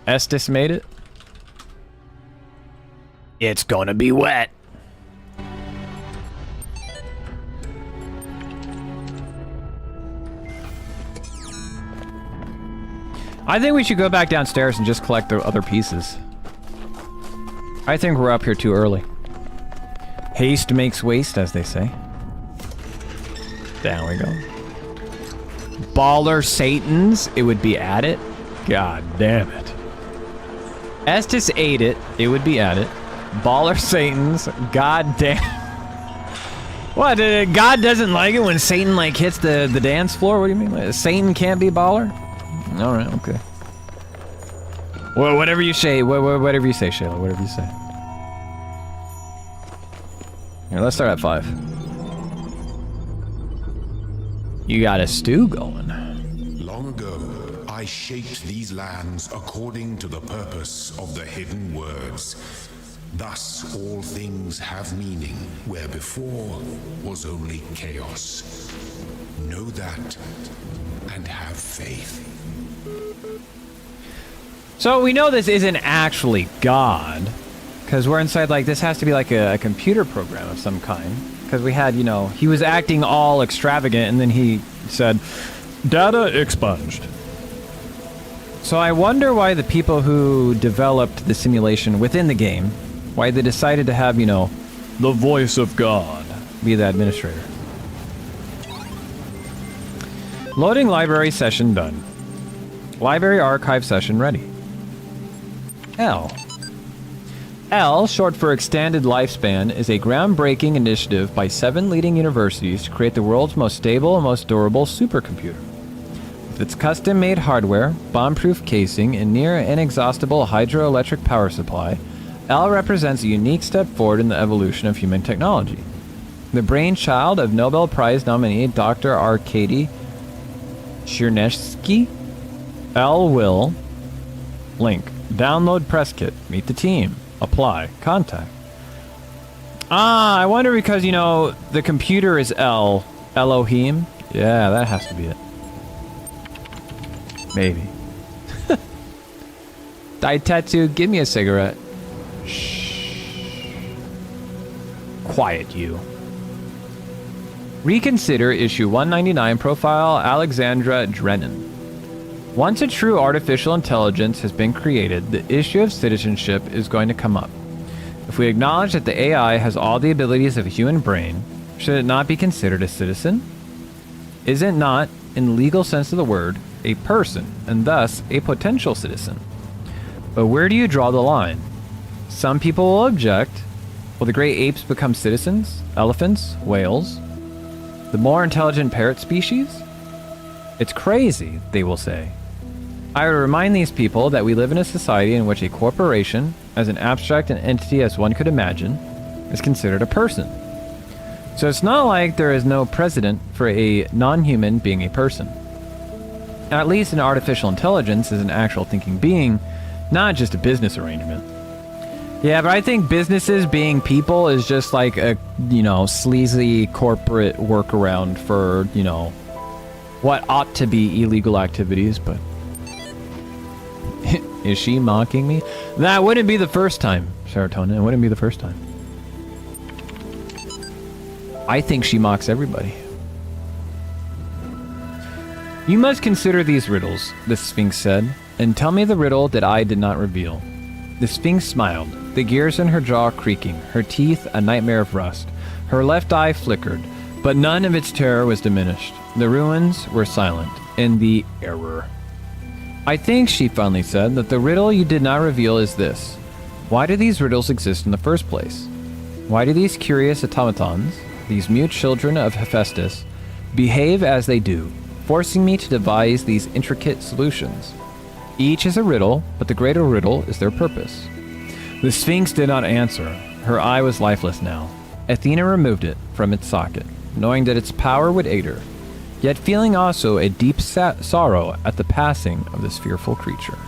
Estes made it? It's gonna be wet. I think we should go back downstairs and just collect the other pieces. I think we're up here too early. Haste makes waste, as they say. Down we go. Baller Satans, it would be at it. God damn it. Estes ate it, it would be at it. Baller Satans, god damn. What, God doesn't like it when Satan like hits the dance floor? What do you mean? Like, Satan can't be baller? Alright, okay. Well, whatever you say, whatever you say, Shayla, whatever you say. Here, let's start at 5. You got a stew going. Long ago, I shaped these lands according to the purpose of the hidden words. Thus, all things have meaning, where before was only chaos. Know that, and have faith. So we know this isn't actually God, because we're inside, like, this has to be like a computer program of some kind. Because we had, you know, he was acting all extravagant, and then he said, data expunged. So I wonder why the people who developed the simulation within the game, why they decided to have, you know, the voice of God be the administrator. Loading library session done. Library archive session ready. L. L, short for Extended Lifespan, is a groundbreaking initiative by 7 leading universities to create the world's most stable and most durable supercomputer. With its custom-made hardware, bomb-proof casing, and near-inexhaustible hydroelectric power supply, L represents a unique step forward in the evolution of human technology. The brainchild of Nobel Prize nominee Dr. Arkady Chernevsky, L will link. Download press kit. Meet the team. Apply. Contact. Ah, I wonder because, you know, the computer is L. Elohim? Yeah, that has to be it. Maybe. Daitetsu, give me a cigarette. Shh. Quiet, you. Reconsider issue 199 profile Alexandra Drennan. Once a true artificial intelligence has been created, the issue of citizenship is going to come up. If we acknowledge that the AI has all the abilities of a human brain, should it not be considered a citizen? Is it not, in the legal sense of the word, a person, and thus a potential citizen? But where do you draw the line? Some people will object. Will the great apes become citizens? Elephants? Whales? The more intelligent parrot species? It's crazy, they will say. I would remind these people that we live in a society in which a corporation, as an abstract an entity as one could imagine, is considered a person. So it's not like there is no precedent for a non-human being a person. At least an artificial intelligence is an actual thinking being, not just a business arrangement. Yeah, but I think businesses being people is just like a, you know, sleazy corporate workaround for, you know, what ought to be illegal activities, but... Is she mocking me? That wouldn't be the first time, Serotonin. It wouldn't be the first time. I think she mocks everybody. You must consider these riddles, the Sphinx said, and tell me the riddle that I did not reveal. The Sphinx smiled, the gears in her jaw creaking, her teeth a nightmare of rust. Her left eye flickered, but none of its terror was diminished. The ruins were silent, and the error. I think, she finally said, that the riddle you did not reveal is this. Why do these riddles exist in the first place? Why do these curious automatons, these mute children of Hephaestus, behave as they do, forcing me to devise these intricate solutions? Each is a riddle, but the greater riddle is their purpose. The Sphinx did not answer. Her eye was lifeless now. Athena removed it from its socket, knowing that its power would aid her, yet feeling also a deep sorrow at the passing of this fearful creature.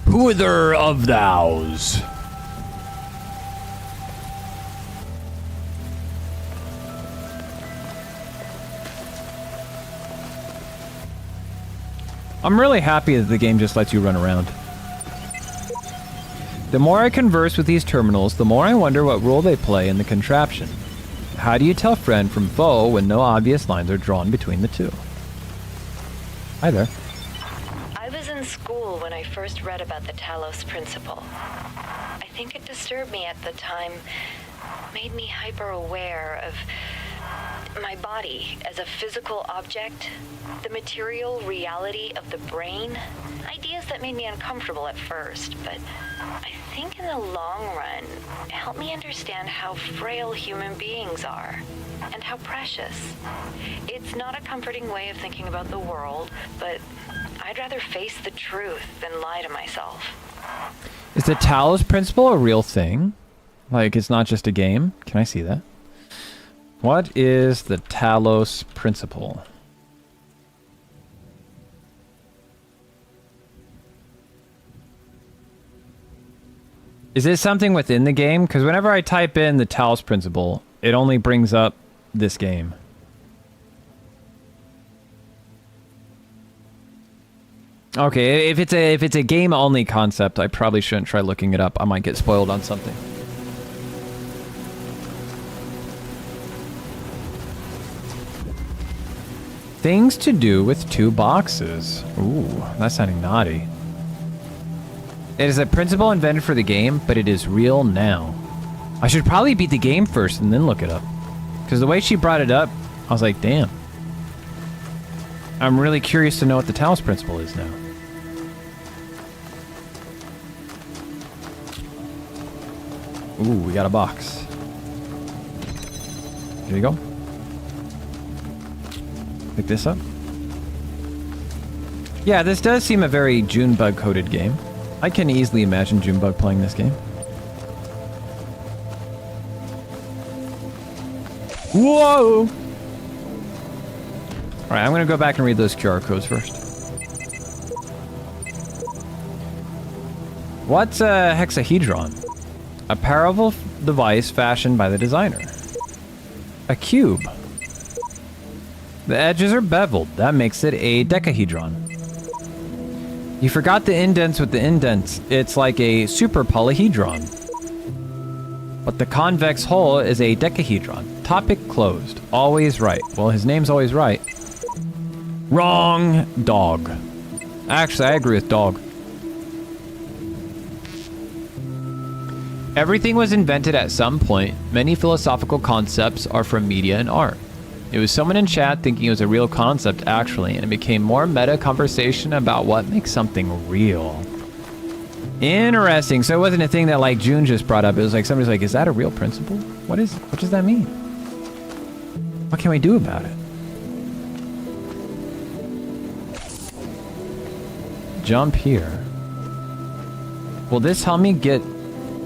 Whither of thous? I'm really happy that the game just lets you run around. The more I converse with these terminals, the more I wonder what role they play in the contraption. How do you tell friend from foe when no obvious lines are drawn between the two? Hi there. I was in school when I first read about the Talos principle. I think it disturbed me at the time, made me hyper-aware of my body as a physical object, the material reality of the brain, ideas that made me uncomfortable at first, but I think in the long run, it helped me understand how frail human beings are and how precious. It's not a comforting way of thinking about the world, but I'd rather face the truth than lie to myself. Is the Talos principle a real thing? Like, it's not just a game? Can I see that? What is the Talos principle? Is it something within the game? Because whenever I type in the Talos principle, it only brings up this game. Okay, if it's a game only concept, I probably shouldn't try looking it up. I might get spoiled on something. Things to do with 2 boxes. Ooh, that's sounding naughty. It is a principle invented for the game, but it is real now. I should probably beat the game first and then look it up. Because the way she brought it up, I was like, damn. I'm really curious to know what the Talos principle is now. Ooh, we got a box. Here we go. Pick this up. Yeah, this does seem a very Junebug-coded game. I can easily imagine Junebug playing this game. Whoa! Alright, I'm gonna go back and read those QR codes first. What's a hexahedron? A powerful device fashioned by the designer. A cube. The edges are beveled. That makes it a decahedron. You forgot the indents with the indents. It's like a super polyhedron. But the convex hull is a decahedron. Topic closed. Always right. Well, his name's always right. Wrong. Dog. Actually, I agree with dog. Everything was invented at some point. Many philosophical concepts are from media and art. It was someone in chat thinking it was a real concept actually, and it became more meta conversation about what makes something real. Interesting. So it wasn't a thing that like June just brought up. It was like somebody's like, is that a real principle? What does that mean? What can we do about it? Jump here. Will this help me get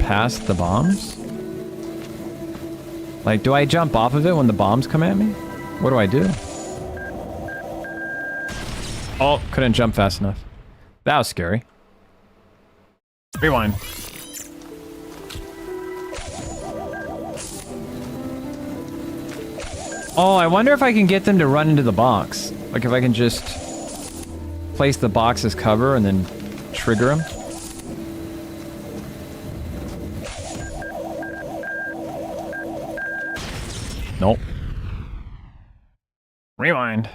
past the bombs? Like, do I jump off of it when the bombs come at me? What do I do? Oh, couldn't jump fast enough. That was scary. Rewind. Oh, I wonder if I can get them to run into the box. Like if I can just place the box as cover and then trigger them. Nope. Rewind.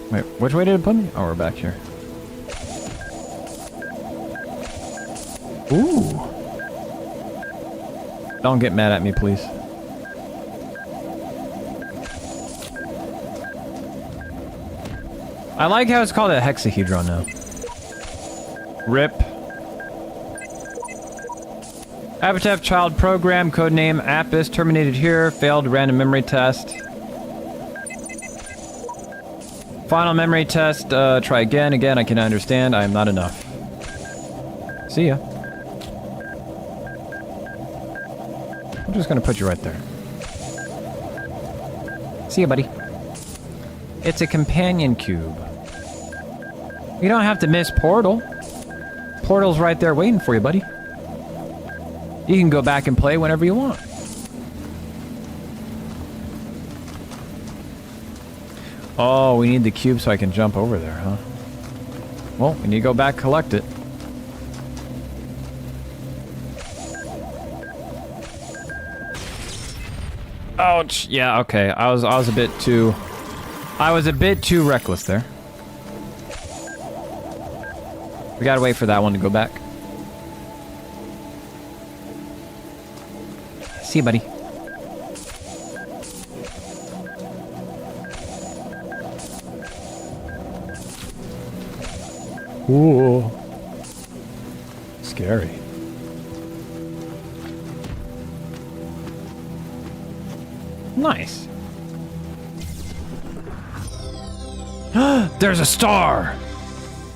Wait, which way did it put me? Oh, we're back here. Ooh. Don't get mad at me, please. I like how it's called a hexahedron now. RIP. Epitaph child program, codename Apis, terminated here, failed random memory test. Final memory test, try again, I can understand, I am not enough. See ya. I'm just gonna put you right there. See ya, buddy. It's a companion cube. You don't have to miss Portal. Portal's right there waiting for you, buddy. You can go back and play whenever you want. Oh, we need the cube so I can jump over there, huh? Well, we need to go back collect it. Ouch. Yeah, okay. I was a bit too reckless there. We gotta wait for that one to go back. See you, buddy. Ooh. Scary. Nice. There's a star!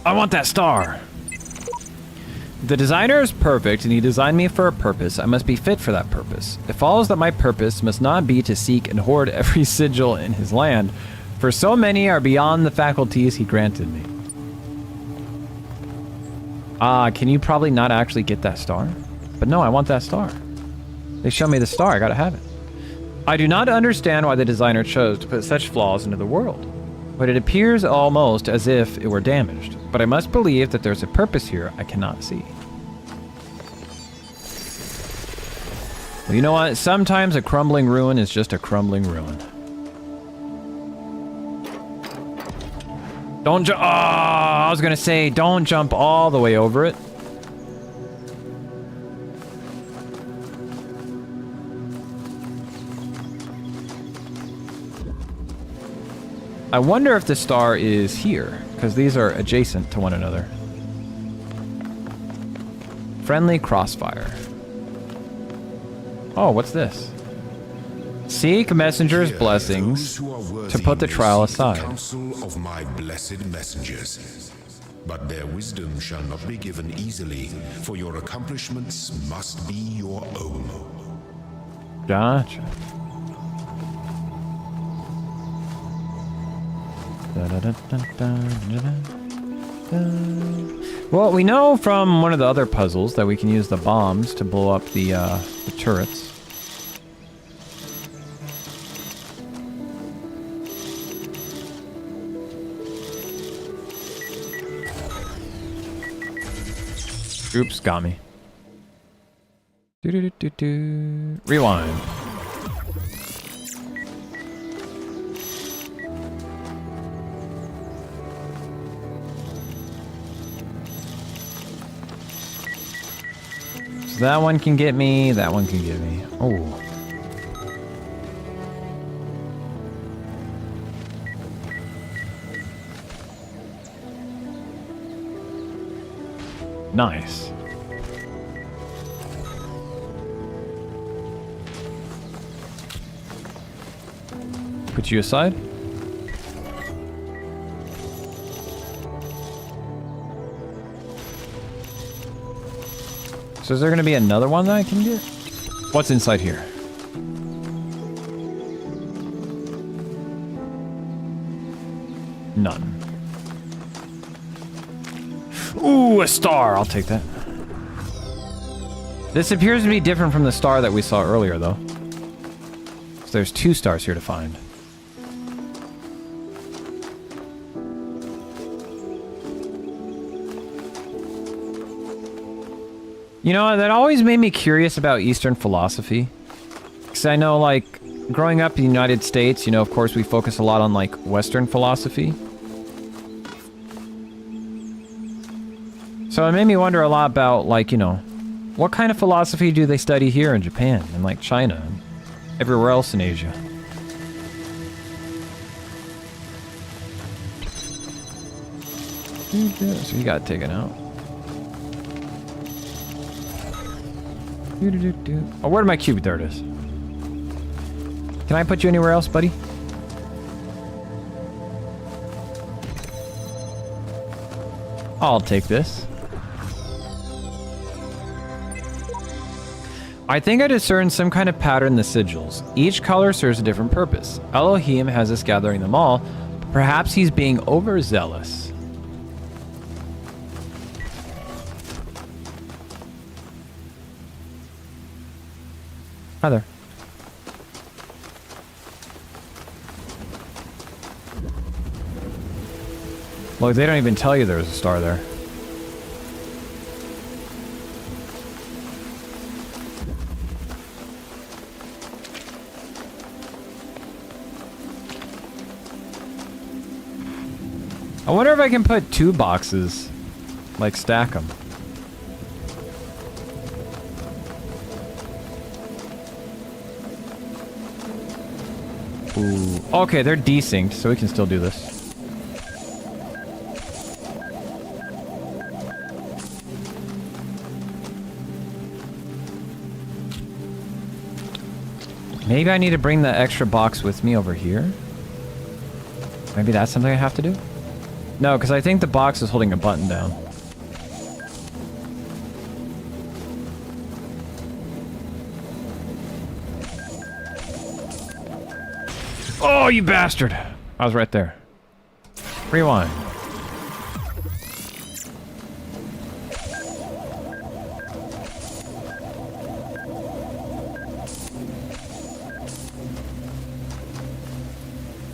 I want that star! The designer is perfect, and he designed me for a purpose. I must be fit for that purpose. It follows that my purpose must not be to seek and hoard every sigil in his land, for so many are beyond the faculties he granted me. Can you probably not actually get that star? But no, I want that star. They show me the star, I gotta have it. I do not understand why the designer chose to put such flaws into the world, but it appears almost as if it were damaged. But I must believe that there's a purpose here I cannot see. Well, you know what? Sometimes a crumbling ruin is just a crumbling ruin. Don't jump. Oh, I was gonna say, don't jump all the way over it. I wonder if the star is here, because these are adjacent to one another. Friendly crossfire. Oh, what's this? Seek messenger's Here, blessings those who are worthy to put the may trial seek the aside. counsel of my blessed messengers. But their wisdom shall not be given easily, for your accomplishments must be your own. Gotcha. Well, we know from one of the other puzzles that we can use the bombs to blow up the turrets. Oops, got me. Do-do-do-do-do. Rewind. So that one can get me, that one can get me. Oh. Nice. Put you aside. So is there going to be another one that I can get? What's inside here? None. Ooh, a star. I'll take that. This appears to be different from the star that we saw earlier, though. So there's 2 stars here to find. You know, that always made me curious about Eastern philosophy. Because I know, like, growing up in the United States, you know, of course, we focus a lot on, like, Western philosophy. So it made me wonder a lot about, like, you know, what kind of philosophy do they study here in Japan and, like, China and everywhere else in Asia? So you got it taken out. Oh, where did my cube? There it is. Can I put you anywhere else, buddy? I'll take this. I think I discern some kind of pattern in the sigils. Each color serves a different purpose. Elohim has us gathering them all, but perhaps he's being overzealous. Hi there. Look, they don't even tell you there's a star there. I wonder if I can put 2 boxes, like stack them. Ooh. Okay, they're desynced, so we can still do this. Maybe I need to bring the extra box with me over here. Maybe that's something I have to do? No, because I think the box is holding a button down. Oh, you bastard! I was right there. Rewind.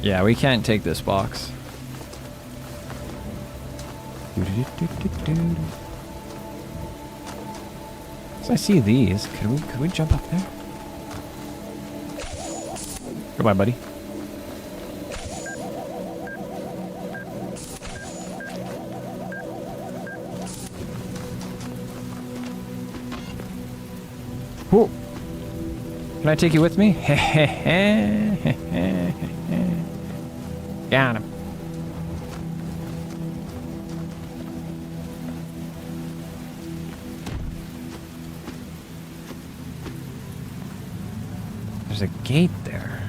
Yeah, we can't take this box. So I see these. Could we jump up there? Goodbye, buddy. Whoa. Can I take you with me? Got him. There's a gate there.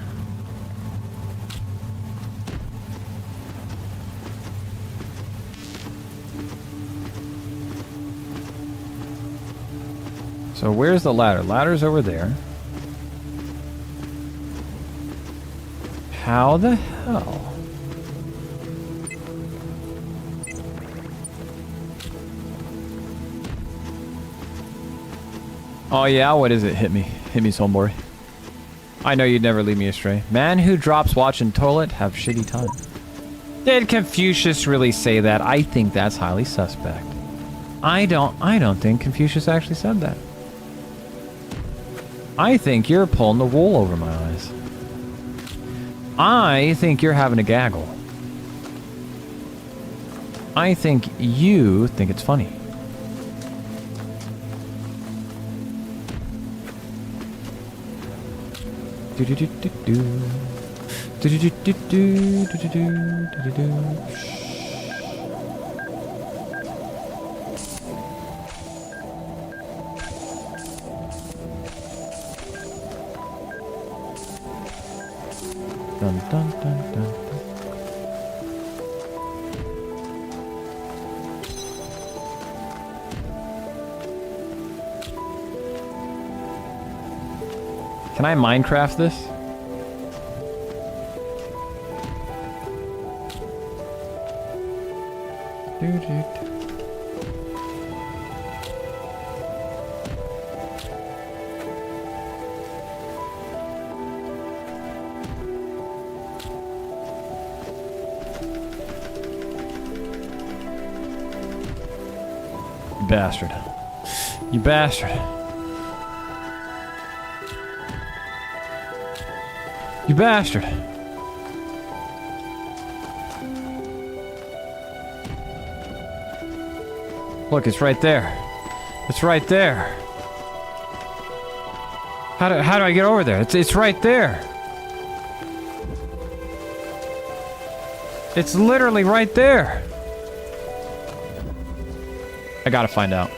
So where's the ladder? Ladder's over there. How the hell? Oh yeah, what is it? Hit me. Hit me, soulboy. I know you'd never lead me astray. Man who drops watch in toilet have shitty time. Did Confucius really say that? I think that's highly suspect. I don't think Confucius actually said that. I think you're pulling the wool over my eyes. I think you're having a gaggle. I think you think it's funny. Do do do do do. Do do do do do do do do do. Dun dun dun dun. Can I Minecraft this? You bastard. You bastard. You bastard. Look, it's right there. It's right there. How do I get over there? It's right there. It's literally right there. I gotta find out.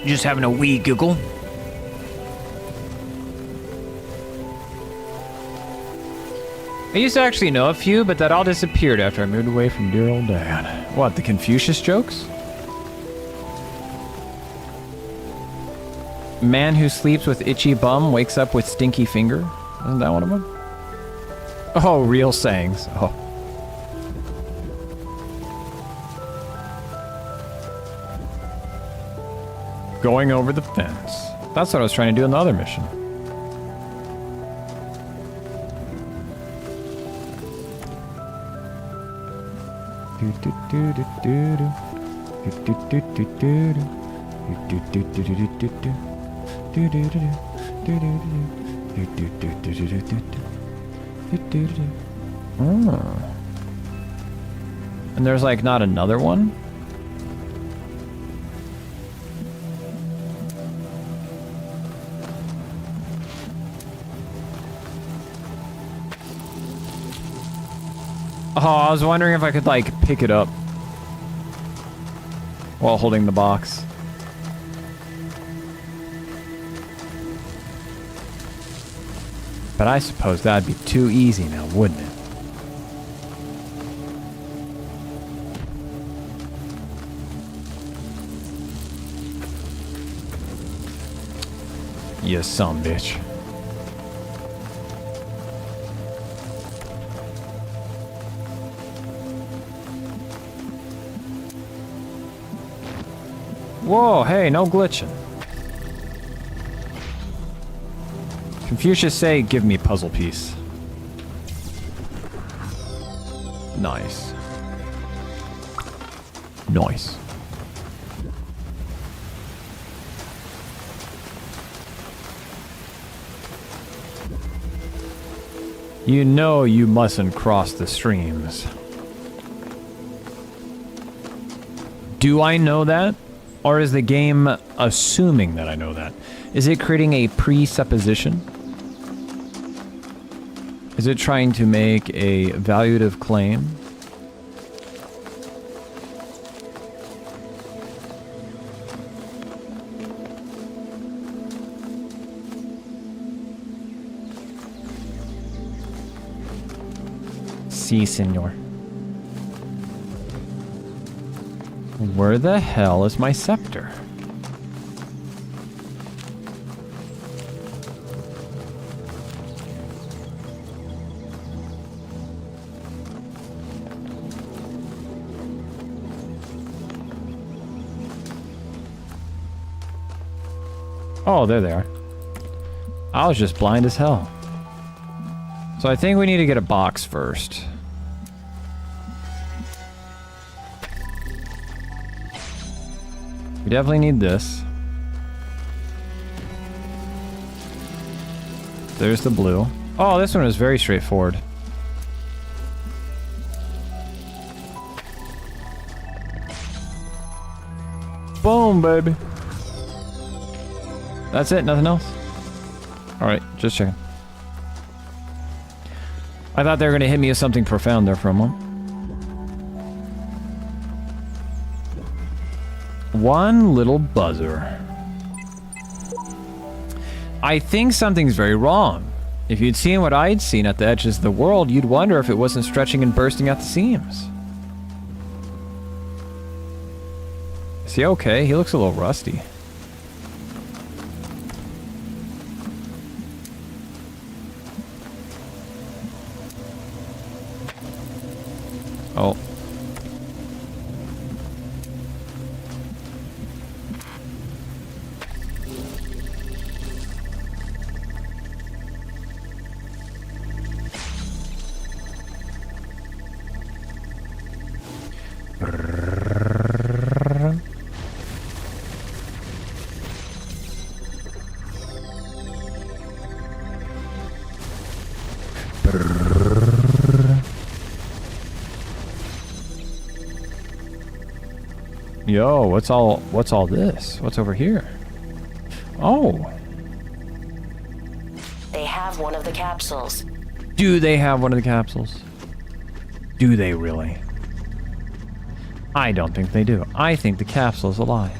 Just having a wee giggle. I used to actually know a few, but that all disappeared after I moved away from dear old dad. What, the Confucius jokes? Man who sleeps with itchy bum wakes up with stinky finger. Isn't that one of them? Oh, real sayings. Oh. Going over the fence. That's what I was trying to do in the other mission. And there's like not another one? Oh, I was wondering if I could like pick it up while holding the box. But I suppose that'd be too easy now, wouldn't it? You son of a bitch. Whoa, hey, no glitching. Confucius say, give me puzzle piece. Nice. Nice. You know you mustn't cross the streams. Do I know that? Or is the game assuming that I know that? Is it creating a presupposition? Is it trying to make a valuative claim? Si, senor. Where the hell is my scepter? Oh, there they are. I was just blind as hell. So I think we need to get a box first. We definitely need this. There's the blue. Oh, this one is very straightforward. Boom, baby. That's it, nothing else? Alright, just checking. I thought they were going to hit me with something profound there for a moment. One little buzzer. I think something's very wrong. If you'd seen what I'd seen at the edges of the world, you'd wonder if it wasn't stretching and bursting at the seams. Is he okay? He looks a little rusty. Oh. Yo, what's all this? What's over here? Oh. They have one of the capsules. Do they have one of the capsules? Do they really? I don't think they do. I think the capsule's a lie.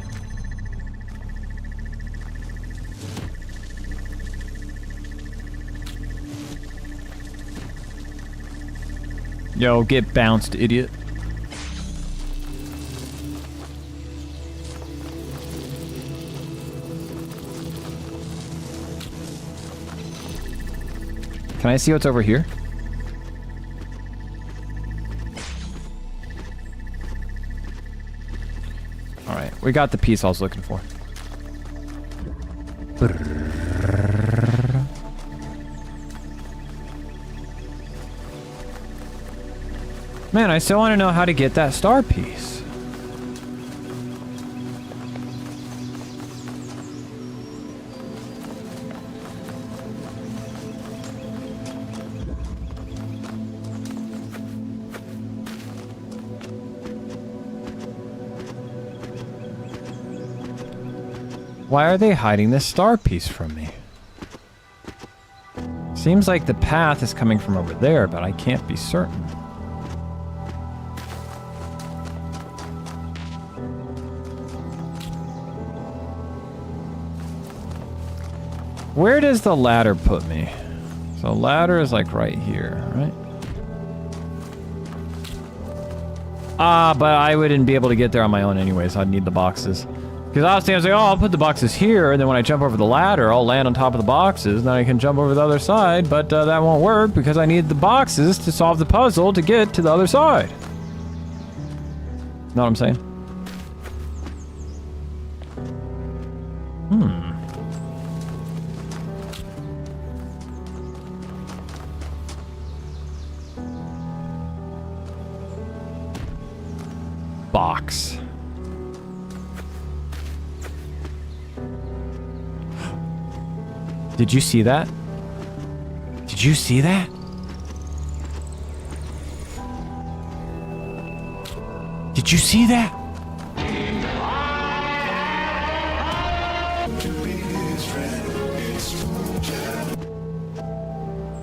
Yo, get bounced, idiot. Can I see what's over here? Alright, we got the piece I was looking for. Man, I still want to know how to get that star piece. Why are they hiding this star piece from me? Seems like the path is coming from over there, but I can't be certain. Where does the ladder put me? So ladder is like right here, right? Ah, but I wouldn't be able to get there on my own anyways. I'd need the boxes. Because I was thinking, oh, I'll put the boxes here, and then when I jump over the ladder, I'll land on top of the boxes, and then I can jump over the other side, but that won't work because I need the boxes to solve the puzzle to get to the other side. Know what I'm saying? Box. Did you see that? Did you see that? Did you see that?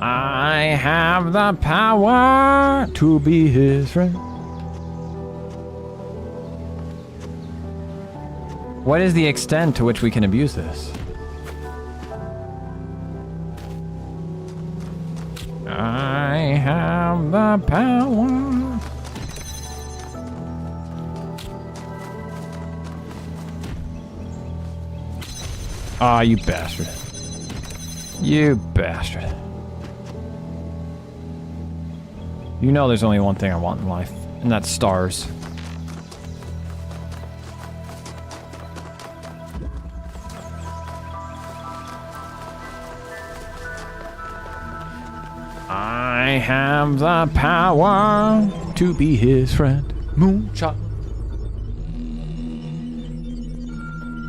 I have the power to be his friend. What is the extent to which we can abuse this? I have the power. Ah, you bastard. You bastard. You know there's only one thing I want in life, and that's stars. I have the power to be his friend. Moonchild.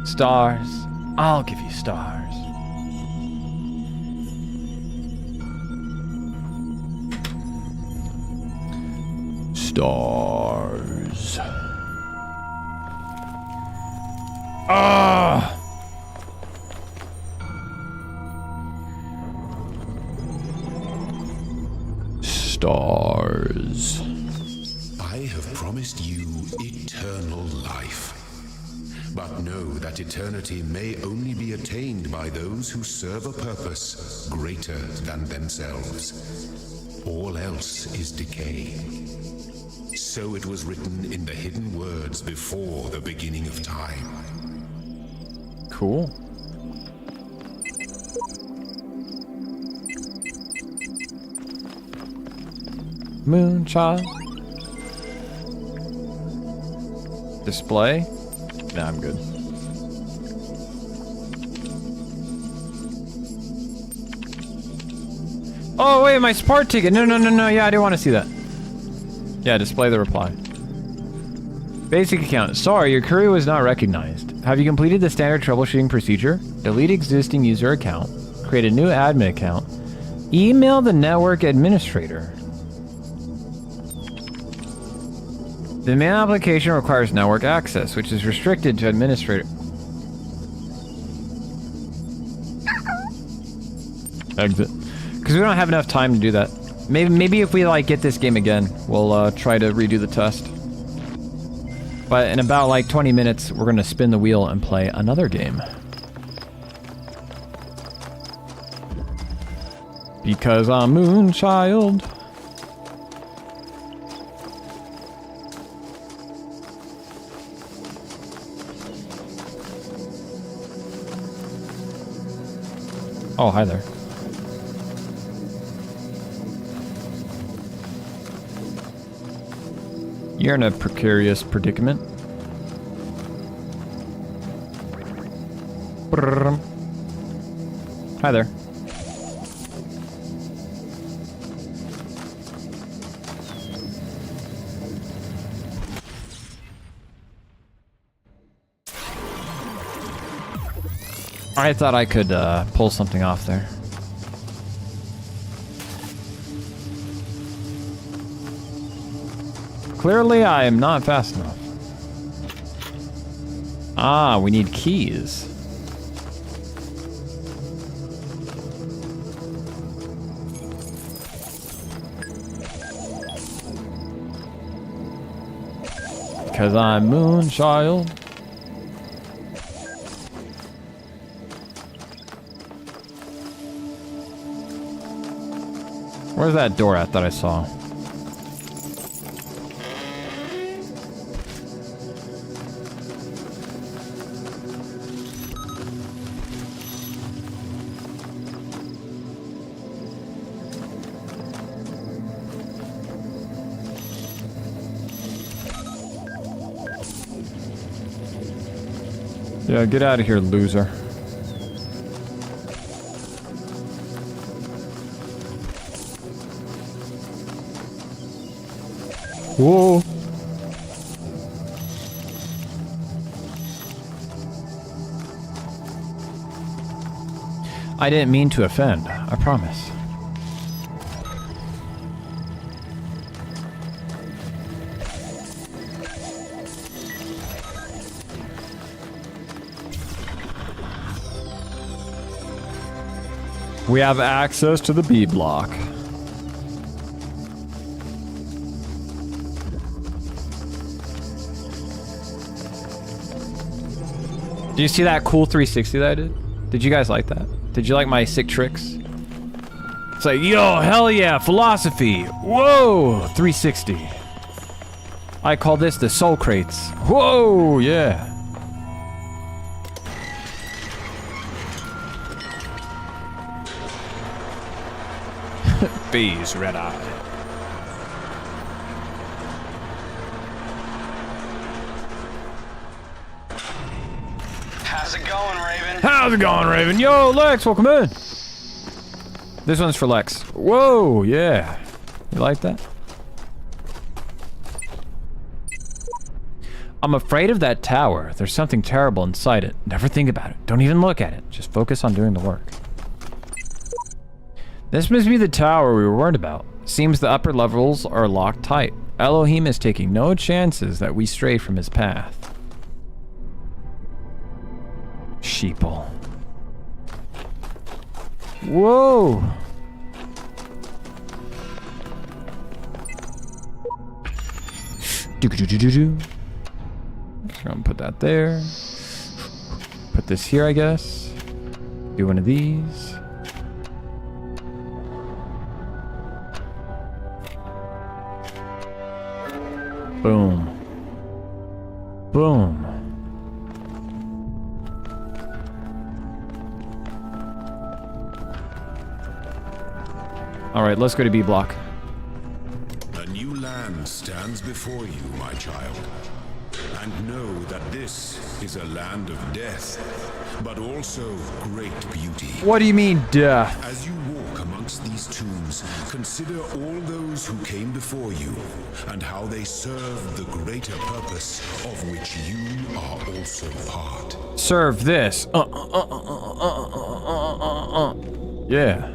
Stars. I'll give you stars. Stars. Ah! Stars. I have promised you eternal life. But know that eternity may only be attained by those who serve a purpose greater than themselves. All else is decay. So it was written in the hidden words before the beginning of time. Cool. Moonchild. Display? Nah, I'm good. Oh, wait, my Spart ticket. No. Yeah, I didn't want to see that. Yeah, display the reply. Basic account. Sorry, your query was not recognized. Have you completed the standard troubleshooting procedure? Delete existing user account. Create a new admin account. Email the network administrator. The main application requires network access, which is restricted to administrator. Exit. Because we don't have enough time to do that. Maybe if we like get this game again, we'll try to redo the test. But in about like 20 minutes, we're gonna spin the wheel and play another game. Because I'm Moonchild. Oh, hi there. You're in a precarious predicament. Brrrr. Hi there. I thought I could pull something off there. Clearly, I am not fast enough. Ah, we need keys. Because I'm Moonchild. Where's that door at that I saw? Yeah, get out of here, loser. Whoa. I didn't mean to offend, I promise. We have access to the B block. Did you see that cool 360 that I did? Did you guys like that? Did you like my sick tricks? It's like, yo, hell yeah, philosophy. Whoa, 360. I call this the soul crates. Whoa, yeah. Mr.RedEye. How's it going, Raven? How's it going, Raven? Yo, Lex, welcome in. This one's for Lex. Whoa, yeah. You like that? I'm afraid of that tower. There's something terrible inside it. Never think about it. Don't even look at it. Just focus on doing the work. This must be the tower we were worried about. Seems the upper levels are locked tight. Elohim is taking no chances that we stray from his path. Sheeple. Whoa! Do-do-do-do-do. I'm gonna put that there. Put this here, I guess. Do one of these. Boom. Boom. All right, let's go to B block. A new land stands before you, my child. And know that this is a land of death, but also great beauty. What do you mean, duh? As you walk amongst these tombs, consider all those who came before you, and how they serve the greater purpose of which you are also part. Serve this. Yeah.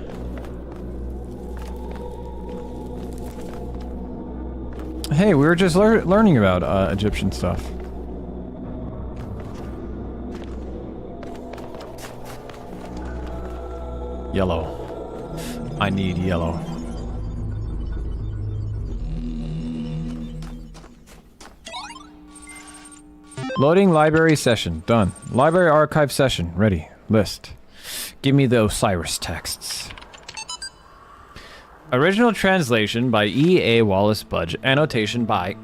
Hey, we were just learning about Egyptian stuff. Yellow. I need yellow. Loading library session. Done. Library archive session. Ready. List. Give me the Osiris texts. Original translation by E.A. Wallace Budge. Annotation by...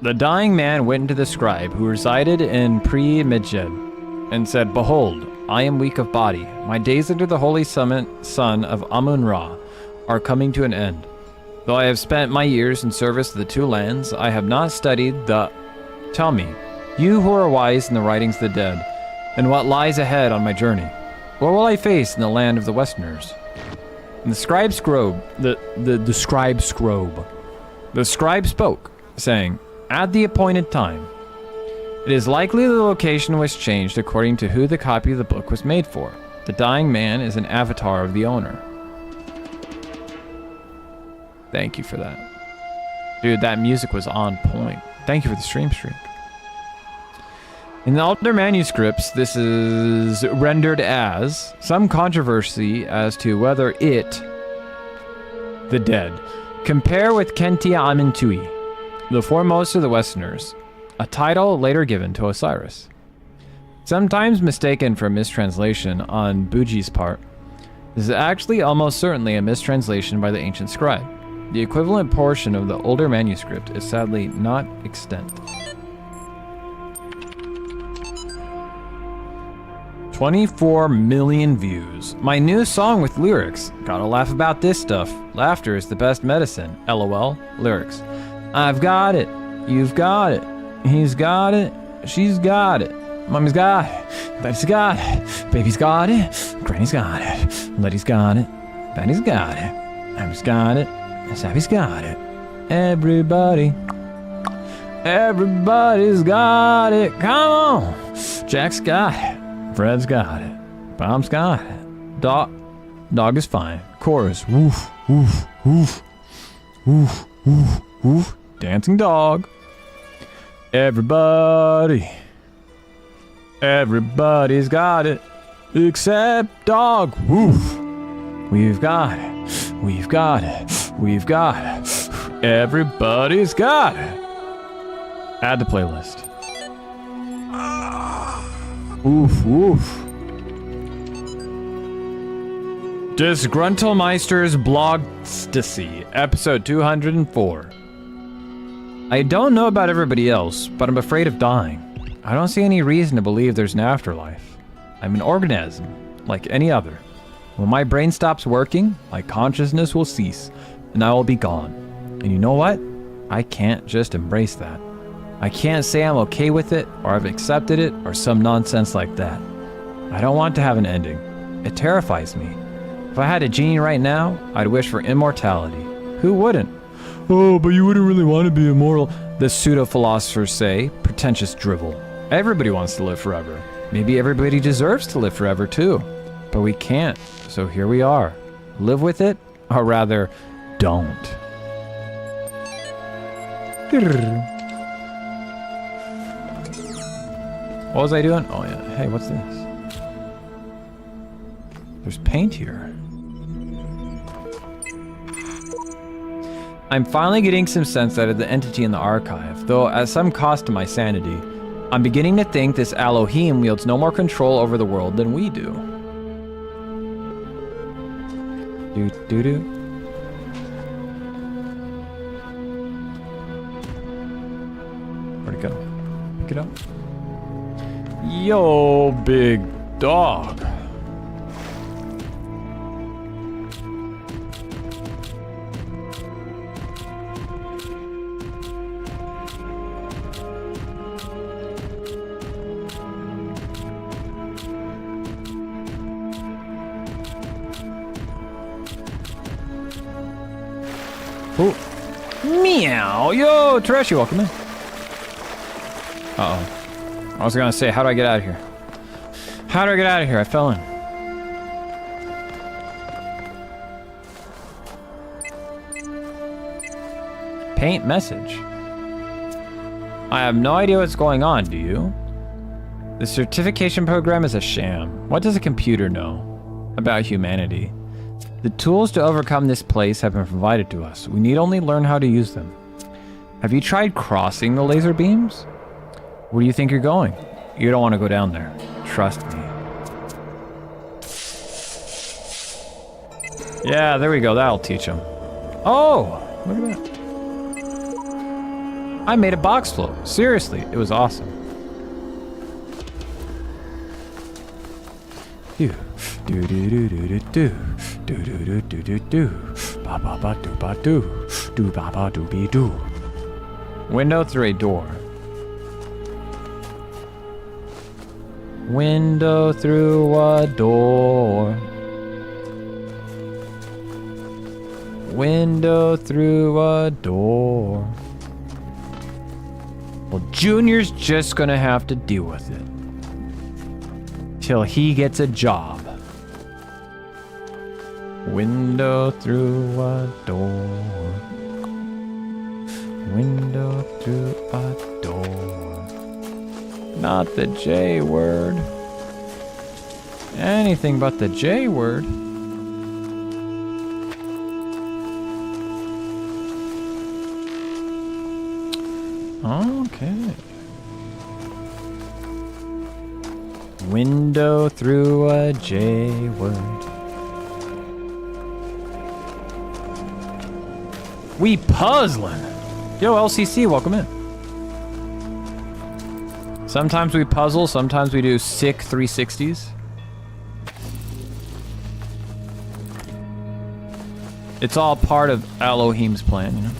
The dying man went into the scribe, who resided in Pre-Medjed, and said, Behold, I am weak of body. My days under the holy son of Amun-Ra are coming to an end. Though I have spent my years in service to the two lands, I have not studied the... Tell me, you who are wise in the writings of the dead, and what lies ahead on my journey? What will I face in the land of the Westerners? And the scribe spoke, saying, At the appointed time, it is likely the location was changed according to who the copy of the book was made for. The dying man is an avatar of the owner. Thank you for that. Dude, that music was on point. Thank you for the stream streak. In the older manuscripts, this is rendered as some controversy as to whether it, the dead, compare with Kentia Amintui, the foremost of the Westerners, a title later given to Osiris. Sometimes mistaken for a mistranslation on Buji's part, this is actually almost certainly a mistranslation by the ancient scribe. The equivalent portion of the older manuscript is sadly not extant. 24 million views. My new song with lyrics. Gotta laugh about this stuff. Laughter is the best medicine. LOL. Lyrics. I've got it. You've got it. He's got it. She's got it. Mommy's got it. Daddy's got it. Baby's got it. Granny's got it. Letty's got it. Benny's got it. Abby's got it. Savvy's got it. Everybody. Everybody's got it. Come on. Jack's got it. Fred's got it. Bomb's got it. Dog is fine. Chorus. Woof, woof, woof. Woof, woof, woof. Dancing dog. Everybody. Everybody's got it. Except dog. Woof. We've got it. We've got it. We've got it. Everybody's got it. Add to playlist. Oof, oof. Disgruntlemeister's Blogstasy, episode 204. I don't know about everybody else, but I'm afraid of dying. I don't see any reason to believe there's an afterlife. I'm an organism, like any other. When my brain stops working, my consciousness will cease, and I will be gone. And you know what? I can't just embrace that. I can't say I'm okay with it, or I've accepted it, or some nonsense like that. I don't want to have an ending. It terrifies me. If If I had a genie right now, I'd wish for immortality. Who wouldn't? Oh, but you wouldn't really want to be immortal, the pseudo-philosophers say. Pretentious drivel. Everybody wants to live forever. Maybe everybody deserves to live forever too. But we can't, so here we are. Live with it, or rather, don't. What was I doing? Oh yeah, hey, what's this? There's paint here. I'm finally getting some sense out of the entity in the archive, though at some cost to my sanity. I'm beginning to think this Elohim wields no more control over the world than we do. Do-do-do. Where'd it go? Pick it up. Yo, big dog. Oh. Meow. Yo, Tereshi, welcome in. Uh-oh. I was gonna say, how do I get out of here? How do I get out of here? I fell in. Paint message. I have no idea what's going on, do you? The certification program is a sham. What does a computer know about humanity? The tools to overcome this place have been provided to us. We need only learn how to use them. Have you tried crossing the laser beams? Where do you think you're going? You don't want to go down there. Trust me. Yeah, there we go. That'll teach them. Oh, look at that. I made a box float. Seriously, it was awesome. Do do do do do do do do do do do do ba ba ba do ba do ba ba do be do. Window through a door. Window through a door. Window through a door. Well, Junior's just gonna have to deal with it till he gets a job. Window through a door. Window through a door. Not the J word. Anything but the J word. Okay. Window through a J word. We puzzling. Yo, LCC, welcome in. Sometimes we puzzle, sometimes we do sick 360s. It's all part of Elohim's plan, you know?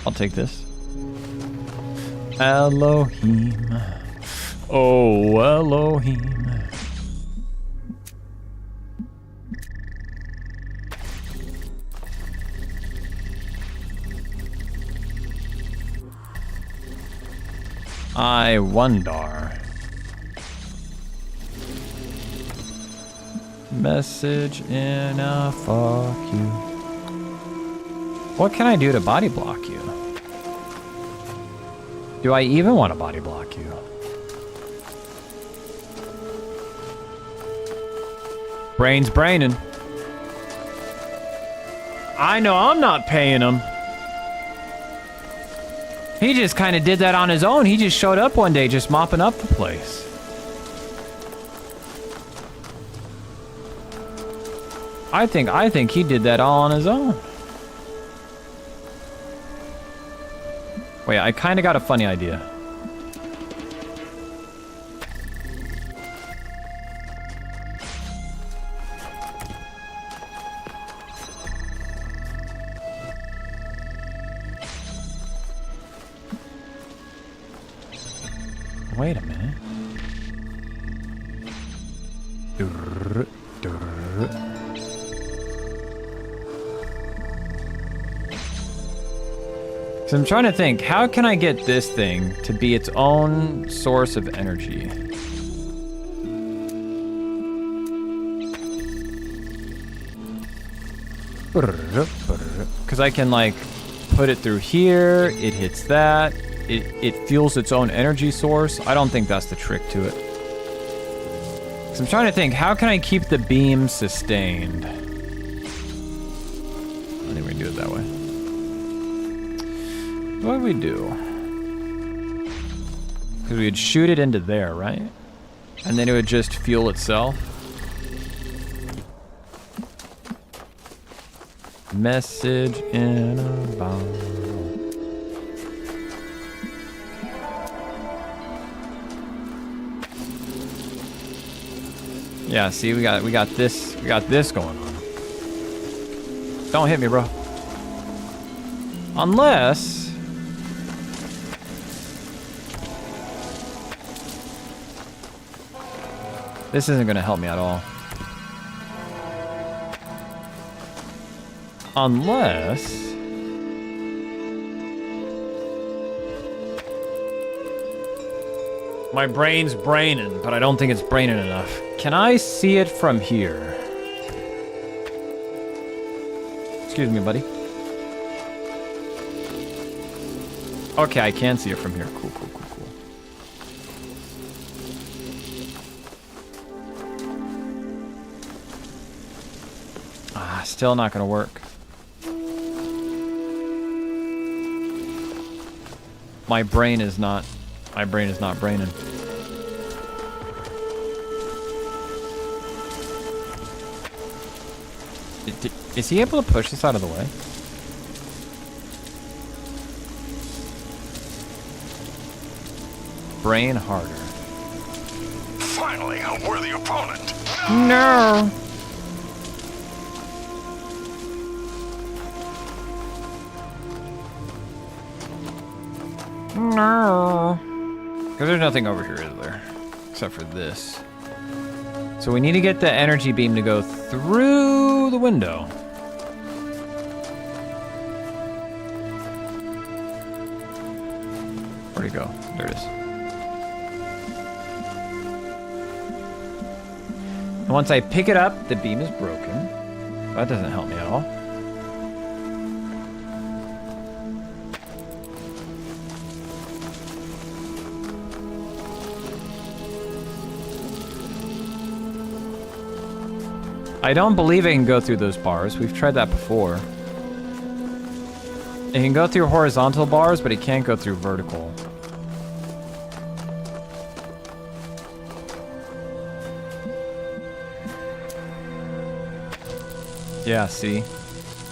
I'll take this. Elohim. Oh, Elohim. I wonder. Message in a fuck you. What can I do to body block you? Do I even want to body block you? Brain's braining. I know I'm not paying him. He just kind of did that on his own. He just showed up one day just mopping up the place. I think he did that all on his own. Wait, I kind of got a funny idea. Wait a minute. Durr, durr. So I'm trying to think, how can I get this thing to be its own source of energy? Because I can like put it through here, it hits that, it fuels its own energy source. I don't think that's the trick to it. So I'm trying to think, how can I keep the beam sustained? I think we can do it that way. What would we do? Because we would shoot it into there, right? And then it would just fuel itself. Message in a bottle. Yeah, see, we got this going on. Don't hit me, bro. Unless this isn't gonna help me at all. Unless my brain's braining, but I don't think it's braining enough. Can I see it from here? Excuse me, buddy. Okay, I can see it from here. Cool, cool, cool, cool. Ah, still not gonna work. My brain is not braining. Is he able to push this out of the way? Brain harder. Finally, a worthy opponent. No. No. Because there's nothing over here, is there? Except for this. So we need to get the energy beam to go through the window. Where'd it go? There it is. And once I pick it up, the beam is broken. That doesn't help me at all. I don't believe it can go through those bars. We've tried that before. It can go through horizontal bars, but it can't go through vertical. Yeah, see?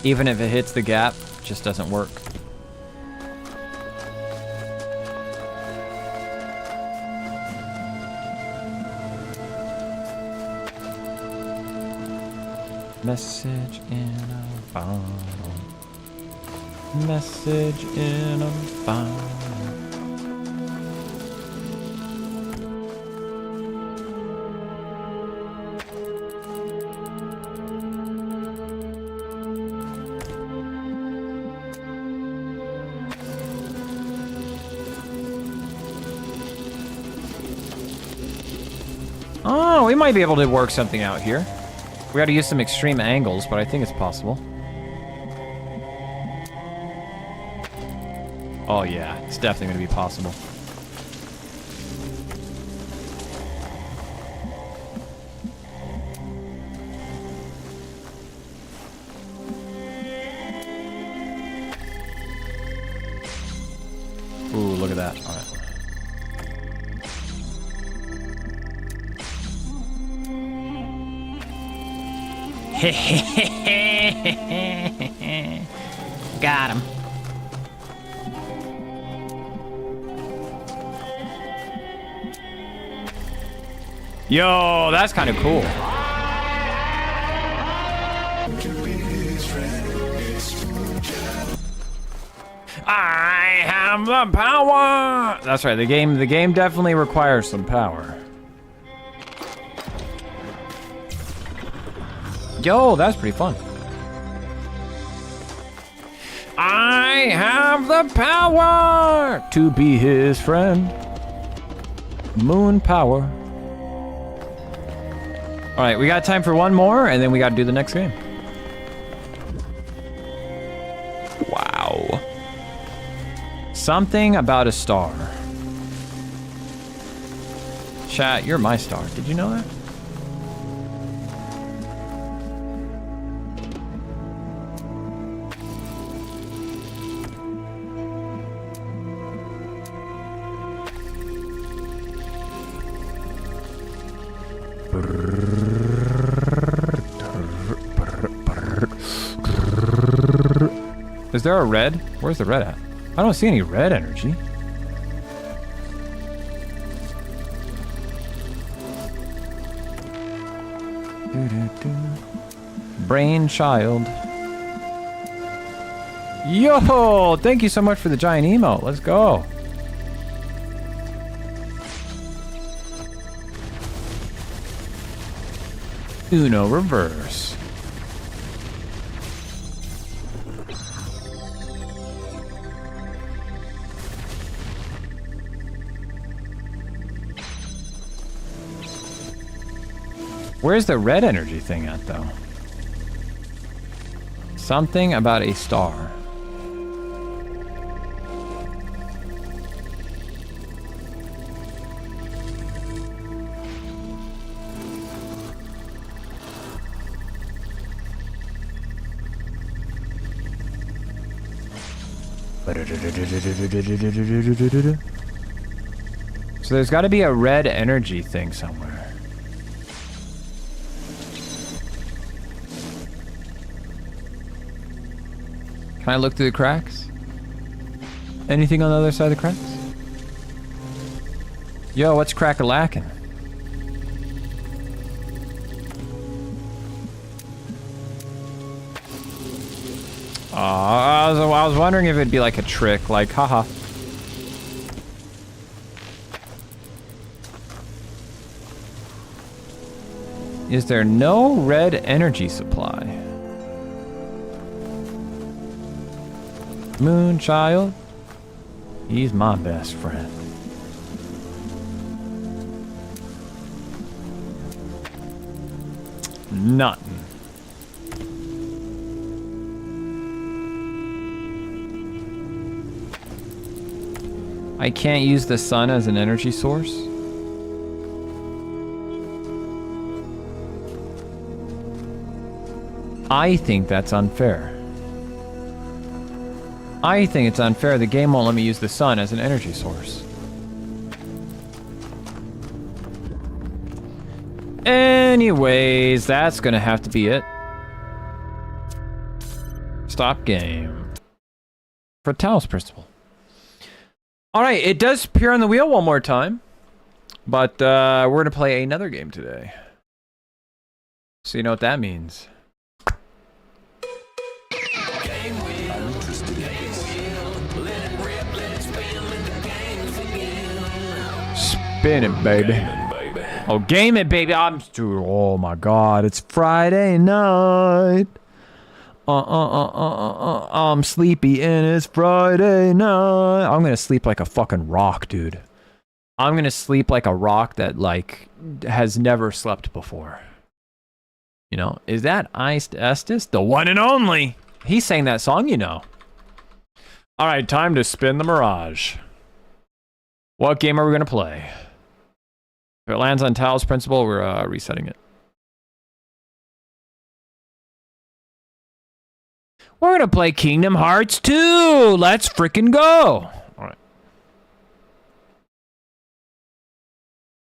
Even if it hits the gap, it just doesn't work. Message in a bottle. Message in a bottle. Oh, we might be able to work something out here. We gotta use some extreme angles, but I think it's possible. Oh yeah, it's definitely gonna be possible. Ooh, look at that. All right. Got him. Yo, that's kind of cool. I have the power. That's right. The game definitely requires some power. Yo, that's pretty fun. I have the power to be his friend. Moon power. All right, we got time for one more, and then we got to do the next game. Wow. Something about a star. Chat, you're my star. Did you know that? Is there a red? Where's the red at? I don't see any red energy. Brainchild. Yo! Thank you so much for the giant emote. Let's go. Uno reverse. Where's the red energy thing at, though? Something about a star. So there's got to be a red energy thing somewhere. Can I look through the cracks? Anything on the other side of the cracks? Yo, what's crack-a-lackin'? I was wondering if it'd be like a trick, like, haha. Is there no red energy supply? Moonchild, he's my best friend. Nothing. I can't use the sun as an energy source. I think that's unfair. I think it's unfair the game won't let me use the sun as an energy source. Anyways, that's gonna have to be it. Stop game. For Talos Principle. Alright, it does appear on the wheel one more time. But we're gonna play another game today. So you know what that means. Spin it, baby. Oh, game it, baby. Oh my God, it's Friday night. I'm sleepy and it's Friday night. I'm gonna sleep like a fucking rock, dude. I'm gonna sleep like a rock that, like, has never slept before. You know, is that Iced Estes? The one and only. He sang that song, you know. All right, time to spin the Mirage. What game are we gonna play? If it lands on Talos Principle, we're resetting it. We're gonna play Kingdom Hearts 2! Let's frickin' go! Alright.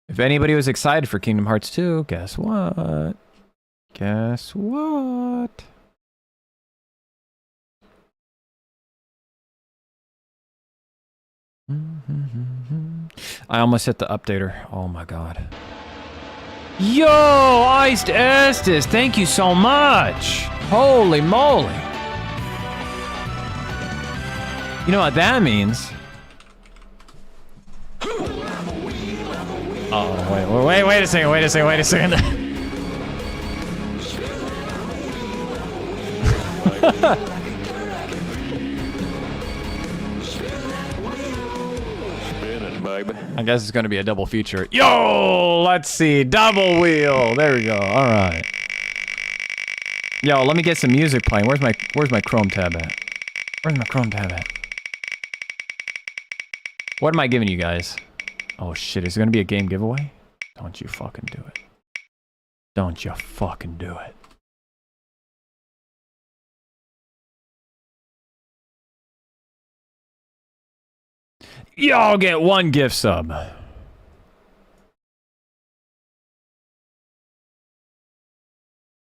If anybody was excited for Kingdom Hearts 2, guess what? Guess what? I almost hit the updater. Oh my God. Yo, Iced Estes, thank you so much. Holy moly. You know what that means? Oh, wait a second. I guess it's gonna be a double feature. Yo, let's see, double wheel. There we go. All right. Yo, let me get some music playing. Where's my Chrome tab at? Where's my Chrome tab at? What am I giving you guys? Oh shit, is it gonna be a game giveaway? Don't you fucking do it. Don't you fucking do it. Y'all get one gift sub.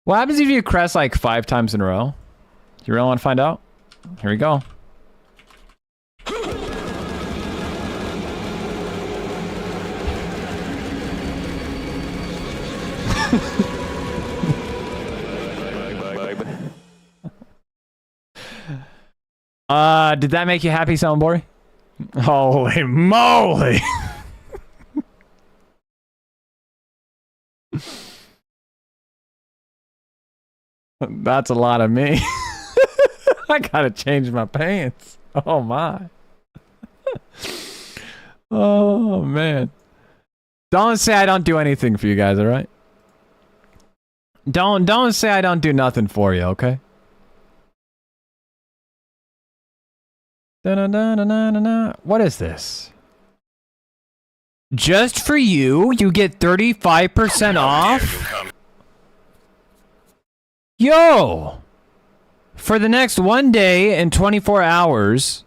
What happens if you crest like 5 times in a row? You really want to find out? Here we go. Did that make you happy, Soundboy? Holy moly! That's a lot of me. I gotta change my pants. Oh my. Oh man. Don't say I don't do anything for you guys, alright? Don't say I don't do nothing for you, okay? What is this? Just for you, you get 35% off? Yo! For the next 1 day and 24 hours,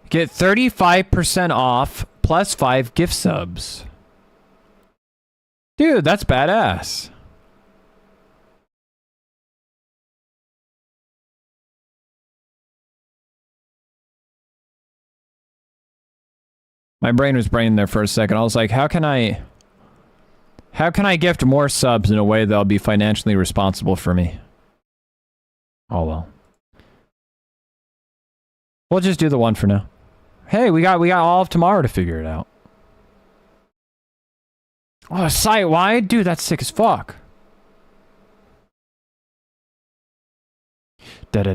get 35% off plus 5 gift subs. Dude, that's badass. My brain was braining there for a second. I was like, how can I gift more subs in a way that'll be financially responsible for me? Oh well. We'll just do the one for now. Hey, we got all of tomorrow to figure it out. Oh, site-wide? Dude, that's sick as fuck. There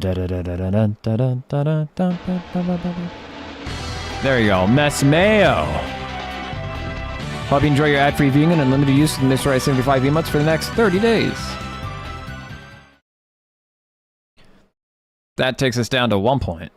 you go, Mess Mayo. Hope you enjoy your ad-free viewing and unlimited use of the Mr.RedEye 75 emotes for the next 30 days. That takes us down to 1 point.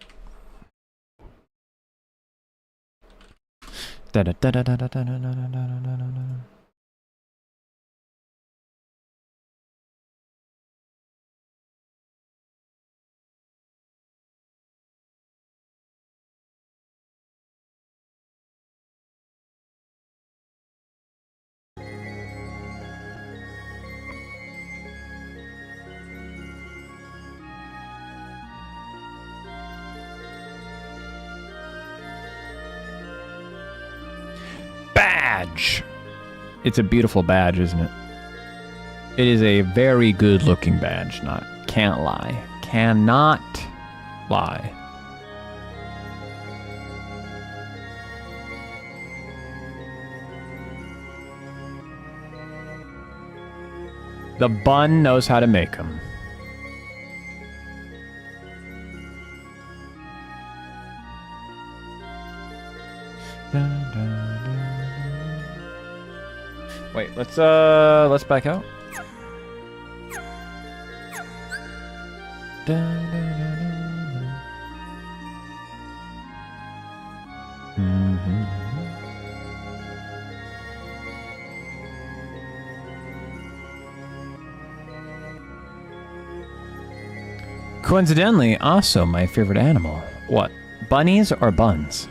Badge. It's a beautiful badge, isn't it? It is a very good looking badge. Can't lie. Cannot lie. The bun knows how to make them. Wait, let's back out. Coincidentally, also my favorite animal. What? Bunnies or buns?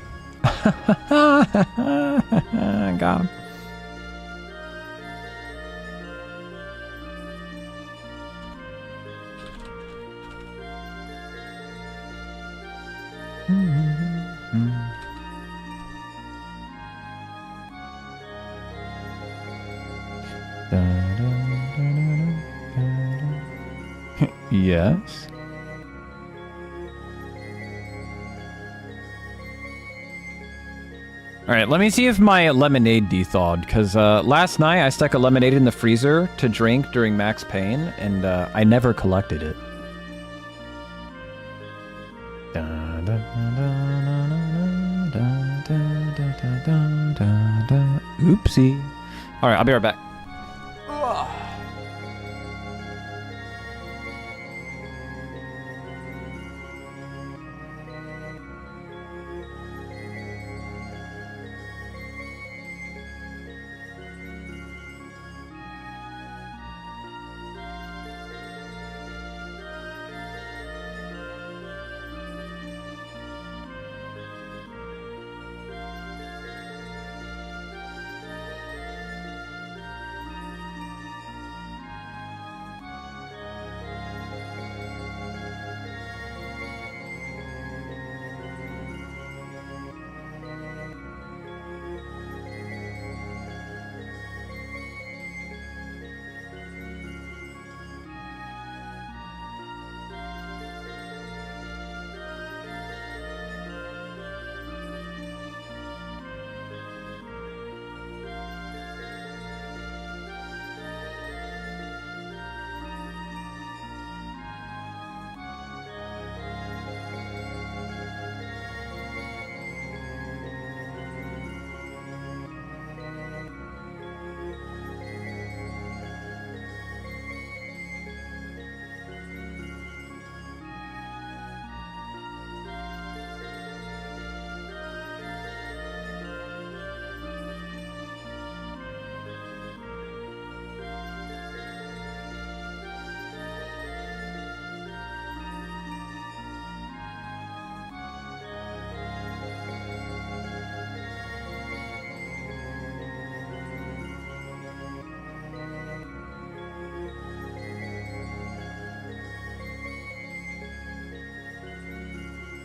Got him. Yes. All right, let me see if my lemonade thawed, because last night I stuck a lemonade in the freezer to drink during Max Payne, and I never collected it. Oopsie. All right, I'll be right back.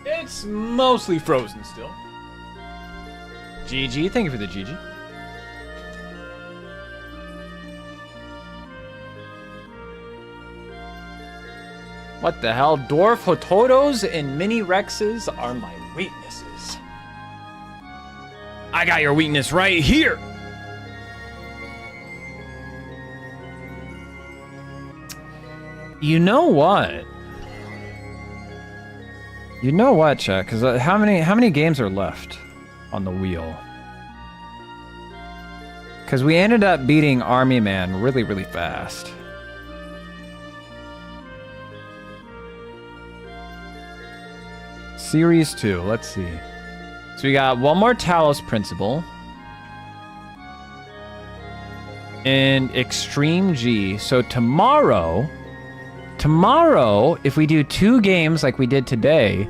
It's mostly frozen still. GG, thank you for the GG. What the hell? Dwarf Hototos and Mini Rexes are my weaknesses. I got your weakness right here. You know what? You know what, chat? Because how many games are left on the wheel? Because we ended up beating Army Man really, really fast. Series 2, let's see. So we got one more Talos Principle. And Extreme G. So tomorrow, if we do 2 games like we did today,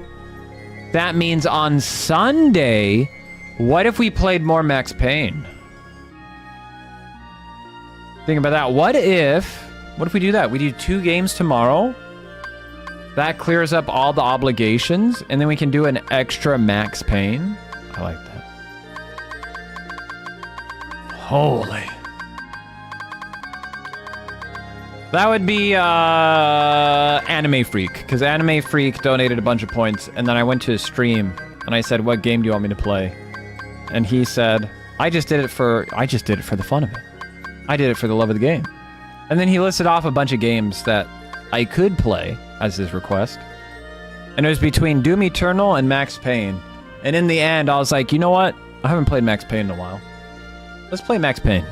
that means on Sunday, what if we played more Max Payne? Think about that. What if we do that? We do 2 games tomorrow. That clears up all the obligations, and then we can do an extra Max Payne. I like that. Holy. That would be Anime Freak, because Anime Freak donated a bunch of points, and then I went to his stream, and I said, "What game do you want me to play?" And he said, I just did it for the fun of it. I did it for the love of the game." And then he listed off a bunch of games that I could play as his request. And it was between Doom Eternal and Max Payne. And in the end, I was like, you know what? I haven't played Max Payne in a while. Let's play Max Payne.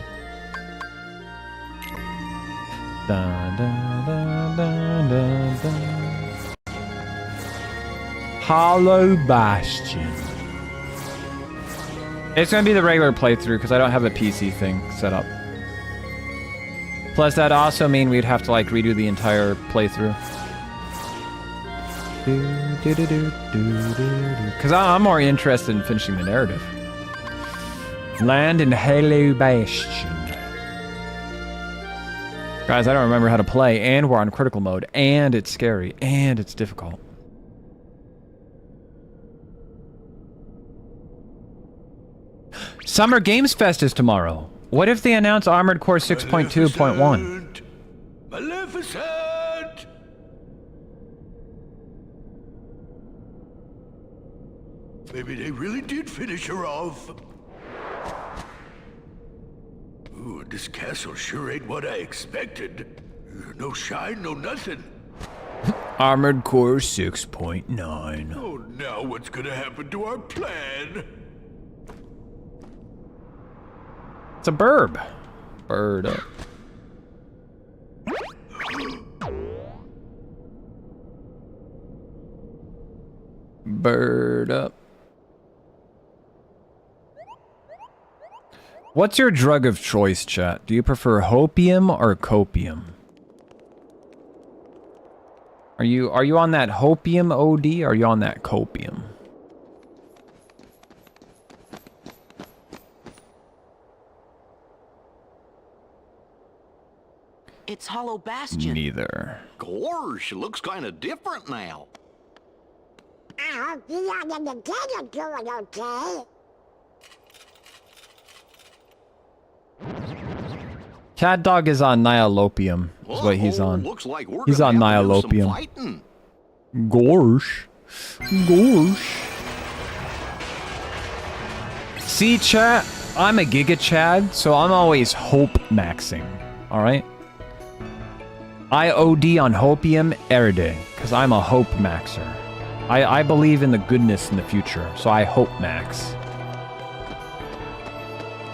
Dun, dun, dun, dun, dun, dun. Hollow Bastion. It's gonna be the regular playthrough because I don't have a PC thing set up. Plus, that also mean we'd have to like redo the entire playthrough. Because I'm more interested in finishing the narrative. Land in Hollow Bastion. Guys, I don't remember how to play, and we're on critical mode, and it's scary, and it's difficult. Summer Games Fest is tomorrow. What if they announce Armored Core 6.2.1? Maleficent! Maybe they really did finish her off. This castle sure ain't what I expected. No shine, no nothing. Armored Core 6.9. Oh, now what's gonna happen to our plan? It's a burb. Bird up. Bird up. What's your drug of choice, chat? Do you prefer hopium or copium? Are you on that hopium OD or are you on that copium? It's Hollow Bastion. Neither. Gosh, looks kind of different now. I hope you and the kid are doing okay. Cat Dog is on Nihilopium, is what he's on. Looks like we're He's on gonna have to do some Nihilopium. fighting. Gorsh. Gorsh. See, chat, I'm a Giga Chad, so I'm always hope maxing, alright? I OD on hopium every day, because I'm a hope maxer. I believe in the goodness in the future, so I hope max.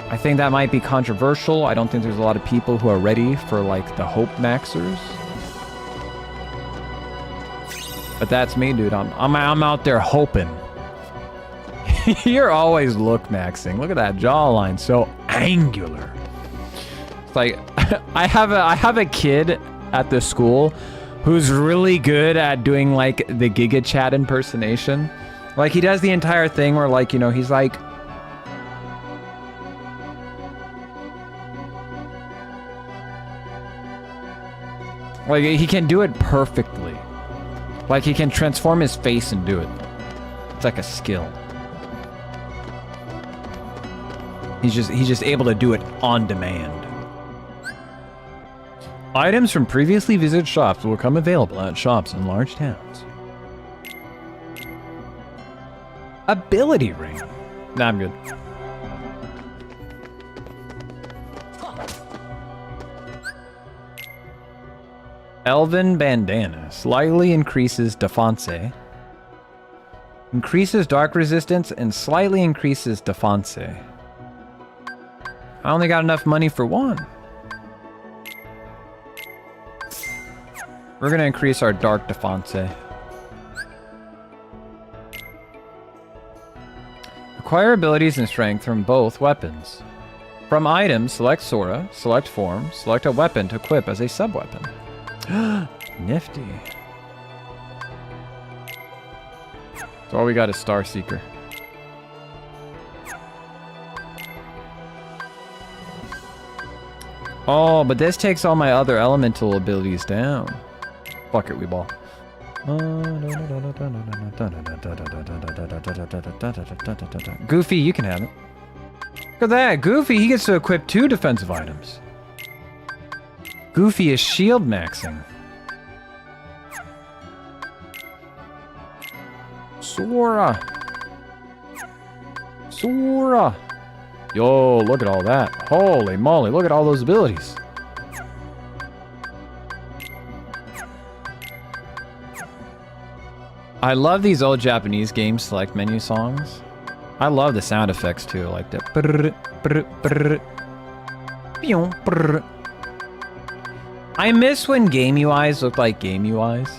I think that might be controversial. I don't think there's a lot of people who are ready for, like, the hope maxers. But that's me, dude. I'm out there hoping. You're always look maxing. Look at that jawline, so angular. It's like I have a kid at the school who's really good at doing like the Giga Chat impersonation. Like he does the entire thing where like, you know, he's like he can do it perfectly. Like he can transform his face and do it. It's like a skill. He's just able to do it on demand. Items from previously visited shops will become available at shops in large towns. Ability ring. Nah, I'm good. Elven bandana. Slightly increases defense. Increases dark resistance and slightly increases defense. I only got enough money for one. We're gonna increase our dark defense. Acquire abilities and strength from both weapons. From items, select Sora, select form, select a weapon to equip as a sub-weapon. Nifty. So all we got is Star Seeker. Oh, but this takes all my other elemental abilities down. Fuck it, we ball. Goofy, you can have it. Look at that. Goofy, he gets to equip 2 defensive items. Goofy is shield maxing. Sora. Sora. Yo, look at all that. Holy moly, look at all those abilities. I love these old Japanese game select menu songs. I love the sound effects too, like the brr, brr, brr, pew, brr. I miss when game UIs looked like game UIs.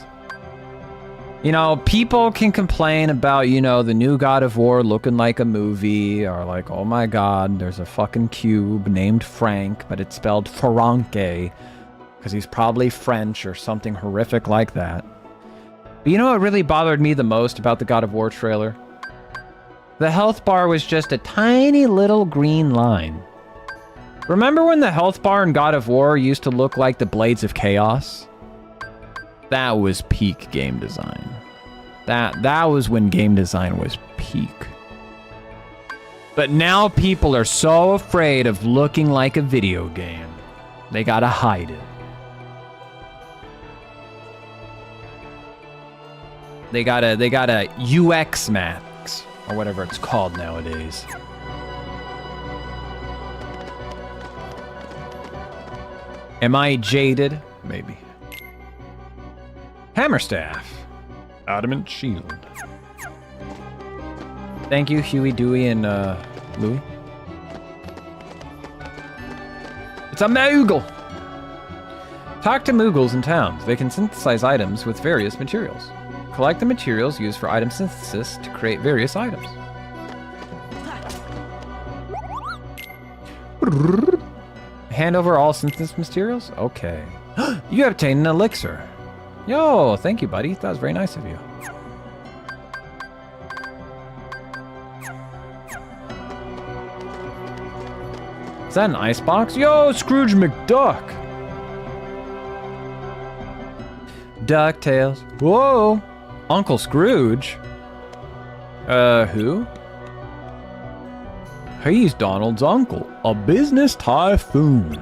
You know, people can complain about, you know, the new God of War looking like a movie, or like, oh my god, there's a fucking cube named Frank, but it's spelled Franke, because he's probably French or something horrific like that. But you know what really bothered me the most about the God of War trailer? The health bar was just a tiny little green line. Remember when the health bar in God of War used to look like the Blades of Chaos? That was peak game design. That was when game design was peak. But now people are so afraid of looking like a video game. They gotta hide it. They gotta UX max, or whatever it's called nowadays. Am I jaded? Maybe. Hammerstaff. Adamant shield. Thank you, Huey, Dewey, and Louie. It's a Moogle! Talk to Moogles in towns. They can synthesize items with various materials. Collect the materials used for item synthesis to create various items. Hand over all synthesis materials? Okay. You have obtained an elixir. Yo, thank you, buddy. That was very nice of you. Is that an icebox? Yo, Scrooge McDuck! DuckTales. Whoa! Uncle Scrooge? Who? He's Donald's uncle, a business typhoon.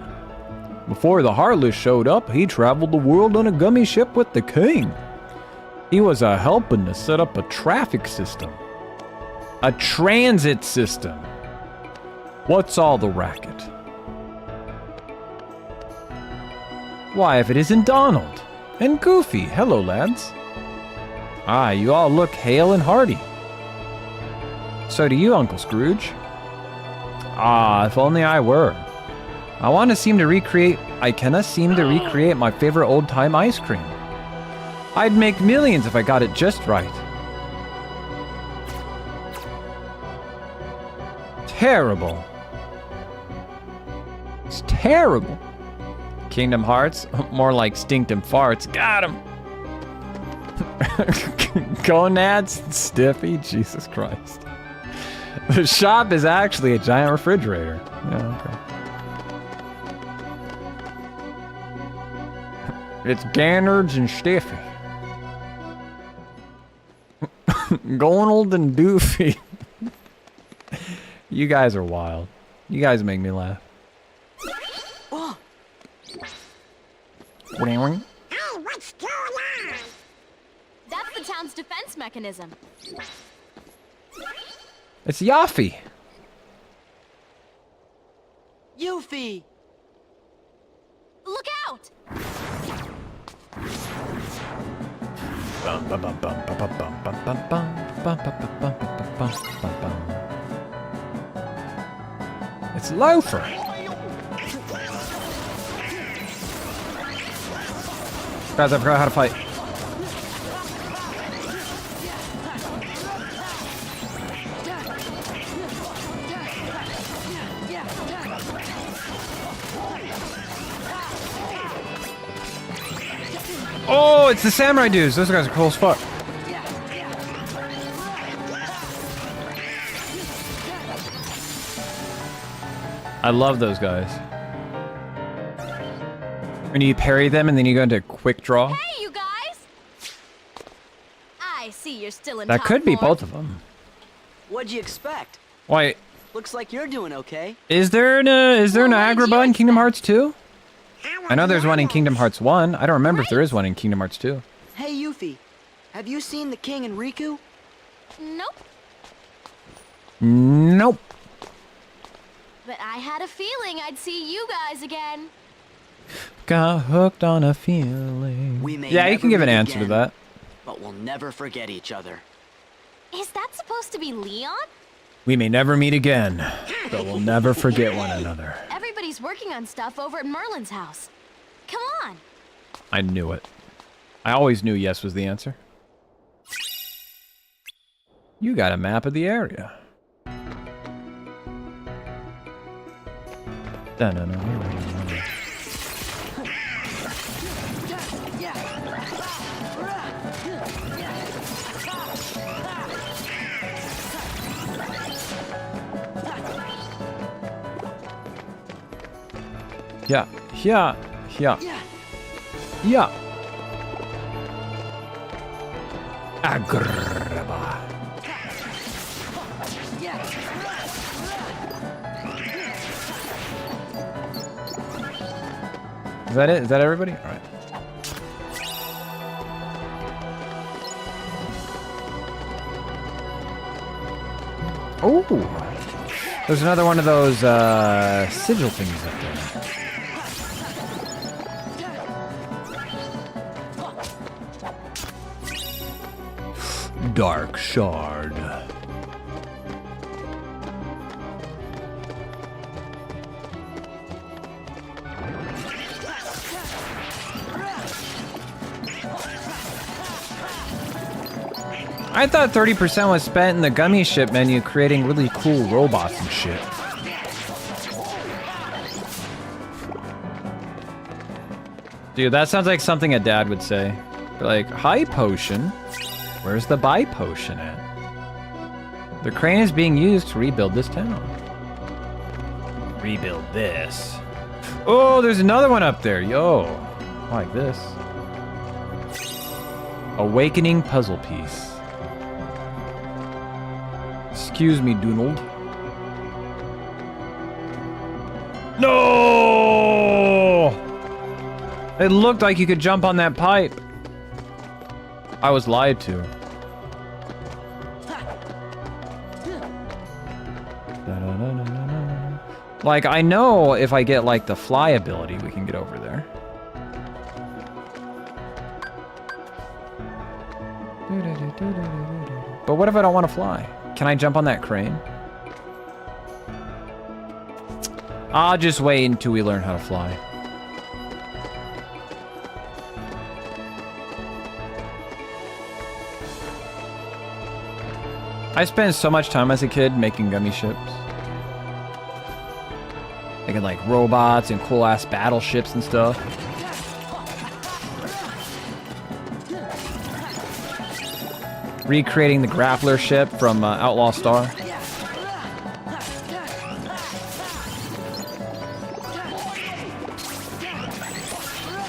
Before the Heartless showed up, he traveled the world on a gummy ship with the king. He was helping to set up a traffic system. A transit system. What's all the racket? Why, if it isn't Donald and Goofy. Hello, lads. Ah, you all look hale and hearty. So do you, Uncle Scrooge. Ah, if only I were. I cannot seem to recreate my favorite old-time ice cream. I'd make millions if I got it just right. Terrible. It's terrible. Kingdom Hearts? More like stinkdom farts. Got him. Gonads? Stiffy? Jesus Christ. The shop is actually a giant refrigerator. Yeah, okay. It's Gannards and Stiffy. Gonald and Doofy. You guys are wild. You guys make me laugh. Hey, what's going on? That's the town's defense mechanism. It's Yaffy. Yuffie! Look out! It's Loafer. Guys, I forgot how to fight. Oh, it's the samurai dudes. Those guys are cool as fuck. I love those guys. When you parry them and then you go into quick draw. Hey, you guys! I see you're still in That top could be form. both of them. What'd you expect? Why? Looks like you're doing okay. Is there an Agrabah in Kingdom Hearts 2? I know there's one in Kingdom Hearts 1. I don't remember if there is one in Kingdom Hearts 2. Hey, Yuffie. Have you seen the king and Riku? Nope. Nope. But I had a feeling I'd see you guys again. Got hooked on a feeling. Yeah, you can give an answer to that. But we'll never forget each other. Is that supposed to be Leon? We may never meet again, but we'll never forget one another. Everybody's working on stuff over at Merlin's house. Come on. I knew it. I always knew yes was the answer. You got a map of the area. Dun-dun-dun. Yeah, yeah, yeah. Yeah. Agrabah. Is that it? Is that everybody? All right. Oh, there's another one of those sigil things up there. Dark Shard. I thought 30% was spent in the gummy ship menu creating really cool robots and shit. Dude, that sounds like something a dad would say. Like, hi potion. Where's the buy potion at? The crane is being used to rebuild this town. Rebuild this. Oh, there's another one up there. Yo, I like this. Awakening puzzle piece. Excuse me, Donald. No! It looked like you could jump on that pipe. I was lied to. Like, I know if I get, like, the fly ability, we can get over there. But what if I don't want to fly? Can I jump on that crane? I'll just wait until we learn how to fly. I spent so much time as a kid making gummy ships. Making like robots and cool ass battleships and stuff. Recreating the grappler ship from Outlaw Star.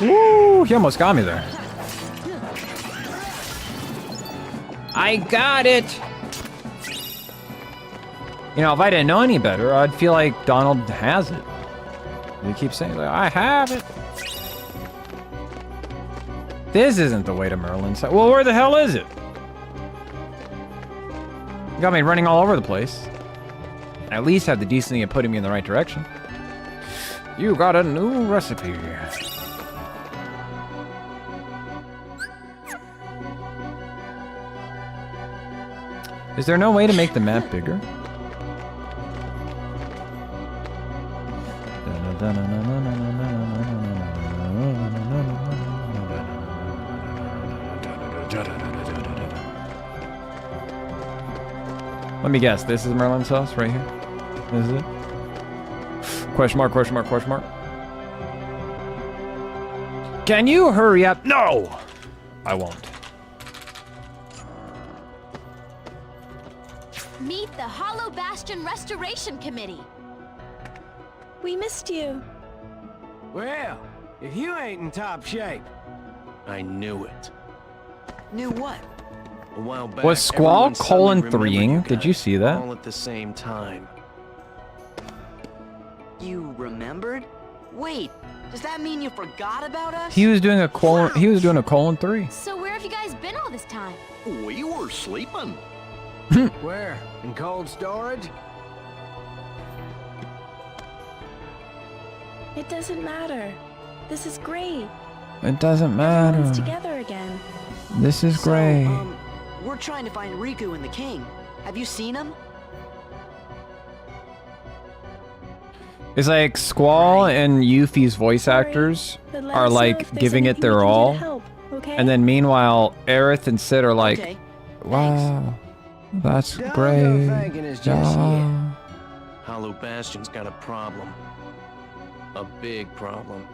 Woo! He almost got me there. I got it! You know, if I didn't know any better, I'd feel like Donald has it. He keeps saying, like, I have it. This isn't the way to Merlin's. Well, where the hell is it? You got me running all over the place. At least have the decency of putting me in the right direction. You got a new recipe. Is there no way to make the map bigger? Let me guess, this is Merlin's house right here? This is it? Question mark, question mark, question mark. Can you hurry up? No! I won't. Meet the Hollow Bastion Restoration Committee. We missed you. Well, if you ain't in top shape. I knew it. Knew what? A while back, Was Squall everyone suddenly :3ing? remembered Did you see that? all at the same time. You remembered? Wait, does that mean you forgot about us? He was doing a colon. He was doing a :3. So where have you guys been all this time? We were sleeping. Where? In cold storage? It doesn't matter. This is great. It doesn't Everyone's matter. together again. This is great. We're trying to find Riku and the king. Have you seen him? It's like Squall and Yuffie's voice actors But let are us know like if there's giving it anything we their can do to all. help, okay? And then meanwhile, Aerith and Sid are like, Okay. wow, that's Don't go great. thinking it's just Yeah. Hollow Bastion's got a problem. A big problem.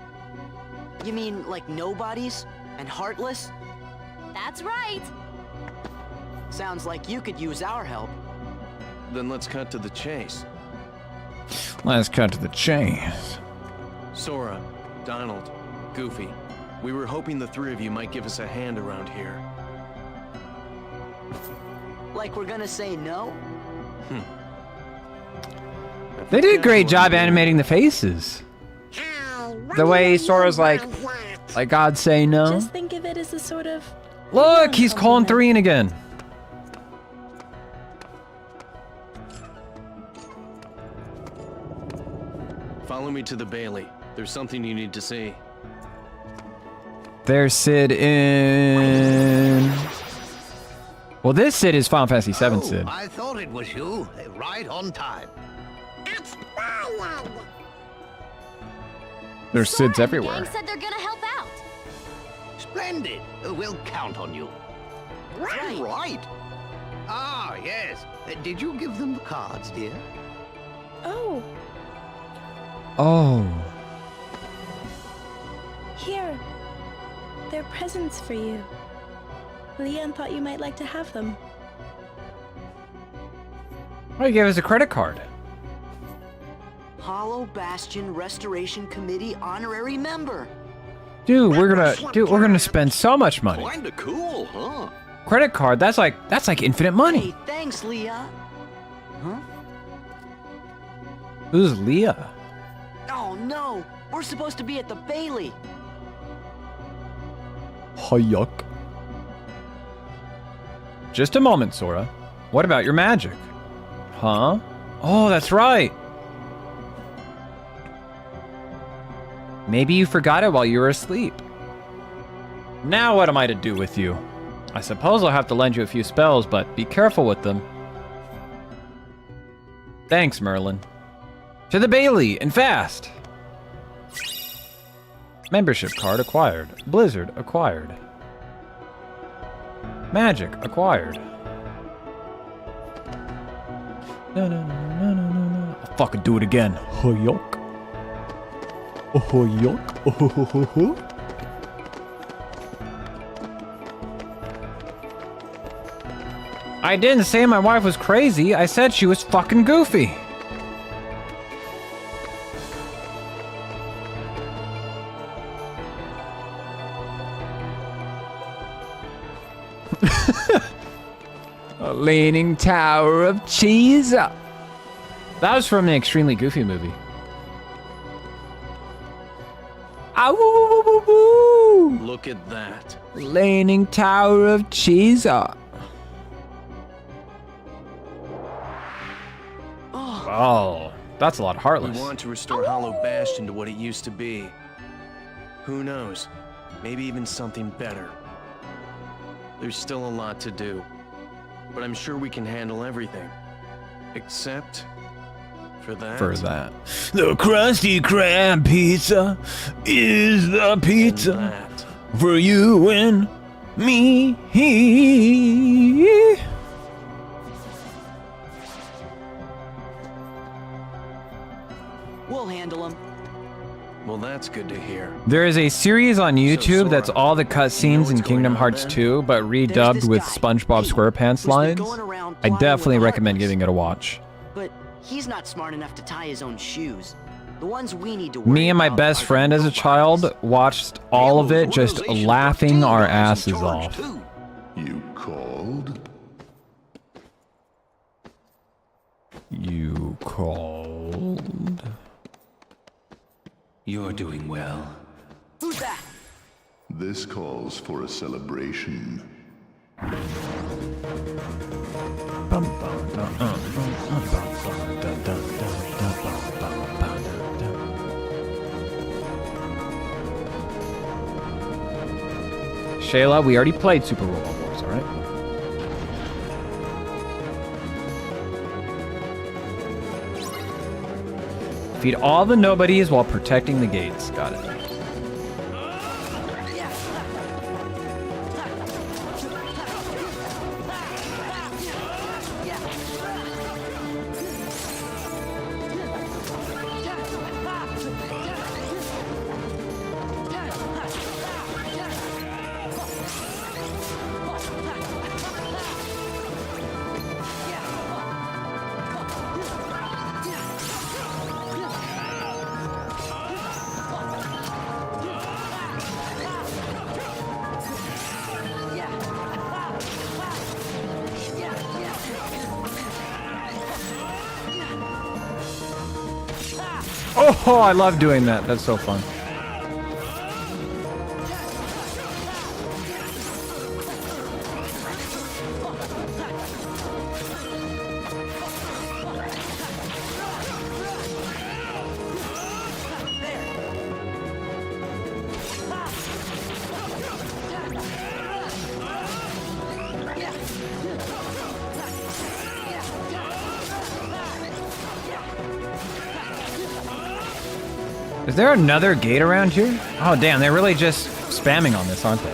You mean like nobodies and heartless? That's right. Sounds like you could use our help. Then let's cut to the chase. Let's cut to the chase. Sora, Donald, Goofy, we were hoping the three of you might give us a hand around here. Like we're gonna say no? They did a great job animating the faces. The way Sora's like God say no. Just think of it as a sort of... Look, he's calling :3 again. Follow me to the Bailey. There's something you need to see. There's Sid in... Well, Well, this Sid is Final Fantasy VII Sid. I thought it was you. Right on time. It's Brian. There's Sids everywhere. Gang said they're gonna help out. Splendid. We'll count on you. Right. Ah, yes. Did you give them the cards, dear? Oh, Oh. here. They're presents for you. Leon thought you might like to have them. Oh, you gave us a credit card. Hollow Bastion Restoration Committee honorary member. Dude, we're gonna spend so much money. Kinda cool, huh? Credit card, that's like infinite money. Hey, thanks, Leah. Huh? Who's Leah? Oh no, we're supposed to be at the Bailey. Oh, yuck. Just a moment, Sora. What about your magic? Huh? Oh, that's right. Maybe you forgot it while you were asleep. Now what am I to do with you? I suppose I'll have to lend you a few spells, but be careful with them. Thanks, Merlin. To the Bailey, and fast! Membership card acquired. Blizzard acquired. Magic acquired. No. I'll fucking do it again. Oh, yuck. Oh, yuck. Oh. I didn't say my wife was crazy. I said she was fucking goofy. A leaning tower of cheese. That was from an extremely goofy movie. Ow! Look at that. Leaning tower of cheese. Oh, that's a lot of Heartless. We want to restore Hollow Bastion to what it used to be. Who knows? Maybe even something better. There's still a lot to do, but I'm sure we can handle everything. Except for that. The Krusty Krab pizza is the pizza for you and me. We'll handle him. Well, that's good to hear. There is a series on YouTube that's all the cutscenes in Kingdom Hearts 2, but redubbed with SpongeBob SquarePants lines. I definitely recommend giving it a watch. But he's not smart enough to tie his own shoes. The ones we need to worry Me and my about best are friend as a child watched all of it just laughing our asses off. You called? You called? You're doing well. Who's that? This calls for a celebration. Shayla, we already played Super Robot Wars, alright? Feed all the nobodies while protecting the gates. Got it. Oh, I love doing that. That's so fun. Is there another gate around here? Oh, damn, they're really just spamming on this, aren't they?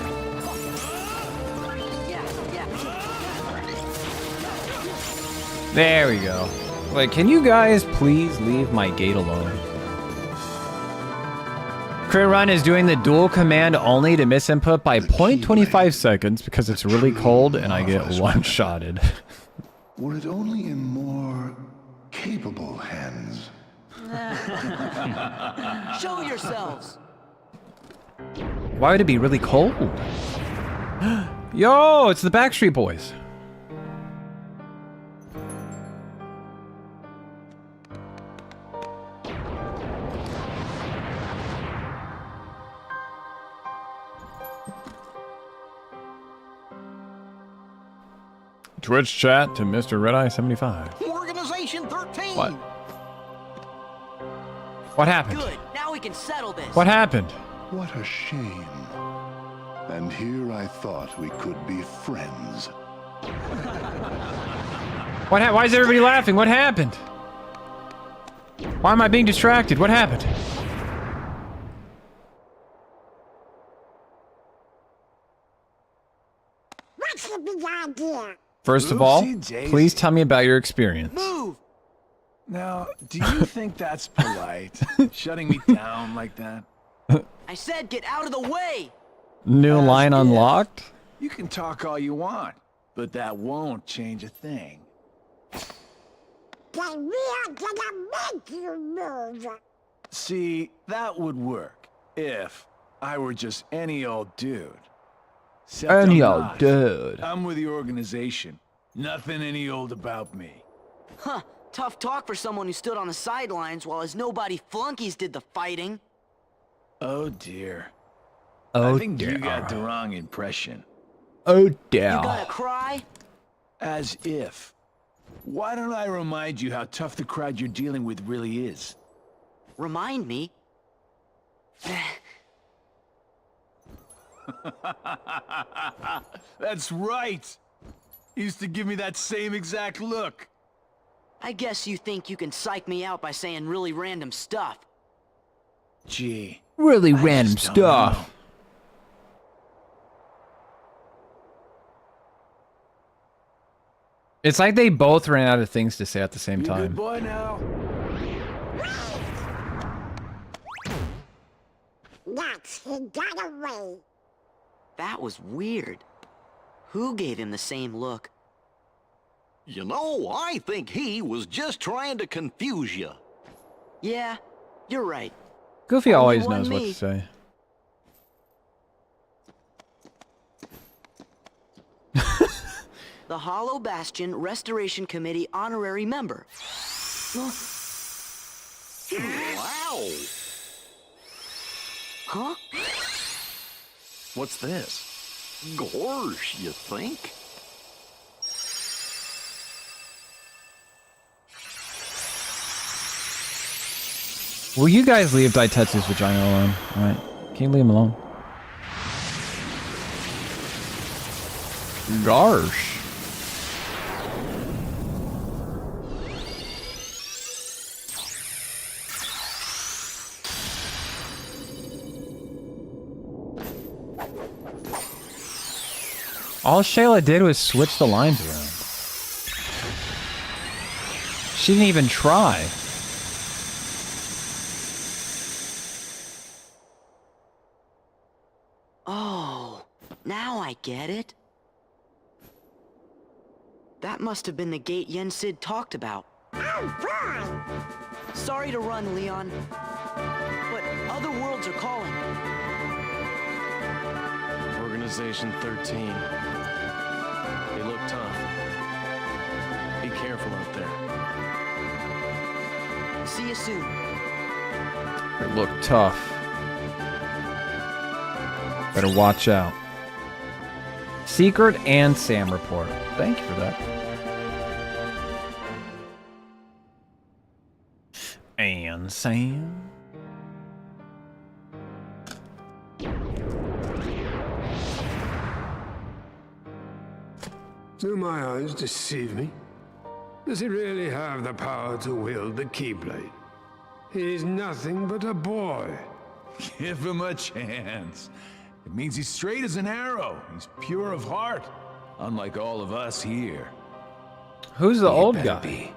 There we go. Like, can you guys please leave my gate alone? Crit Run is doing the dual command only to miss input by 0.25 seconds because it's really cold and I get one-shotted. Were it only in more capable hands. Show yourselves. Why would it be really cold? Yo, it's the Backstreet Boys. Twitch chat to Mr.RedEye 75. Organization 13. What? What happened? Good. Now we can settle this. What happened? What a shame. And here I thought we could be friends. Why is everybody laughing? What happened? Why am I being distracted? What happened? What's the big idea? First of all, please tell me about your experience. Move. Now, do you think that's polite? Shutting me down like that? I said get out of the way. New line unlocked? You can talk all you want, but that won't change a thing. Then we are gonna make you move. See, that would work if I were just any old dude. Except Any I'm old not. dude. I'm with the organization. Nothing any old about me. Huh. Tough talk for someone who stood on the sidelines while his nobody flunkies did the fighting. Oh dear. Oh I think dear. you got the wrong impression. Oh dear. You gotta cry? As if. Why don't I remind you how tough the crowd you're dealing with really is? Remind me? That's right! Used to give me that same exact look. I guess you think you can psych me out by saying really random stuff. Gee. Really I random just don't know. stuff. It's like they both ran out of things to say at the same You time. good boy now? Nuts, he got away. That was weird. Who gave him the same look? You know, I think he was just trying to confuse you. Yeah, you're right. Goofy Only always one knows what me. to say. The Hollow Bastion Restoration Committee honorary member. Wow. Huh? What's this? Gorsh, you think? Will you guys leave Daitetsu's vagina alone? Alright. Can you leave him alone? Gosh. All Shayla did was switch the lines around. She didn't even try. Oh, now I get it. That must have been the gate Yen Sid talked about. Sorry to run, Leon, but other worlds are calling. Organization 13. They look tough. Be careful out there. See you soon. They look tough. Better watch out. Secret and Sam report. Thank you for that. And Sam. Do my eyes deceive me? Does he really have the power to wield the Keyblade? He's nothing but a boy. Give him a chance. It means he's straight as an arrow. He's pure of heart, unlike all of us here. Who's the old guy?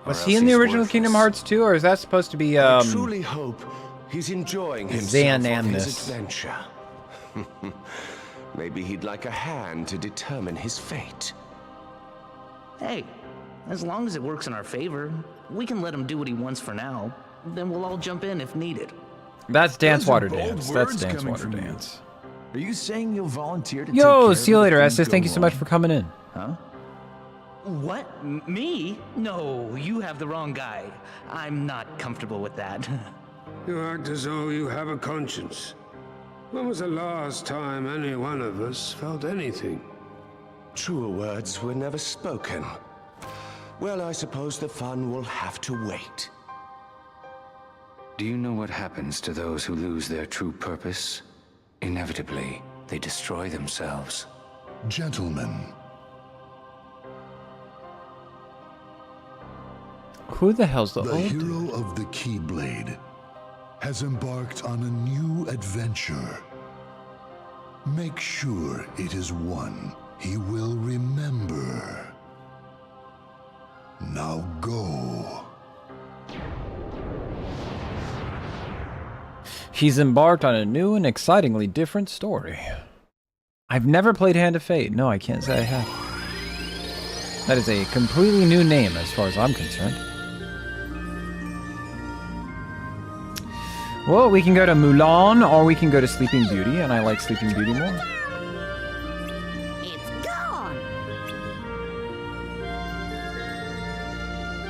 Was he in the original Kingdom Hearts 2, or is that supposed to be, I truly hope he's enjoying himself on his adventure. Maybe he'd like a hand to determine his fate. Hey, as long as it works in our favor, we can let him do what he wants for now. Then we'll all jump in if needed. That's Dance Those are Water bold Dance. That's words Dance coming Water from you. Dance. Are you saying you'll volunteer to take Yo, care see you of later, things Estes. Thank go you so much wrong? for coming in. Huh? What? Me? No, you have the wrong guy. I'm not comfortable with that. You act as though you have a conscience. When was the last time any one of us felt anything? Truer words were never spoken. Well, I suppose the fun will have to wait. Do you know what happens to those who lose their true purpose? Inevitably, they destroy themselves. Gentlemen. Who the hell's the The old hero dude? of the Keyblade has embarked on a new adventure. Make sure it is one he will remember. Now go. He's embarked on a new and excitingly different story. I've never played Hand of Fate. No, I can't say I have. That is a completely new name as far as I'm concerned. Well, we can go to Mulan or we can go to Sleeping Beauty, and I like Sleeping Beauty more. It's gone.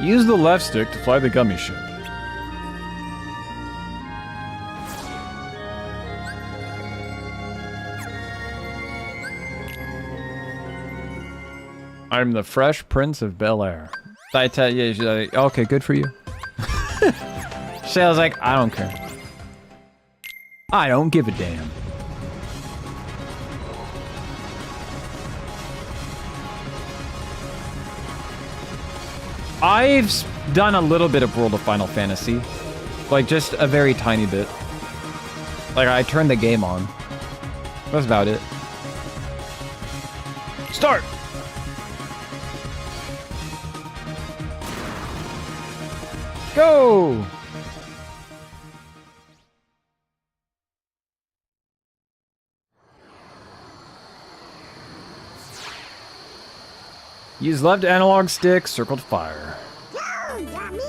Use the left stick to fly the gummy ship. I'm the Fresh Prince of Bel-Air. Yeah, she's like, okay, good for you. Shell's like, I don't care. I don't give a damn. I've done a little bit of World of Final Fantasy. Like, just a very tiny bit. Like, I turned the game on. That's about it. Start! Go! Use left analog stick, circled fire. Go, dummy.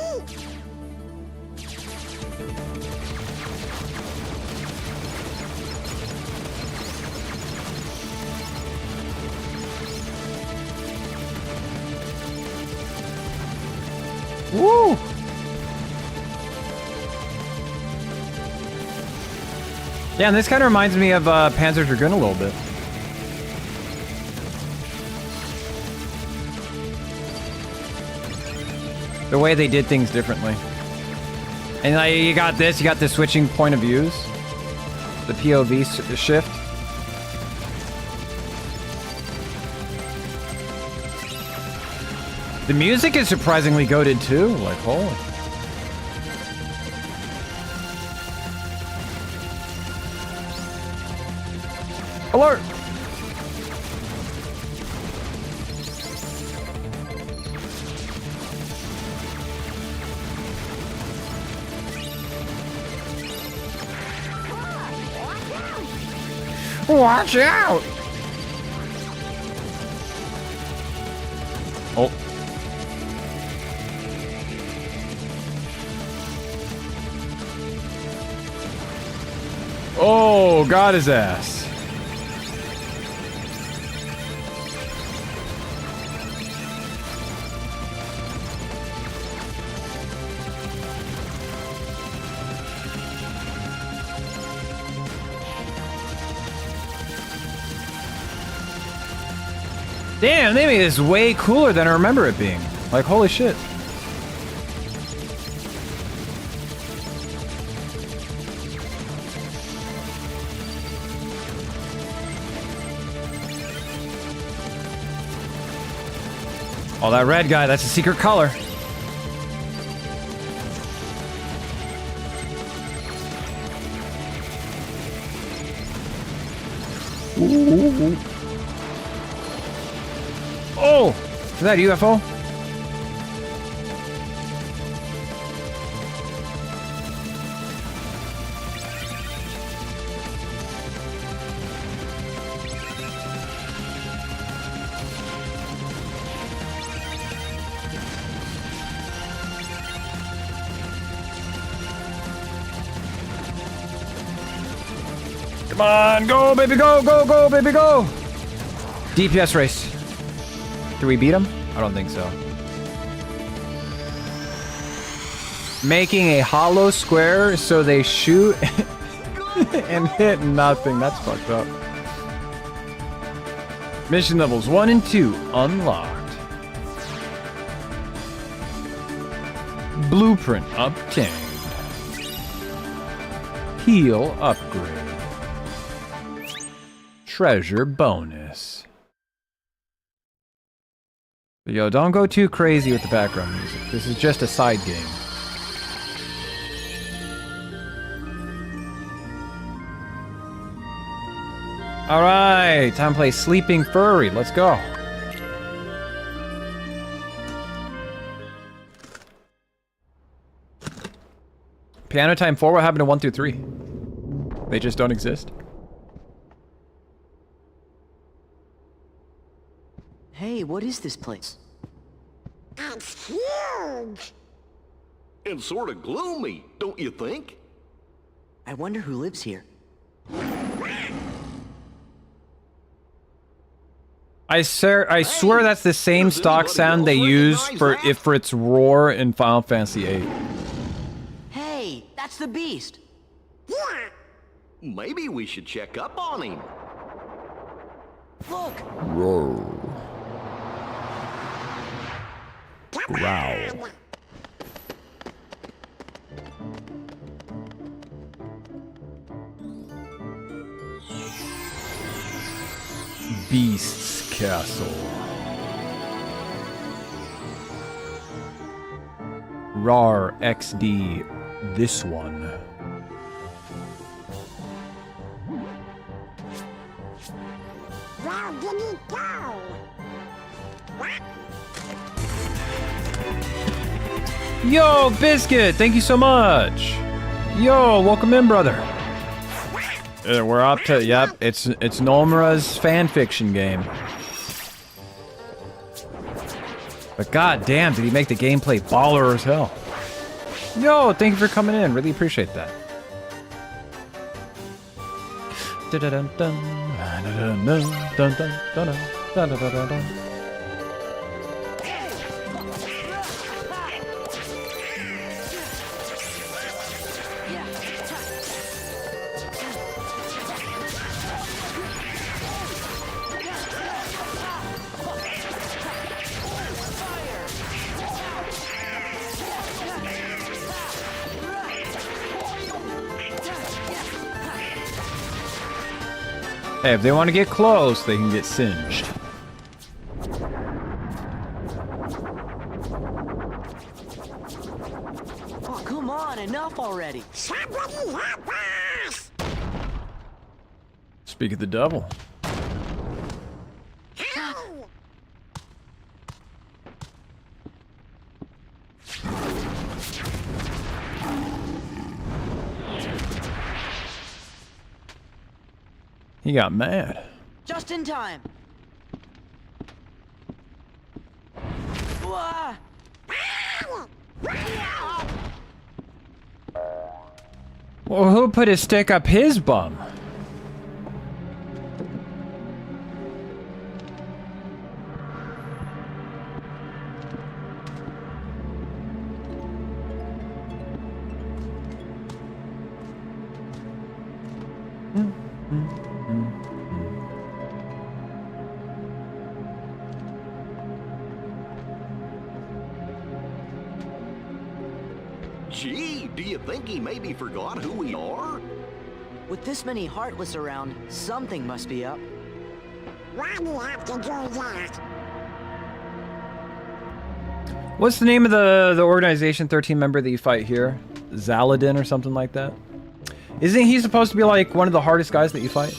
Woo! Yeah, and this kind of reminds me of Panzer Dragoon a little bit. The way they did things differently. And like, you got the switching point of views. The POV shift. The music is surprisingly goated too, like holy. Alert! Watch out! Oh. Oh, got his ass. Damn, they made this way cooler than I remember it being. Like, holy shit. Oh, that red guy, that's a secret color. Ooh. Oh! Is that a UFO? Come on, go, baby, go, go, go, baby, go! DPS race. Do we beat him? I don't think so. Making a hollow square so they shoot and hit nothing. That's fucked up. Mission levels 1 and 2 unlocked. Blueprint obtained. Heal upgrade. Treasure bonus. But yo, don't go too crazy with the background music. This is just a side game. Alright, time to play Sleeping Furry. Let's go. Piano Time 4, what happened to 1 through 3? They just don't exist? Hey, what is this place? It's huge. And sort of gloomy, don't you think? I wonder who lives here. I swear that's the same stock sound they use for its roar in Final Fantasy VIII. Hey, that's the beast. Yeah. Maybe we should check up on him. Look. Roar. Growl. Beast's Castle. RAR XD, this one. Where did he go? What? Yo, Biscuit, thank you so much. Yo, welcome in, brother. We're up to, yep, it's Nomura's fanfiction game. But god damn, did he make the gameplay baller as hell. Yo, thank you for coming in, really appreciate that. Hey, if they want to get close, they can get singed. Oh, come on, enough already. Somebody help us! Speak of the devil. He got mad. Just in time. Wah! Well, who put his stick up his bum? Gee, do you think he maybe forgot who we are? With this many Heartless around, something must be up. Why do you have to do that? What's the name of the Organization 13 member that you fight here? Zaladin or something like that? Isn't he supposed to be like one of the hardest guys that you fight?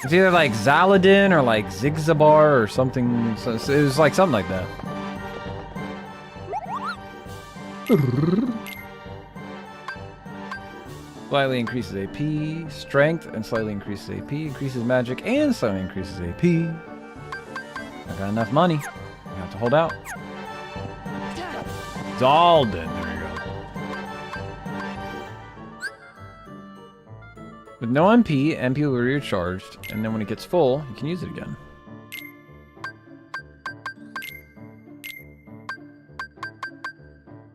It's either like Zaladin or like Zigzabar or something. So it was like something like that. Slightly increases AP, strength, and slightly increases AP, increases magic, and slightly increases AP. I got enough money. I have to hold out. Zaldin, there we go. With no MP, MP will be recharged, and then when it gets full, you can use it again.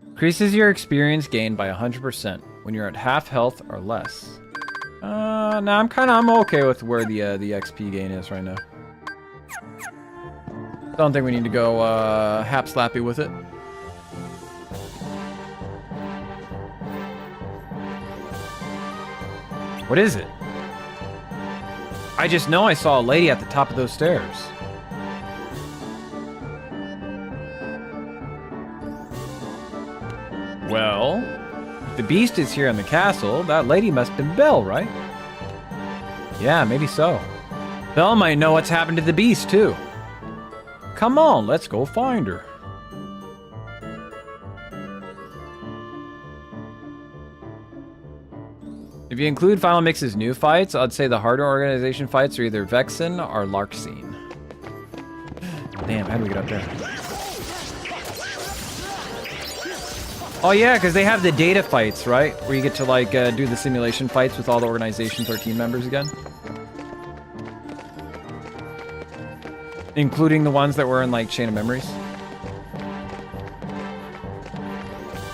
Increases your experience gain by 100% when you're at half health or less. No, I'm okay with where the XP gain is right now. Don't think we need to go hap slappy with it. What is it? I just know I saw a lady at the top of those stairs. Well, if the beast is here in the castle, that lady must have been Belle, right? Yeah, maybe so. Belle might know what's happened to the beast, too. Come on, let's go find her. If you include Final Mix's new fights, I'd say the harder organization fights are either Vexen or Larkscene. Damn, how do we get up there? Oh yeah, because they have the data fights, right? Where you get to like do the simulation fights with all the Organization 13 members again. Including the ones that were in like Chain of Memories.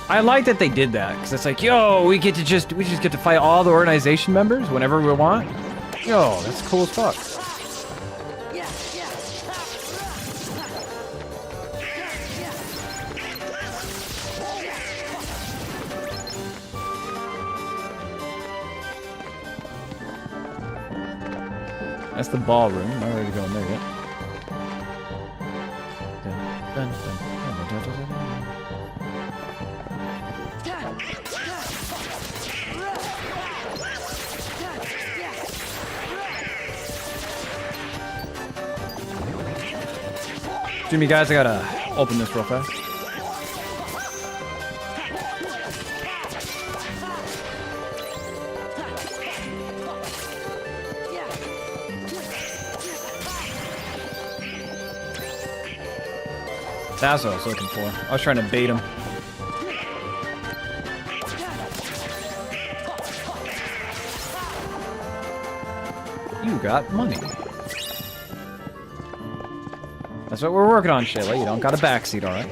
I like that they did that, because it's like, yo, we just get to fight all the Organization members whenever we want. Yo, that's cool as fuck. That's the ballroom. I'm not ready to go in there yet. Jimmy, guys, I gotta open this real fast. That's what I was looking for. I was trying to bait him. You got money. That's what we're working on, Shayla. You don't got a backseat, alright?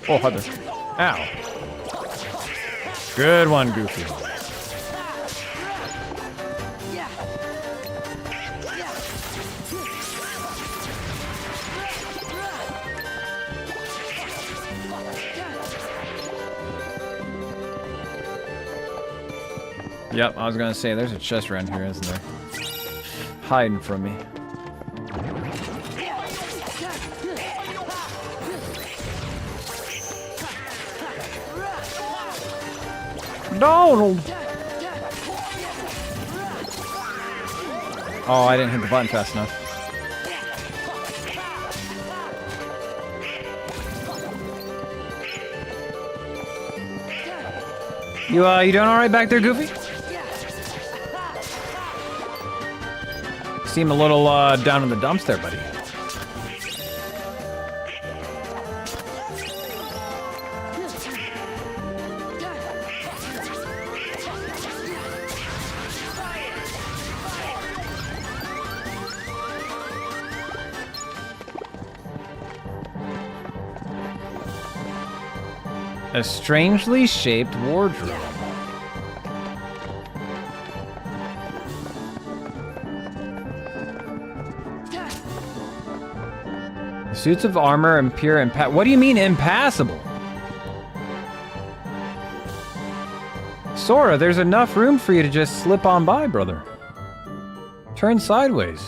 Oh, Heather. Ow. Good one, Goofy. Yep, I was gonna say, there's a chest around here, isn't there? Hiding from me. Donald! Oh, I didn't hit the button fast enough. You doing alright back there, Goofy? Seem a little, down in the dumps there, buddy. A strangely shaped wardrobe. Suits of armor appear what do you mean impassable? Sora, there's enough room for you to just slip on by, brother. Turn sideways.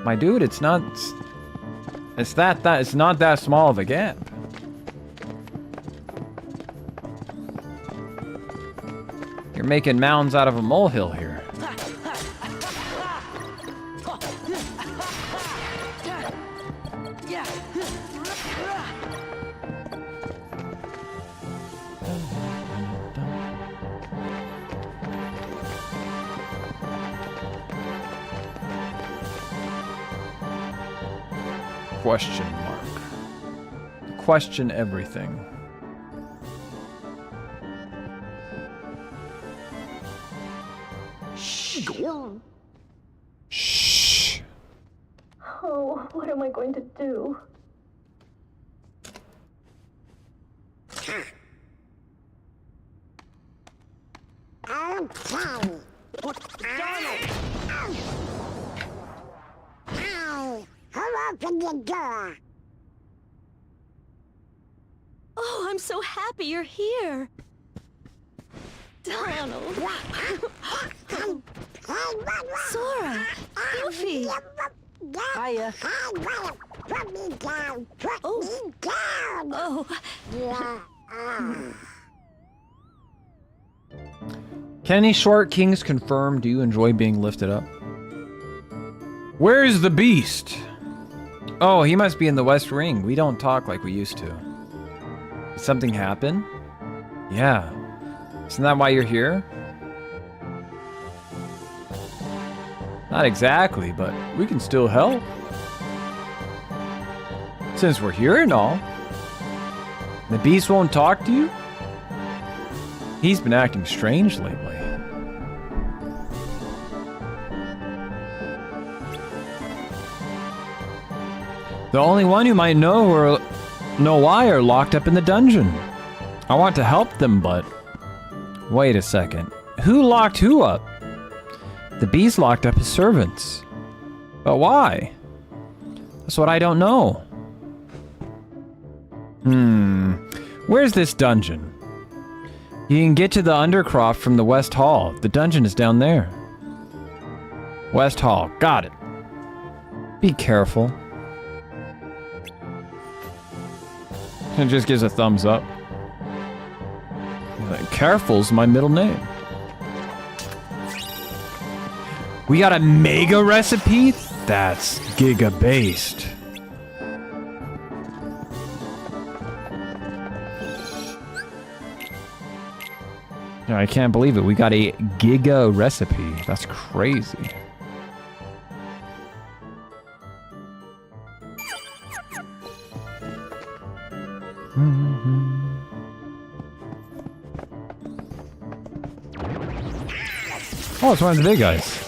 My dude, it's not that small of a gap. You're making mounds out of a molehill here. Question mark. Question everything. Shh. Oh, what am I going to do? Okay. Who opened the door? Oh, I'm so happy you're here. Donald. Sora. Goofy. Hiya. Put me down. Put me down. Oh. Yeah. Kenny Short Kings confirm, do you enjoy being lifted up? Where is the beast? Oh, he must be in the West Ring. We don't talk like we used to. Did something happen? Yeah. Isn't that why you're here? Not exactly, but we can still help. Since we're here and all. The beast won't talk to you? He's been acting strange lately. The only one who might know why are locked up in the dungeon. I want to help them, but... Wait a second. Who locked who up? The beast locked up his servants. But why? That's what I don't know. Where's this dungeon? You can get to the Undercroft from the West Hall. The dungeon is down there. West Hall. Got it. Be careful. It just gives a thumbs up. Careful's my middle name. We got a mega recipe? That's giga-based. I can't believe it. We got a giga recipe. That's crazy. Oh, it's one of the big guys.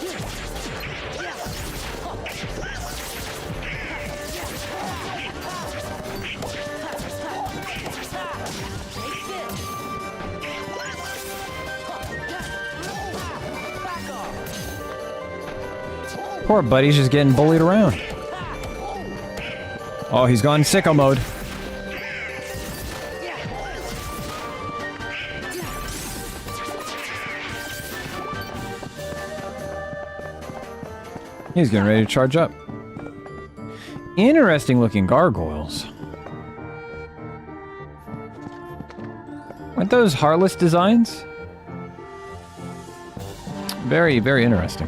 Poor buddy's just getting bullied around. Oh, he's gone sicko mode. He's getting ready to charge up. Interesting looking gargoyles. Aren't those Heartless designs? Very, very interesting.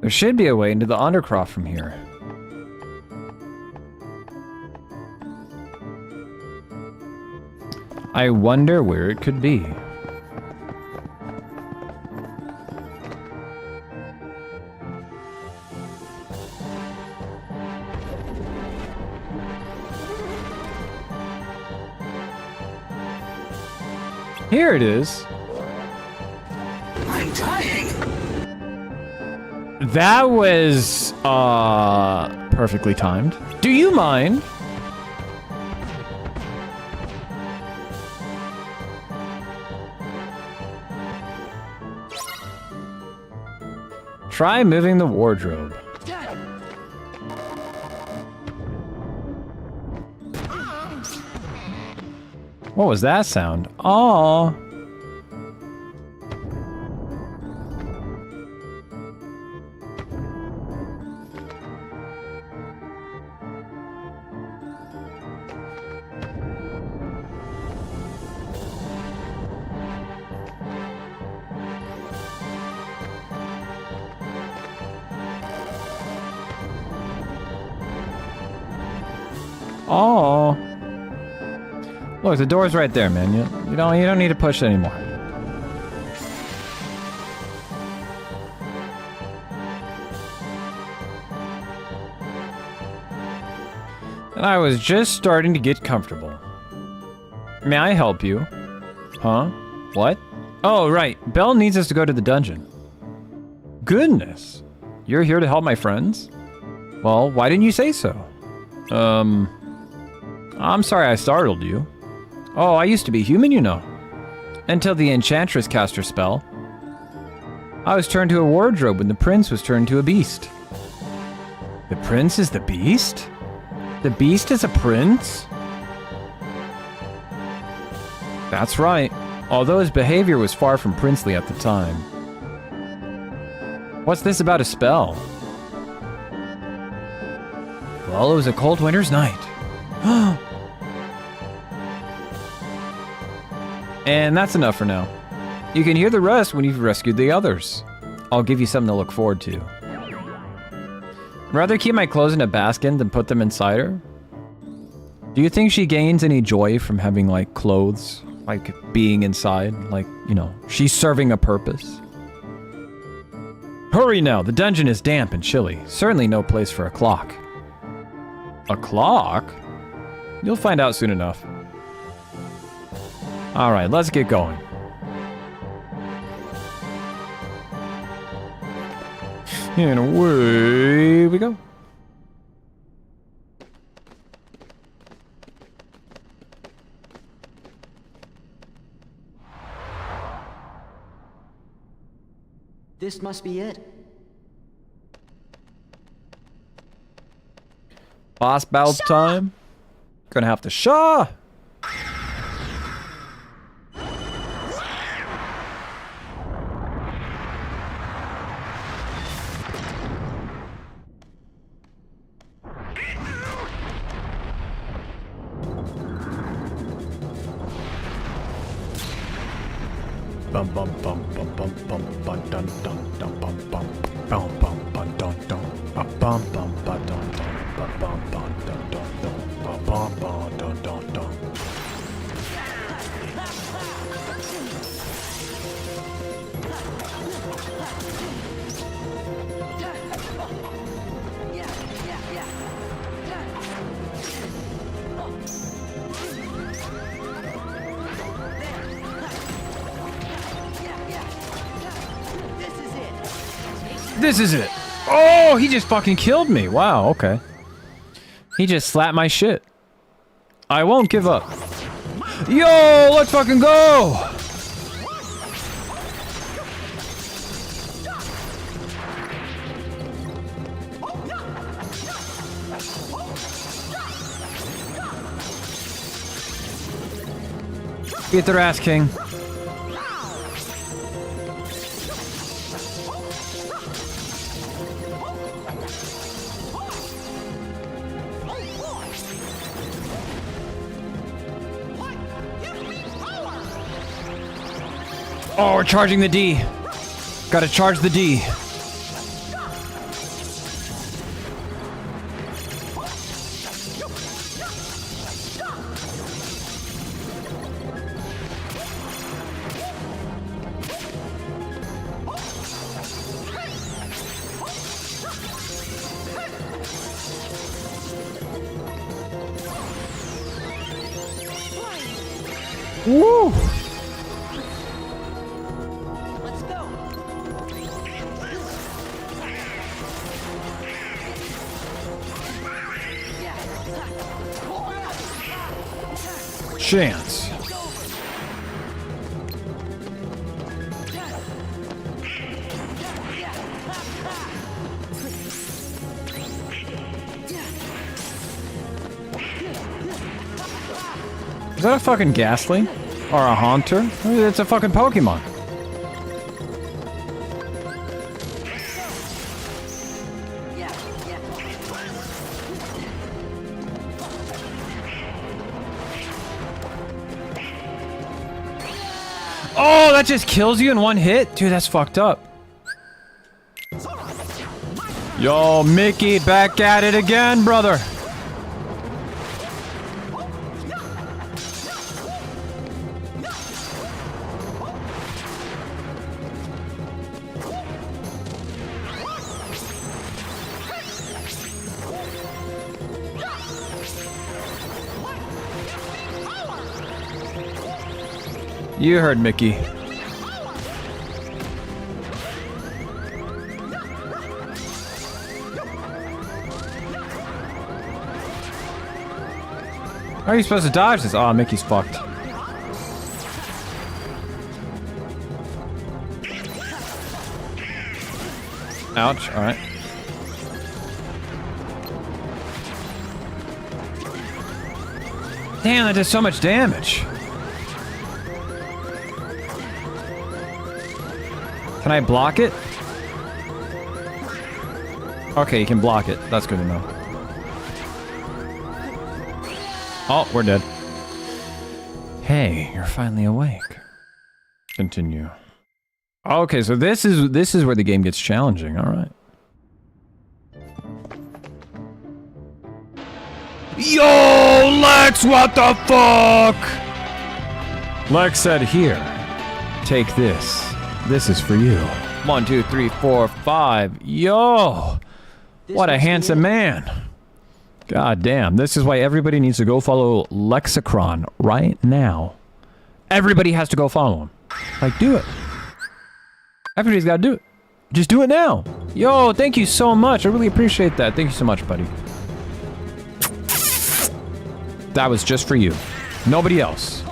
There should be a way into the Undercroft from here. I wonder where it could be. Here it is. I'm dying. That was, perfectly timed. Do you mind? Try moving the wardrobe. What was that sound? Aww. Oh, look, the door's right there, man. You don't need to push it anymore. And I was just starting to get comfortable. May I help you? Huh? What? Oh, right. Belle needs us to go to the dungeon. Goodness. You're here to help my friends? Well, why didn't you say so? I'm sorry I startled you. Oh, I used to be human, you know. Until the Enchantress cast her spell. I was turned to a wardrobe when the prince was turned to a beast. The prince is the beast? The beast is a prince? That's right. Although his behavior was far from princely at the time. What's this about a spell? Well, it was a cold winter's night. And that's enough for now. You can hear the rest when you've rescued the others. I'll give you something to look forward to. Rather keep my clothes in a basket than put them inside her? Do you think she gains any joy from having, like, clothes? Like, being inside? Like, you know, she's serving a purpose? Hurry now, the dungeon is damp and chilly. Certainly no place for a clock. A clock? You'll find out soon enough. Alright, let's get going. And away we go. This must be it. Boss battle time. Gonna have to Shaw. Bum bum bum bum bum bum bum dun dun dun bum bum bum bum bum dun dun bum bum bum bum dun dun bum bum bum dun dun dun bum bum bum dun dun dun. This is it. Oh, he just fucking killed me. Wow, okay. He just slapped my shit. I won't give up. Yo, let's fucking go! Get their ass, King. Oh, we're charging the D. Gotta charge the D. Woo! chance. Is that a fucking Ghastly? Or a Haunter? It's a fucking Pokemon. Oh, that just kills you in one hit? Dude, that's fucked up. Yo, Mickey, back at it again, brother. You heard Mickey. How are you supposed to dodge this? Oh, Mickey's fucked. Ouch, alright. Damn, that does so much damage. Can I block it? Okay, you can block it. That's good to know. Oh, we're dead. Hey, you're finally awake. Continue. Okay, so this is where the game gets challenging. All right. Yo, Lex, what the fuck? Lex said, "Here, take this. This is for you." 1, 2, 3, 4, 5. Yo, what a handsome man. God damn, this is why everybody needs to go follow Lexicron right now. Everybody has to go follow him. Like, do it. Everybody's got to do it. Just do it now. Yo, thank you so much. I really appreciate that. Thank you so much, buddy. That was just for you. Nobody else.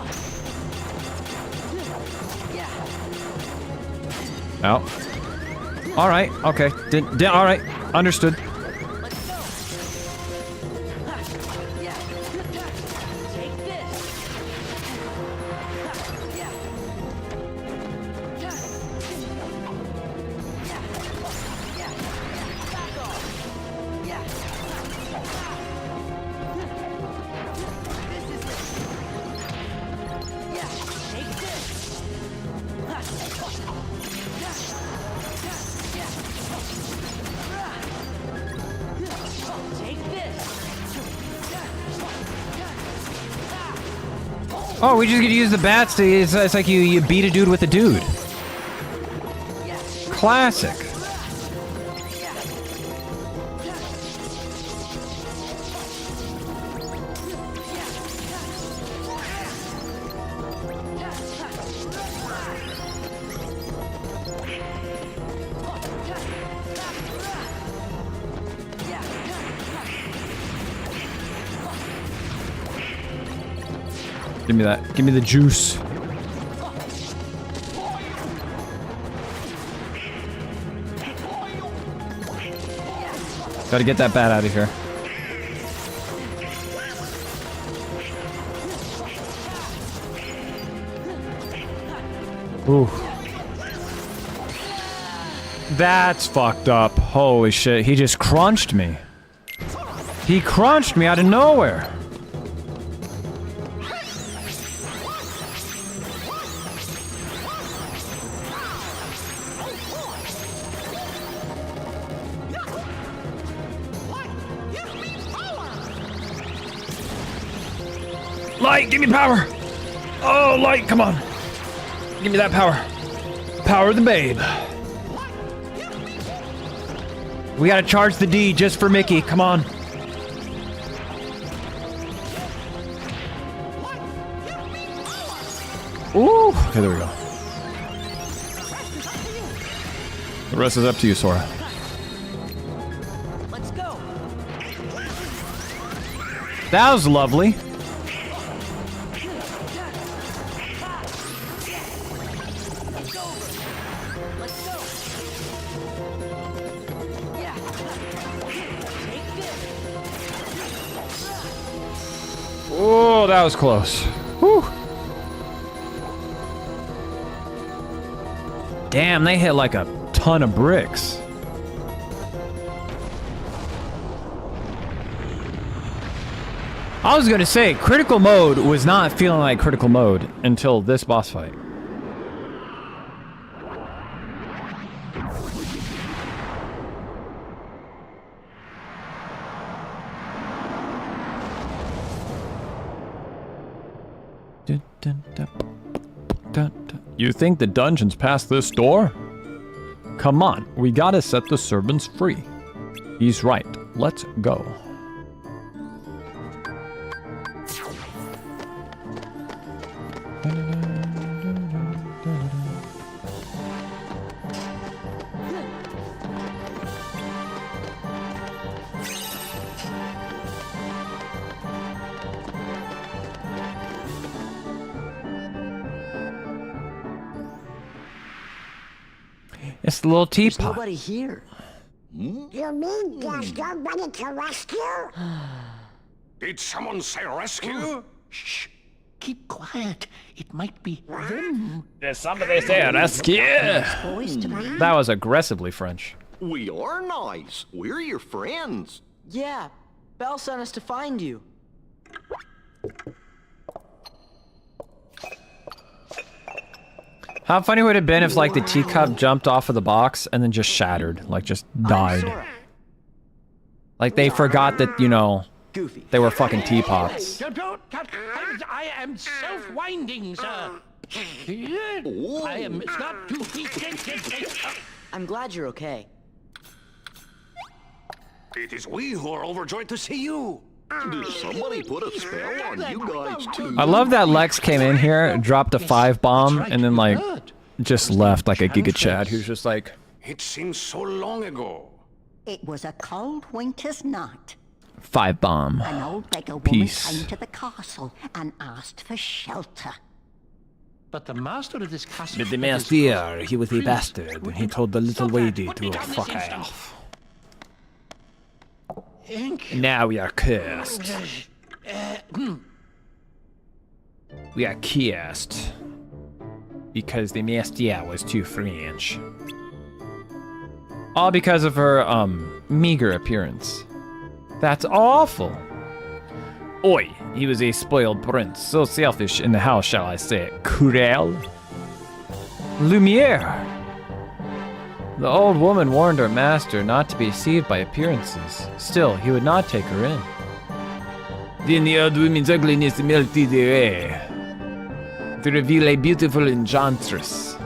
Oh. Alright, okay. Alright, understood. Oh, we just get to use the bats to... It's like you beat a dude with a dude. Classic. Give me that. Give me the juice. Gotta get that bat out of here. Ooh. That's fucked up. Holy shit. He just crunched me. He crunched me out of nowhere. Light, give me power! Oh, Light, come on! Give me that power. Power the babe. We gotta charge the D just for Mickey, come on. Ooh, okay, there we go. The rest is up to you, Sora. Let's go. That was lovely. Oh, that was close. Whew. Damn, they hit like a ton of bricks. I was gonna say, critical mode was not feeling like critical mode until this boss fight. You think the dungeon's past this door? Come on, we gotta set the servants free. He's right, let's go. It's the little teapot. There's nobody here. You mean there's nobody to rescue? Did someone say rescue? Shh. Keep quiet. It might be them. Did somebody say rescue? That was aggressively French. We are nice. We're your friends. Yeah, Belle sent us to find you. How funny would it have been if, like, the teacup jumped off of the box and then just shattered, like, just died? Like, they forgot that, you know, they were fucking teapots. I am self-winding, sir. I am not too I'm glad you're okay. It is we who are overjoyed to see you. Did somebody put a spell on you guys too? I love that Lex came in here, dropped a 5 bomb, and then, like, just left like a Giga Chad who's just like... It seems so long ago. It was a cold winter's night. 5 bomb. An old beggar woman Peace. came to the castle and asked for shelter. But the master of this castle... But the master, he was a bastard. He told the little lady to fuck off. Now we are cursed. We are cursed. Because the master was too French. All because of her, meager appearance. That's awful. Oi, he was a spoiled prince, so selfish in the house, shall I say. Cruel. Lumiere. The old woman warned her master not to be deceived by appearances. Still, he would not take her in. Then the old woman's ugliness melted away to reveal a beautiful enchantress.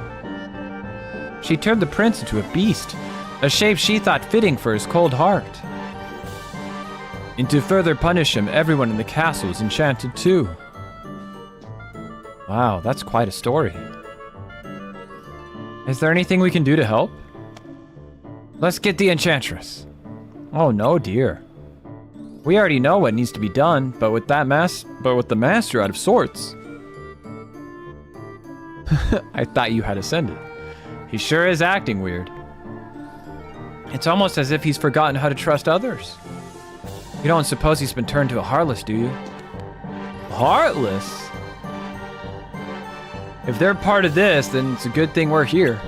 She turned the prince into a beast, a shape she thought fitting for his cold heart. And to further punish him, everyone in the castle was enchanted too. Wow, that's quite a story. Is there anything we can do to help? Let's get the enchantress. Oh no, dear. We already know what needs to be done, but with the master out of sorts. I thought you had ascended. He sure is acting weird. It's almost as if he's forgotten how to trust others. You don't suppose he's been turned to a heartless, do you? Heartless? If they're part of this, then it's a good thing we're here.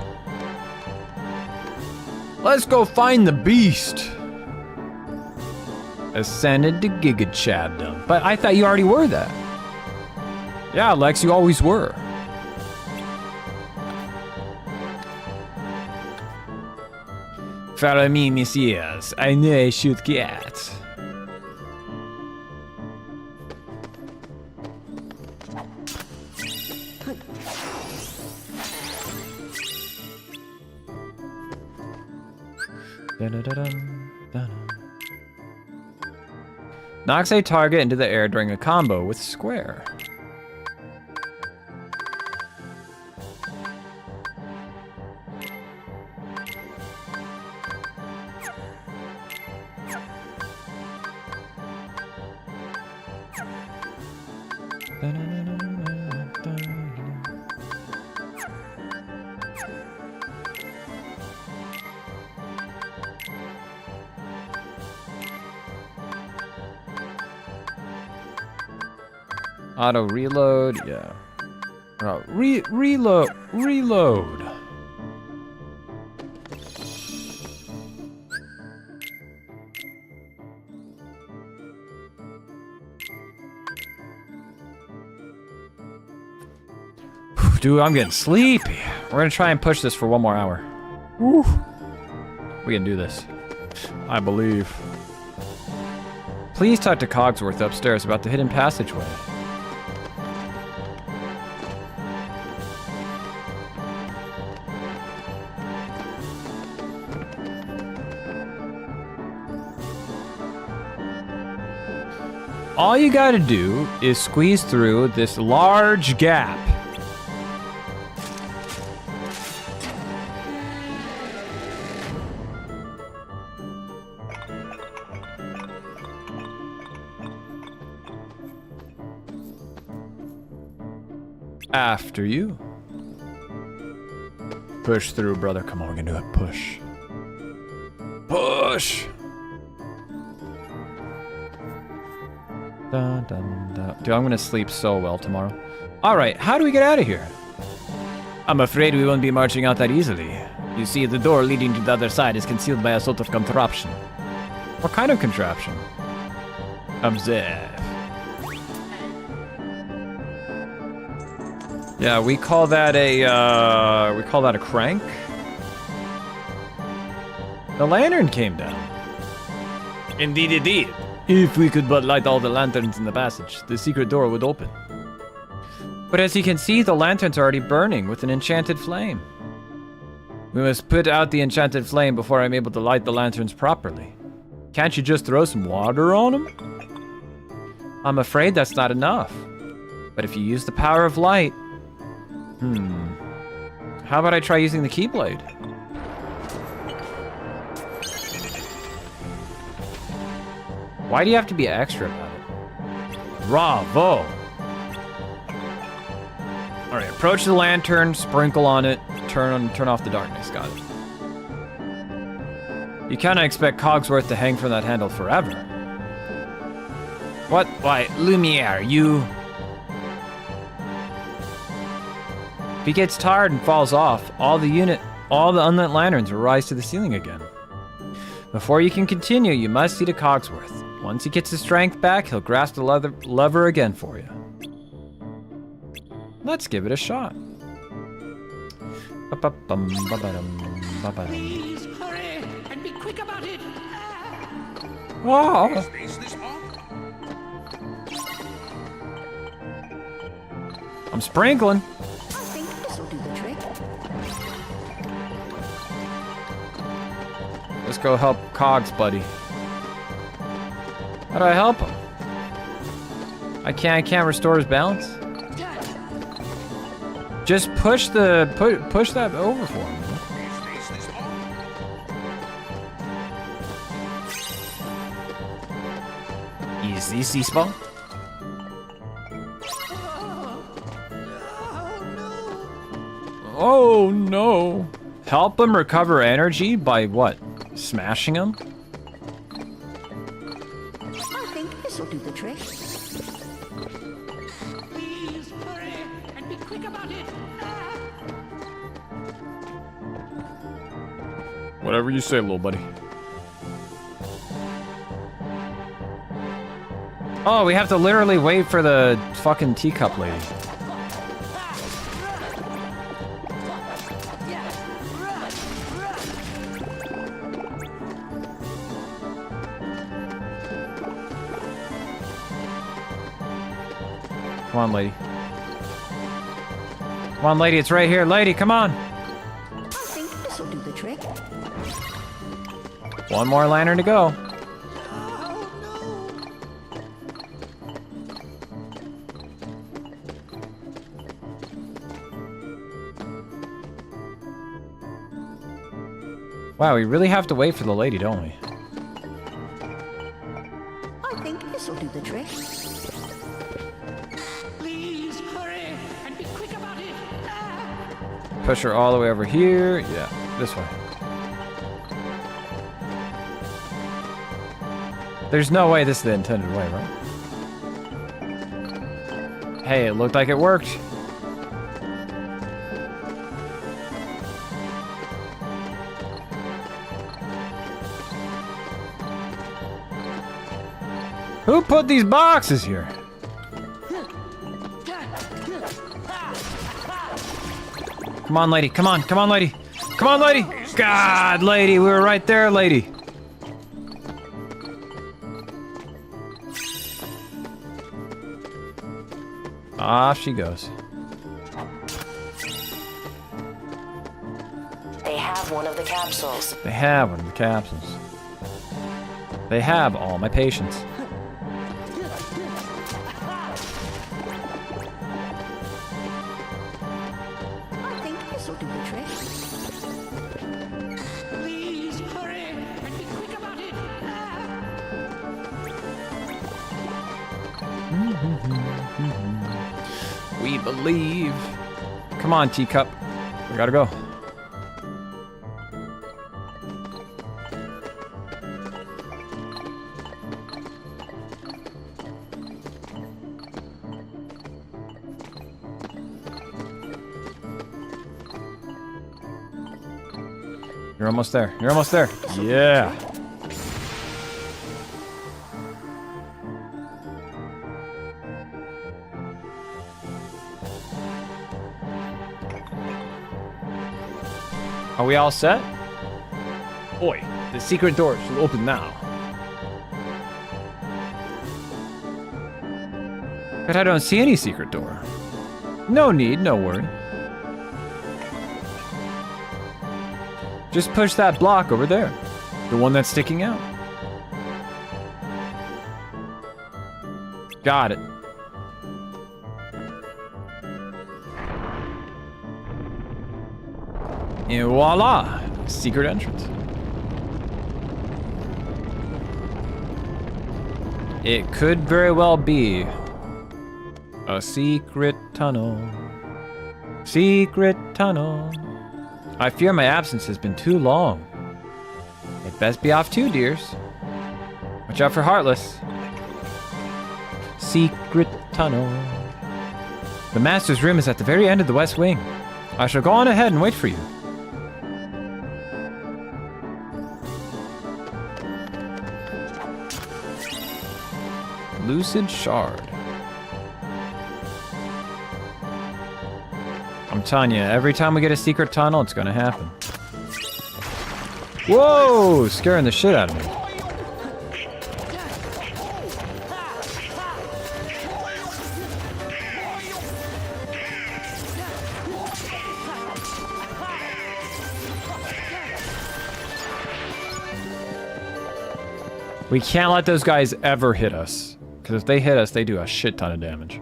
Let's go find the beast. Ascended to Giga Chaddom. But I thought you already were that. Yeah, Lex, you always were. Follow me, messieurs. I know I should get. Knocks a target into the air during a combo with square. Auto reload, yeah. Reload. Dude, I'm getting sleepy. We're gonna try and push this for 1 more hour. Woo. We can do this. I believe. Please talk to Cogsworth upstairs about the hidden passageway. All you gotta do is squeeze through this large gap. After you. Push through, brother. Come on, we're gonna do it. Push. Push! Dun, dun, dun. Dude, I'm gonna sleep so well tomorrow. Alright, how do we get out of here? I'm afraid we won't be marching out that easily. You see, the door leading to the other side is concealed by a sort of contraption. What kind of contraption? Observe. Yeah, we call that a crank. The lantern came down. Indeed, indeed. If we could but light all the lanterns in the passage, the secret door would open. But as you can see, the lanterns are already burning with an enchanted flame. We must put out the enchanted flame before I'm able to light the lanterns properly. Can't you just throw some water on them? I'm afraid that's not enough. But if you use the power of light... How about I try using the Keyblade? Why do you have to be extra about it? Bravo! Alright, approach the lantern, sprinkle on it, turn off the darkness. Got it. You cannot expect Cogsworth to hang from that handle forever. What? Why, Lumiere, you... If he gets tired and falls off, all the unlit lanterns will rise to the ceiling again. Before you can continue, you must see to Cogsworth. Once he gets his strength back, he'll grasp the lever again for you. Let's give it a shot. Please hurry and be quick about it. Oh. I'm sprinkling. I think this will do the trick. Let's go help Cogs, buddy. How do I help him? I can't restore his balance. Just push that over for him. Easy spot. Oh no. Help him recover energy by what? Smashing him? I think this will do the trick. Please hurry and be quick about it. Whatever you say, little buddy. Oh, we have to literally wait for the fucking teacup lady. Come on, lady. Come on, lady, it's right here. Lady, come on. I think this will do the trick. One more lantern to go. Wow, we really have to wait for the lady, don't we? I think this will do the trick. Please hurry and be quick about it. Push her all the way over here. Yeah, this way. There's no way this is the intended way, right? Hey, it looked like it worked. Who put these boxes here? Come on, lady. Come on. Come on, lady. Come on, lady. God, lady. We were right there, lady. Off she goes. They have one of the capsules. They have one of the capsules. They have all my patience. I think this'll do the trick. Please hurry and be quick about it. We believe. Come on, teacup. We gotta go. You're almost there. You're almost there. Yeah. Are we all set? Oi, the secret door should open now. But I don't see any secret door. No need, no worry. Just push that block over there. The one that's sticking out. Got it. And voila! Secret entrance. It could very well be a secret tunnel. Secret tunnel. I fear my absence has been too long. It best be off too, dears. Watch out for Heartless. Secret tunnel. The Master's room is at the very end of the West Wing. I shall go on ahead and wait for you. Lucid Shard. I'm telling you, every time we get a secret tunnel, it's gonna happen. Whoa! Scaring the shit out of me. We can't let those guys ever hit us. Because if they hit us, they do a shit ton of damage.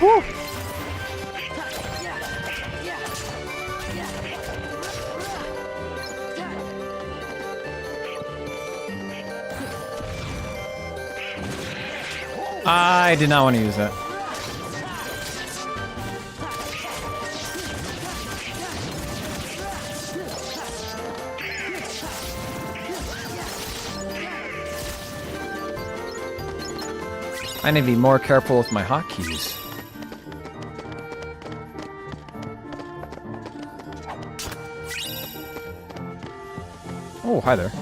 Woo! I did not want to use that. I need to be more careful with my hotkeys. Oh, hi there.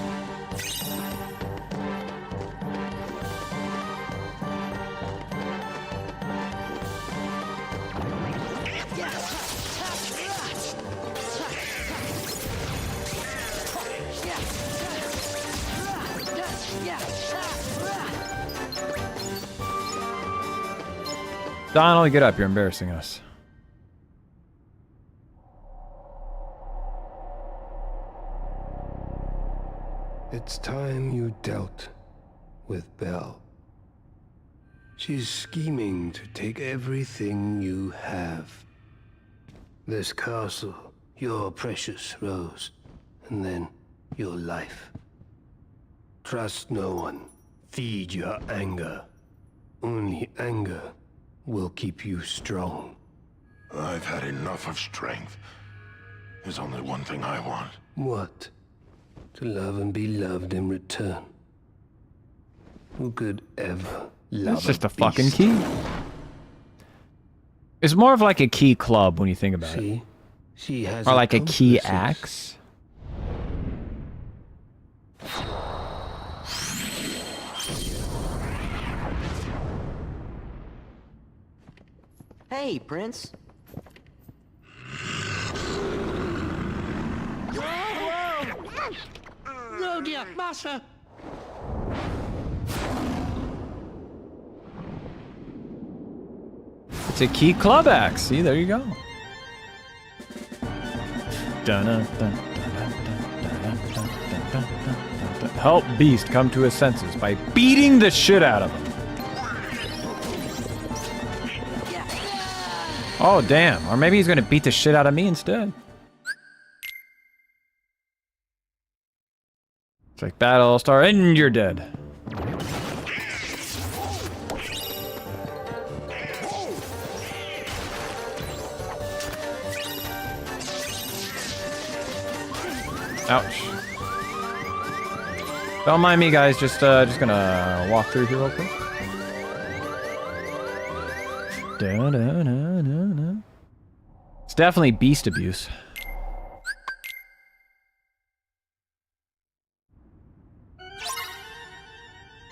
Donald, get up. You're embarrassing us. It's time you dealt with Belle. She's scheming to take everything you have. This castle, your precious Rose, and then your life. Trust no one. Feed your anger. Only anger will keep you strong. I've had enough of strength. There's only one thing I want. What? To love and be loved in return. Who could ever love It's just a beast? fucking key. It's more of like a key club when you think about it. She has Or like a key accomplices. axe. Hey, Prince. Oh dear, Master. It's a key club axe. See, there you go. Help Beast come to his senses by beating the shit out of him. Oh, damn. Or maybe he's gonna beat the shit out of me instead. It's like battle star and you're dead. Ouch. Don't mind me, guys. Just gonna walk through here real quick. It's definitely beast abuse.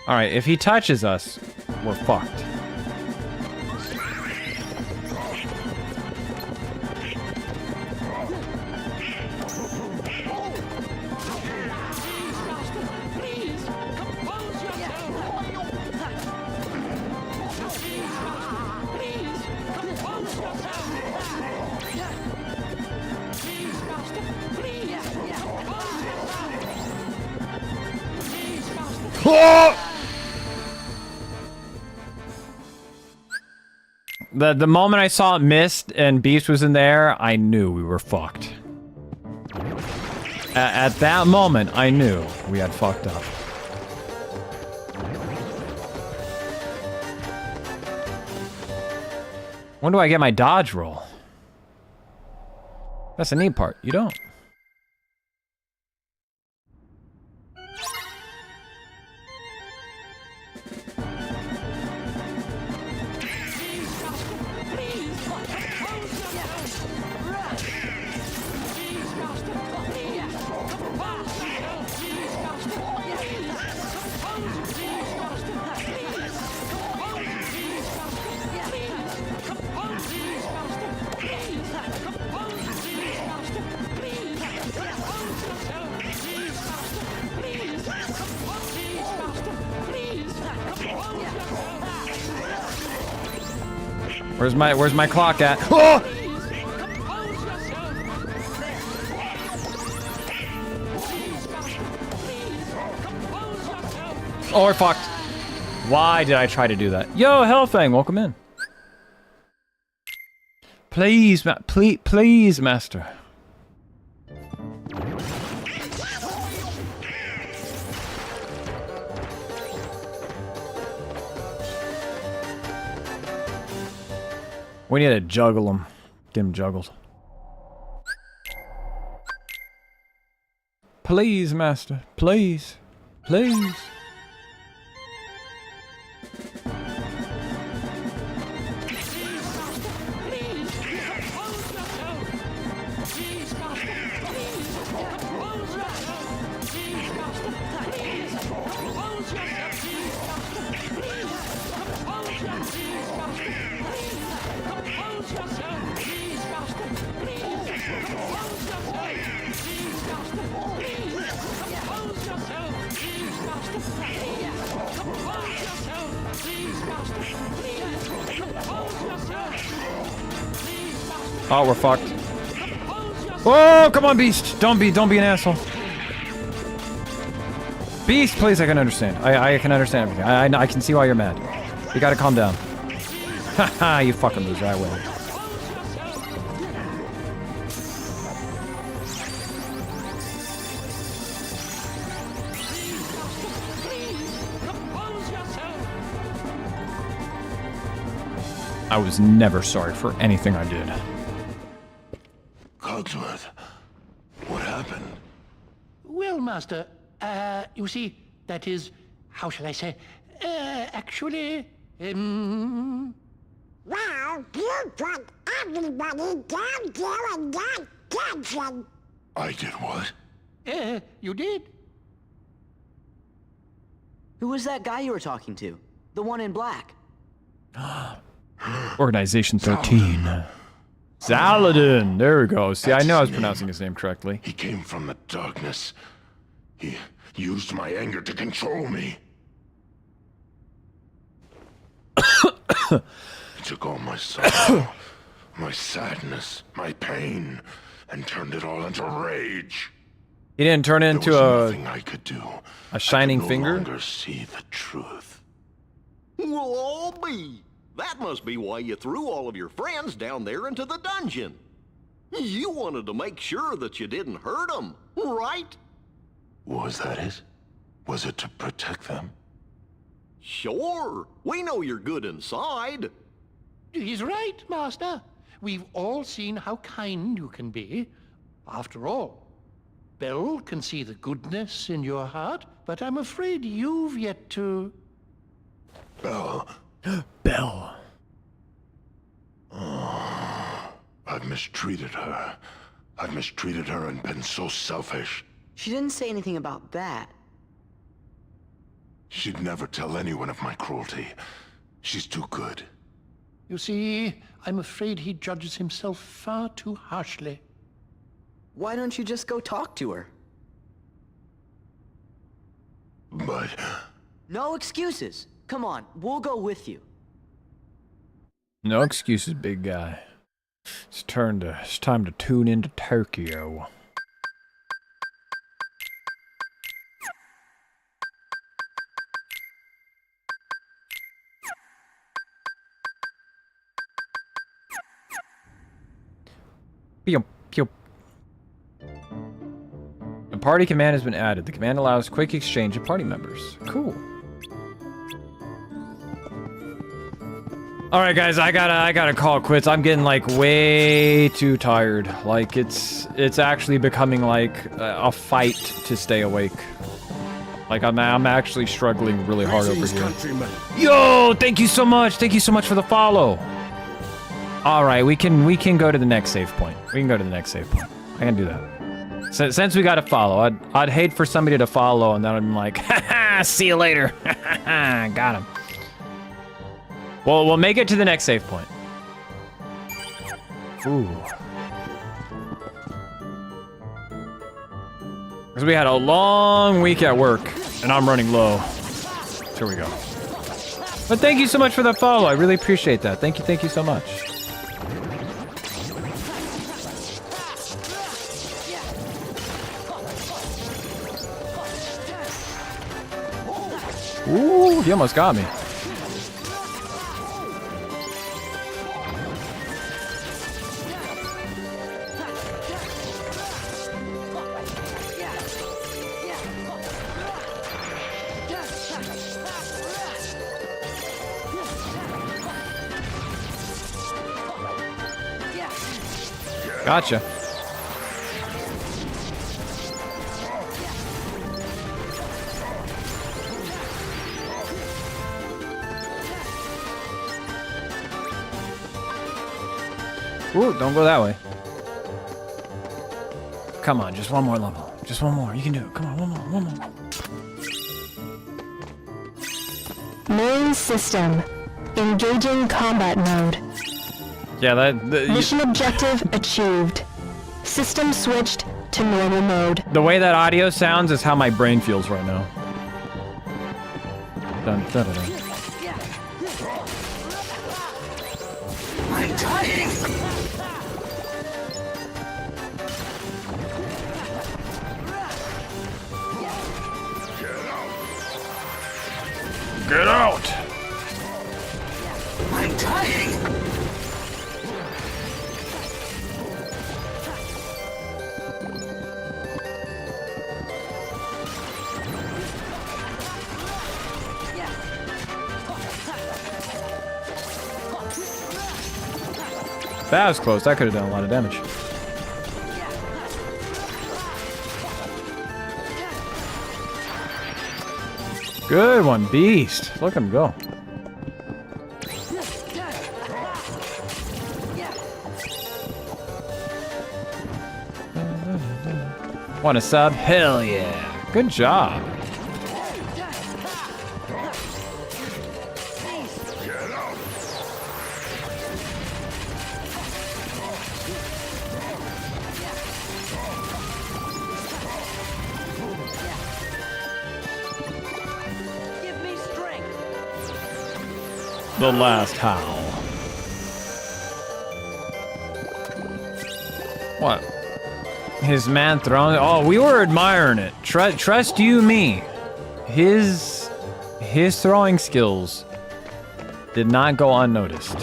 Alright, if he touches us, we're fucked. The moment I saw it missed and Beast was in there, I knew we were fucked. At that moment, I knew we had fucked up. When do I get my dodge roll? That's the neat part. You don't. Where's my clock at? Oh! Oh, we're fucked. Why did I try to do that? Yo, Hellfang, welcome in. Please, please, master. We need to juggle them. Get him juggled. Please, master. Please. Please. Oh, we're fucked. Oh, come on, Beast. Don't be an asshole. Beast, please, I can understand. I can understand everything. I can see why you're mad. You gotta calm down. Haha, you fucking loser, I win. I was never sorry for anything I did. Cogsworth, what happened? Well, Master, you see, that is, how shall I say, actually, Well, you put everybody down there and got dancing. I did what? You did. Who was that guy you were talking to? The one in black? Organization 13. Saladin! There we go. See, I know I was pronouncing his name correctly. He came from the darkness. He used my anger to control me. He took all my sorrow, my sadness, my pain, and turned it all into rage. He didn't turn it into nothing I could do. A shining finger? I could no longer see the truth. Well, I'll be. That must be why you threw all of your friends down there into the dungeon. You wanted to make sure that you didn't hurt them, right? Was that it? Was it to protect them? Sure. We know you're good inside. He's right, Master. We've all seen how kind you can be. After all, Belle can see the goodness in your heart, but I'm afraid you've yet to... Belle. Belle. Oh, I've mistreated her. I've mistreated her and been so selfish. She didn't say anything about that. She'd never tell anyone of my cruelty. She's too good. You see, I'm afraid he judges himself far too harshly. Why don't you just go talk to her? But... No excuses. Come on, we'll go with you. No excuses, big guy. It's time to tune into Tokyo. Pew, pew. A party command has been added. The command allows quick exchange of party members. Cool. All right, guys, I gotta call it quits. I'm getting like way too tired. Like it's actually becoming like a fight to stay awake. Like I'm actually struggling really hard over here. Yo, thank you so much. Thank you so much for the follow. All right, we can go to the next save point. We can go to the next save point. I can do that. Since we got to follow, I'd hate for somebody to follow and then I'm like, haha, see you later. Got him. Well, we'll make it to the next save point. Ooh. Because we had a long week at work, and I'm running low. Here we go. But thank you so much for the follow. I really appreciate that. Thank you so much. Ooh, he almost got me. Gotcha. Ooh, don't go that way. Come on, just one more level. Just one more. You can do it. Come on, one more. Main system. Engaging combat mode. Yeah, Mission objective achieved. System switched to normal mode. The way that audio sounds is how my brain feels right now. Dun, dun, dun, dun. I'm dying. Get out! I'm dying. That was close. That could have done a lot of damage. Good one, beast. Look at him go. Want a sub? Hell yeah. Good job. The last howl. What? His man throwing? Oh, we were admiring it. Trust you me. His throwing skills did not go unnoticed.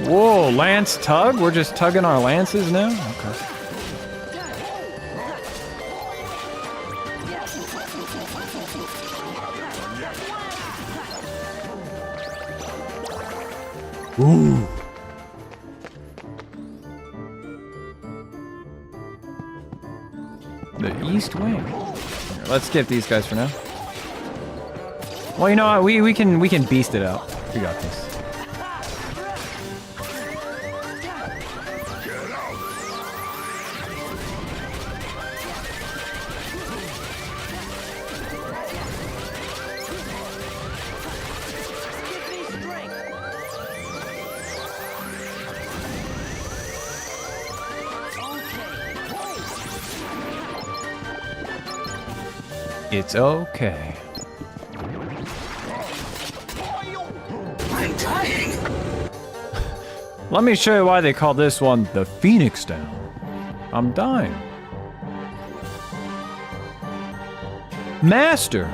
Whoa, lance tug? We're just tugging our lances now? Okay. Ooh. The east wing. Here, let's skip these guys for now. Well, you know what? We can beast it out. We got this. It's okay. I'm dying. Let me show you why they call this one the Phoenix Down. I'm dying. Master!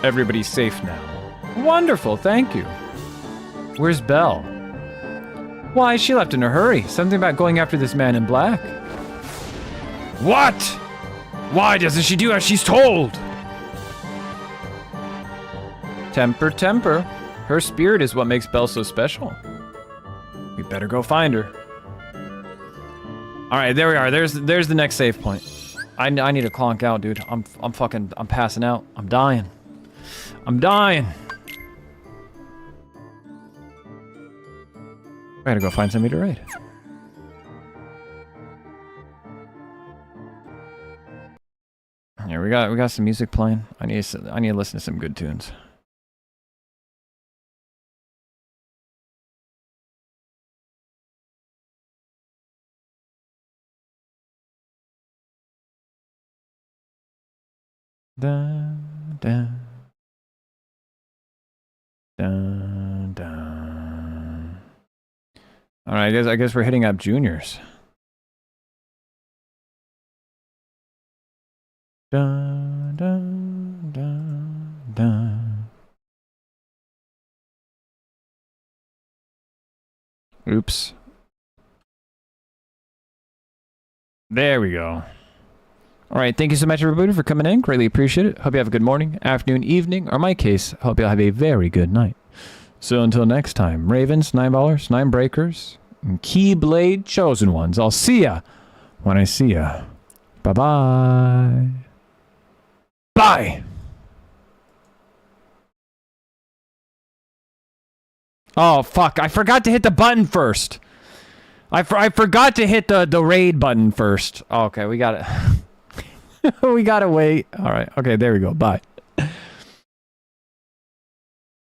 Everybody's safe now. Wonderful, thank you. Where's Belle? Why, she left in a hurry. Something about going after this man in black. What? Why doesn't she do as she's told? Temper, temper. Her spirit is what makes Belle so special. We better go find her. All right, there we are. There's the next save point. I need to clonk out, dude. I'm passing out. I'm dying. I'm dying. I gotta go find somebody to raid. Yeah, we got some music playing. I need to listen to some good tunes. Dun, dun. Dun, dun. All right, I guess we're hitting up juniors. Dun, dun, dun, dun. Oops. There we go. All right, thank you so much, everybody, for coming in. Greatly appreciate it. Hope you have a good morning, afternoon, evening, or in my case, hope you'll have a very good night. So until next time, Ravens, 9 ballers, 9 breakers, and Keyblade chosen ones. I'll see ya when I see ya. Bye-bye. Bye! Oh, fuck. I forgot to hit the button first. I forgot to hit the raid button first. Oh, okay, we got it. We gotta wait. All right. Okay, there we go. Bye.